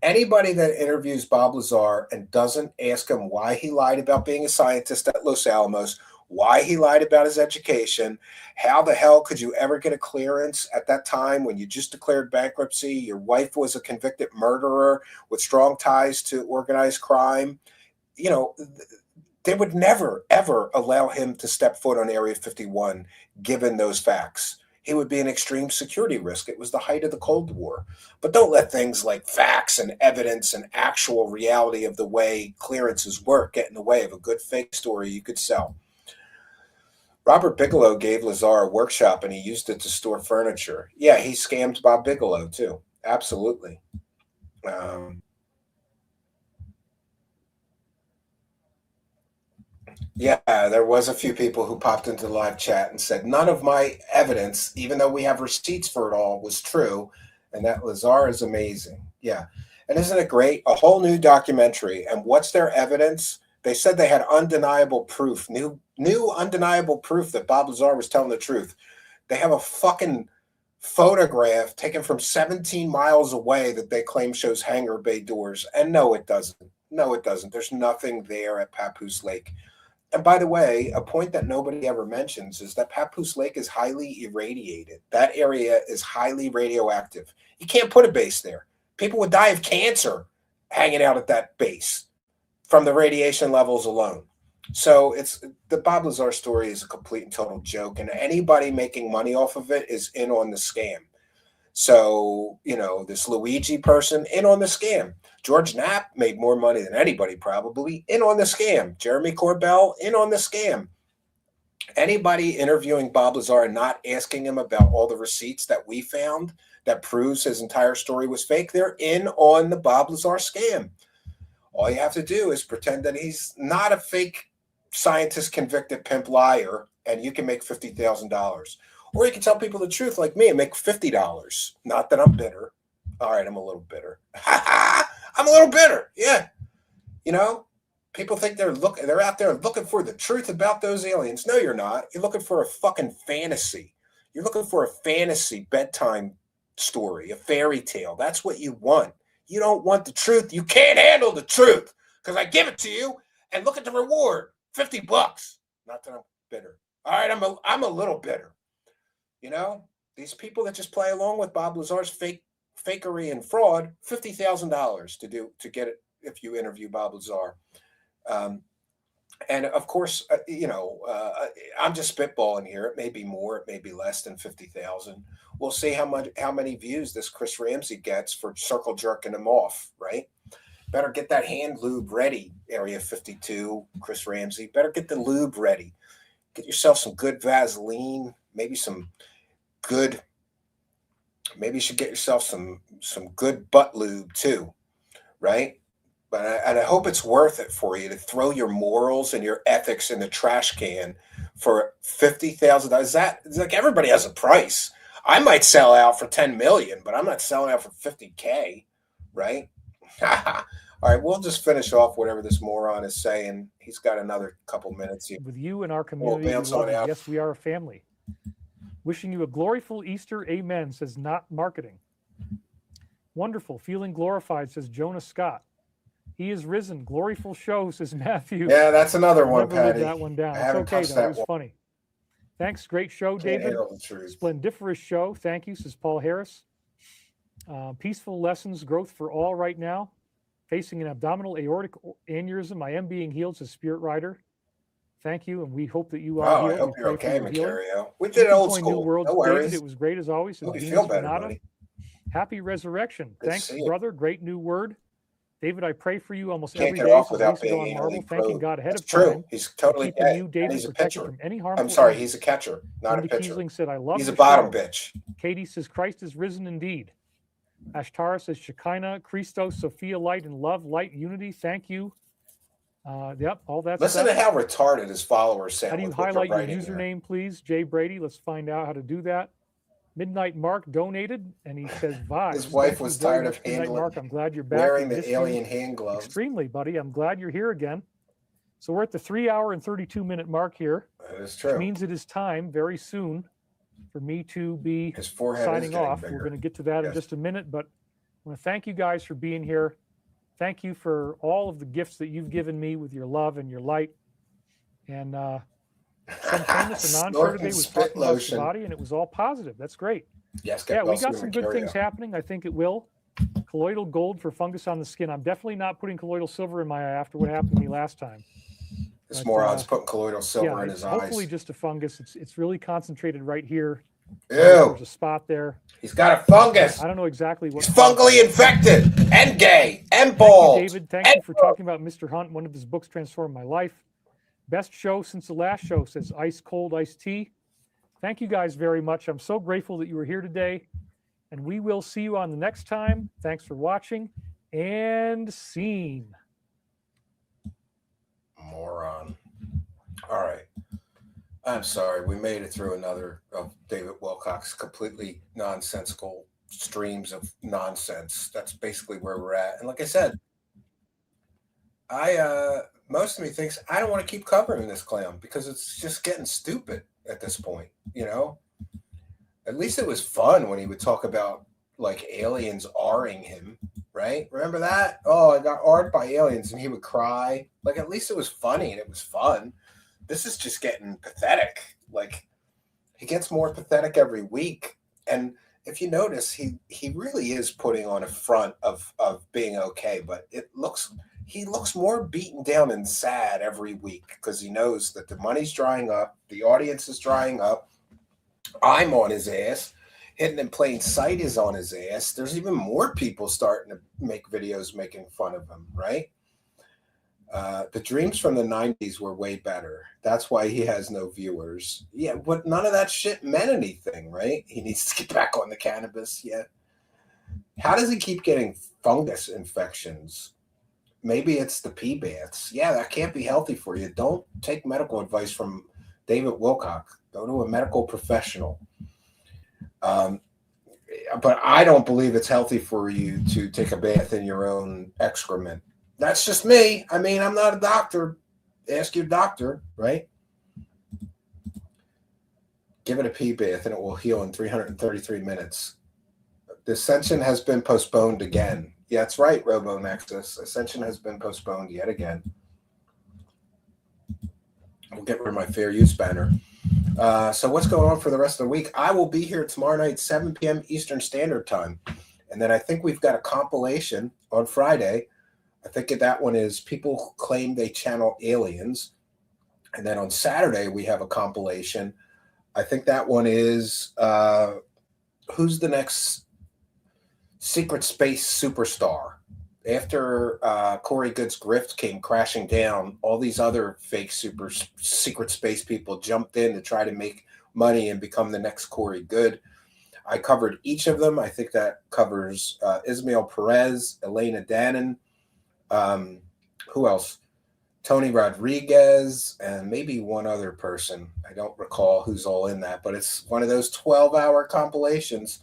anybody that interviews Bob Lazar and doesn't ask him why he lied about being a scientist at Los Alamos, why he lied about his education. How the hell could you ever get a clearance at that time when you just declared bankruptcy? Your wife was a convicted murderer with strong ties to organized crime. You know, they would never, ever allow him to step foot on Area 51, given those facts. He would be an extreme security risk. It was the height of the Cold War. But don't let things like facts and evidence and actual reality of the way clearances work get in the way of a good fake story you could sell. Robert Bigelow gave Lazar a workshop and he used it to store furniture. Yeah, he scammed Bob Bigelow too. Absolutely. Yeah, there was a few people who popped into the live chat and said none of my evidence, even though we have receipts for it all, was true, and that Lazar is amazing. Yeah, and isn't it great? A whole new documentary, and what's their evidence? They said they had undeniable proof, new undeniable proof that Bob Lazar was telling the truth. They have a fucking photograph taken from 17 miles away that they claim shows hangar bay doors, and no, it doesn't. No, it doesn't. There's nothing there at Papoose Lake. And by the way, a point that nobody ever mentions is that Papoose Lake is highly irradiated. That area is highly radioactive. You can't put a base there. People would die of cancer hanging out at that base from the radiation levels alone. So it's the Bob Lazar story is a complete and total joke, and anybody making money off of it is in on the scam. So, you know, this Luigi person in on the scam. George Knapp made more money than anybody probably, in on the scam. Jeremy Corbell, in on the scam. Anybody interviewing Bob Lazar and not asking him about all the receipts that we found that proves his entire story was fake, they're in on the Bob Lazar scam. All you have to do is pretend that he's not a fake scientist convicted pimp liar, and you can make $50,000. Or you can tell people the truth like me and make $50. Not that I'm bitter. All right, I'm a little bitter. I'm a little bitter. Yeah. You know, people think they're out there looking for the truth about those aliens. No, you're not. You're looking for a fucking fantasy. You're looking for a fantasy bedtime story, a fairy tale. That's what you want. You don't want the truth. You can't handle the truth because I give it to you and look at the reward, $50. Not that I'm bitter. All right, I'm a little bitter. You know, these people that just play along with Bob Lazar's fakery and fraud, $50,000 to get it if you interview Bob Lazar. And of course, I'm just spitballing here. It may be more, it may be less than 50,000. We'll see how many views this Chris Ramsey gets for circle jerking him off, right? Better get that hand lube ready, Area 52, Chris Ramsey. Better get the lube ready. Get yourself some good Vaseline, maybe you should get yourself some good butt lube too, right? But I hope it's worth it for you to throw your morals and your ethics in the trash can for $50,000. It's like everybody has a price. I might sell out for 10 million, but I'm not selling out for 50K, right? All right, we'll just finish off whatever this moron is saying. He's got another couple minutes here. With you and our community, we love you. Yes, we are a family. Wishing you a gloriful Easter. Amen, says Not Marketing. Wonderful. Feeling glorified, says Jonah Scott. He is risen. Gloriful show, says Matthew. Yeah, that's another one, Never lived Patty. that one down. I It's haven't okay, touched though. that It was one. funny. Thanks. Great show, Can't David. handle the truth. Splendiferous show. Thank you, says Paul Harris. Peaceful lessons, growth for all right now. Facing an abdominal aortic aneurysm. I am being healed, says Spirit Rider. Thank you, and we hope that you are Oh, healed. I hope We you're pray for okay, your healing. Macario. We did it old Bitcoin New school. Worlds, No David, worries. it was great as always. says Hope you Venus feel better, Renata. buddy. Happy resurrection. Good to Thanks, see you. brother. Great new word. David, I pray for you almost Can't every get day. off says without Lisa Dawn being Marble, anally thanking probed. God ahead That's of true. time. He's totally Keeping gay. you, And David, he's a protected pitcher. from any harmful I'm sorry, energy. he's a catcher, not Linda a pitcher. Kiesling said, I love He's a the bottom show. bitch. Katie says, Christ is risen indeed. Ashtara says, Shekinah, Christos, Sophia, light and love, light, unity. Thank you. Yep, all that Listen stuff. to how retarded his followers sound. How do you with what they're highlight your writing here. username, please? Jay Brady. Let's find out how to do that. Midnight Mark donated, and he says, vibes. His wife Thank you was very tired much, of Midnight handling, Mark. I'm glad you're back. wearing We the missed you alien hand gloves. extremely, buddy. I'm glad you're here again. So we're at the 3-hour and 32-minute mark here, That is which true. means it is time very soon for me to be His forehead is signing getting off. bigger. We're going to get to that in Yes. just a minute, but I want to thank you guys for being here. Thank you for all of the gifts that you've given me with your love and your light. And some famous Anon show Snorting today was spit talking about lotion. Samadhi, and it was all positive. That's great. Yes, Yeah, we Kelsey got some good things Macario. happening. I think it will. Colloidal gold for fungus on the skin. I'm definitely not putting colloidal silver in my eye after what happened to me last time. This But, moron's putting colloidal silver Yeah, in it's his hopefully eyes. just a fungus. It's really concentrated right here. Ew. There's a spot there. He's got a fungus. I don't know exactly what. He's fungally infected and gay and Thank bald. you, David. Thank you for talking about Mr. Hunt. One of his books transformed my life. Best show since the last show, says Ice Cold Iced Tea. Thank you guys very much. I'm so grateful that you were here today. And we will see you on the next time. Thanks for watching and scene. Moron. All right. I'm sorry. We made it through another of David Wilcock's completely nonsensical streams of nonsense. That's basically where we're at. And like I said, most of me thinks I don't want to keep covering this clown because it's just getting stupid at this point, you know? At least it was fun when he would talk about like aliens R-ing him, right? Remember that? Oh, I got R-ed by aliens, and he would cry. Like, at least it was funny and it was fun. This is just getting pathetic. Like, he gets more pathetic every week. And if you notice, he really is putting on a front of being okay, but he looks more beaten down and sad every week because he knows that the money's drying up, the audience is drying up. I'm on his ass. Hidden in Plain Sight is on his ass. There's even more people starting to make videos making fun of him, right? The dreams from the 90s were way better. That's why he has no viewers. Yeah, but none of that shit meant anything, right? He needs to get back on the cannabis. Yeah. How does he keep getting fungus infections? Maybe it's the pee baths. Yeah, that can't be healthy for you. Don't take medical advice from David Wilcock. Go to a medical professional. But I don't believe it's healthy for you to take a bath in your own excrement. That's just me. I mean, I'm not a doctor. Ask your doctor, right? Give it a pee bath and it will heal in 333 minutes. The Ascension has been postponed again. Yeah, that's right, Robo Nexus. Ascension has been postponed yet again. I'll get rid of my fair use banner. So what's going on for the rest of the week? I will be here tomorrow night, 7 p.m. Eastern Standard Time. And then I think we've got a compilation on Friday. I think that one is People Who Claim They Channel Aliens. And then on Saturday, we have a compilation. I think that one is who's the next secret space superstar? After Corey Good's grift came crashing down, all these other fake secret space people jumped in to try to make money and become the next Corey Good. I covered each of them. I think that covers Ismael Perez, Elena Dannon, who else? Tony Rodriguez, and maybe one other person. I don't recall who's all in that, but it's one of those 12-hour compilations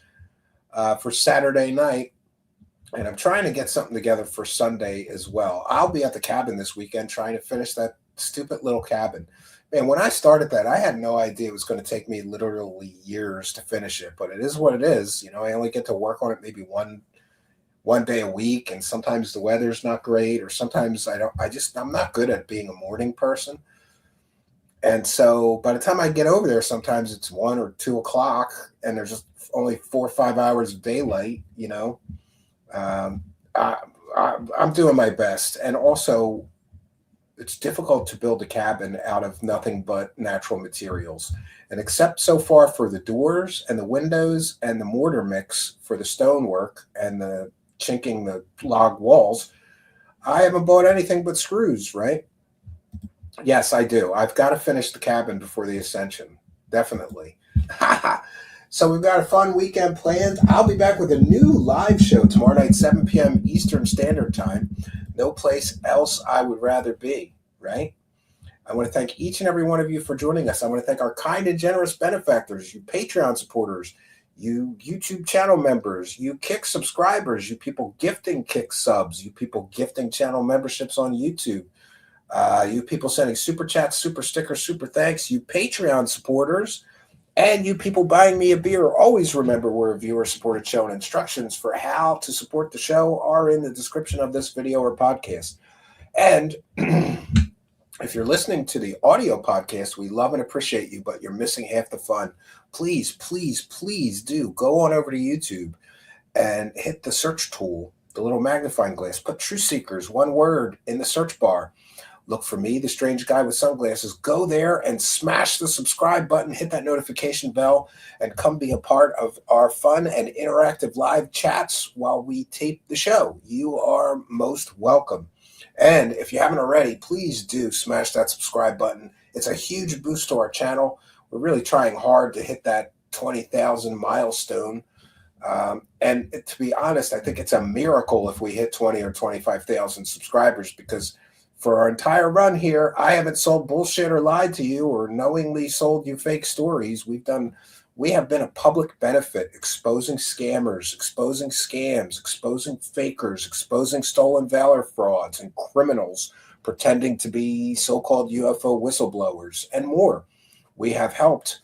for Saturday night. And I'm trying to get something together for Sunday as well. I'll be at the cabin this weekend trying to finish that stupid little cabin. Man, when I started that, I had no idea it was going to take me literally years to finish it, but it is what it is. I only get to work on it maybe one day a week, and sometimes the weather's not great, or sometimes I'm not good at being a morning person. And so by the time I get over there, sometimes it's 1 or 2 o'clock and there's just only 4 or 5 hours of daylight, I'm doing my best. And also, it's difficult to build a cabin out of nothing but natural materials. And except so far for the doors and the windows and the mortar mix for the stonework and the chinking the log walls, I haven't bought anything but screws, right? Yes, I do. I've got to finish the cabin before the ascension. Definitely. So we've got a fun weekend planned. I'll be back with a new live show tomorrow night, 7 p.m. Eastern Standard Time. No place else I would rather be, right? I want to thank each and every one of you for joining us. I want to thank our kind and generous benefactors, you Patreon supporters, you YouTube channel members, you Kick subscribers, you people gifting Kick subs, you people gifting channel memberships on YouTube, you people sending super chats, super stickers, super thanks, you Patreon supporters, and you people buying me a beer. Always remember we're a viewer-supported show, and instructions for how to support the show are in the description of this video or podcast. And if you're listening to the audio podcast, we love and appreciate you, but you're missing half the fun. Please, please, please do go on over to YouTube and hit the search tool, the little magnifying glass. Put Truth Seekers, one word, in the search bar. Look for me, the strange guy with sunglasses. Go there and smash the subscribe button, hit that notification bell, and come be a part of our fun and interactive live chats while we tape the show. You are most welcome. And if you haven't already, please do smash that subscribe button. It's a huge boost to our channel. We're really trying hard to hit that 20,000 milestone. And to be honest, I think it's a miracle if we hit 20 or 25,000 subscribers, because for our entire run here, I haven't sold bullshit or lied to you or knowingly sold you fake stories. We have been a public benefit, exposing scammers, exposing scams, exposing fakers, exposing stolen valor frauds and criminals pretending to be so-called UFO whistleblowers and more. We have helped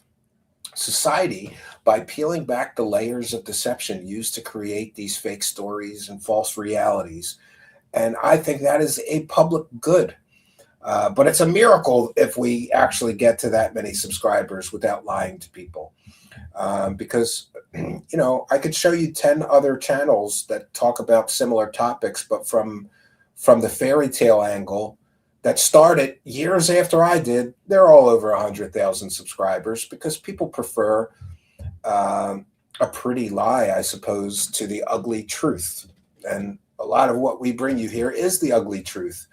society by peeling back the layers of deception used to create these fake stories and false realities. And I think that is a public good. But it's a miracle if we actually get to that many subscribers without lying to people. Because, I could show you 10 other channels that talk about similar topics, but from the fairy tale angle that started years after I did. They're all over 100,000 subscribers because people prefer a pretty lie, I suppose, to the ugly truth. And a lot of what we bring you here is the ugly truth.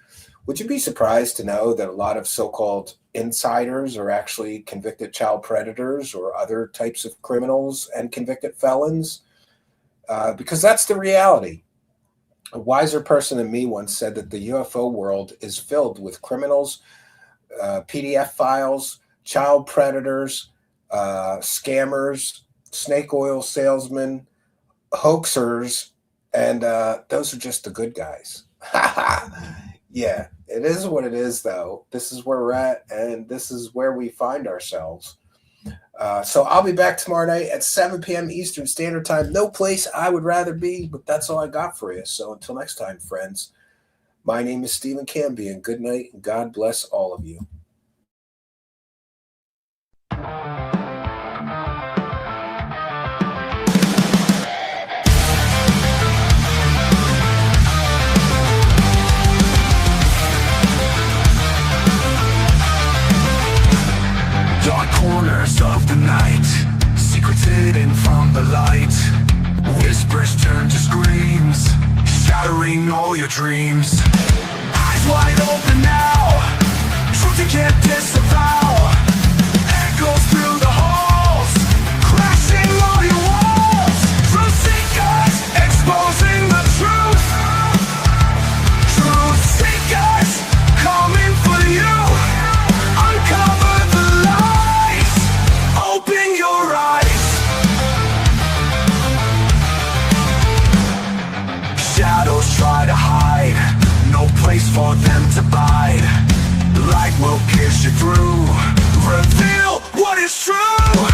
Would you be surprised to know that a lot of so-called insiders are actually convicted child predators or other types of criminals and convicted felons? Because that's the reality. A wiser person than me once said that the UFO world is filled with criminals, PDF files, child predators, scammers, snake oil salesmen, hoaxers, and those are just the good guys. Yeah, it is what it is, though. This is where we're at, and this is where we find ourselves. So I'll be back tomorrow night at 7 p.m. Eastern Standard Time. No place I would rather be, but that's all I got for you. So until next time, friends, my name is Stephen Canby, and good night, and God bless all of you. Dark corners of the night, secrets hidden from the light. Whispers turn to screams, shattering all your dreams. Eyes wide open now, truth you can't disavow. Echoes through the halls, crashing all your walls. Truth seekers, exposing the truth. Truth seekers, coming for you. Uncover the lies, open your eyes. Shadows try to hide, no place for them to bide. light will pierce you through. Reveal what is true.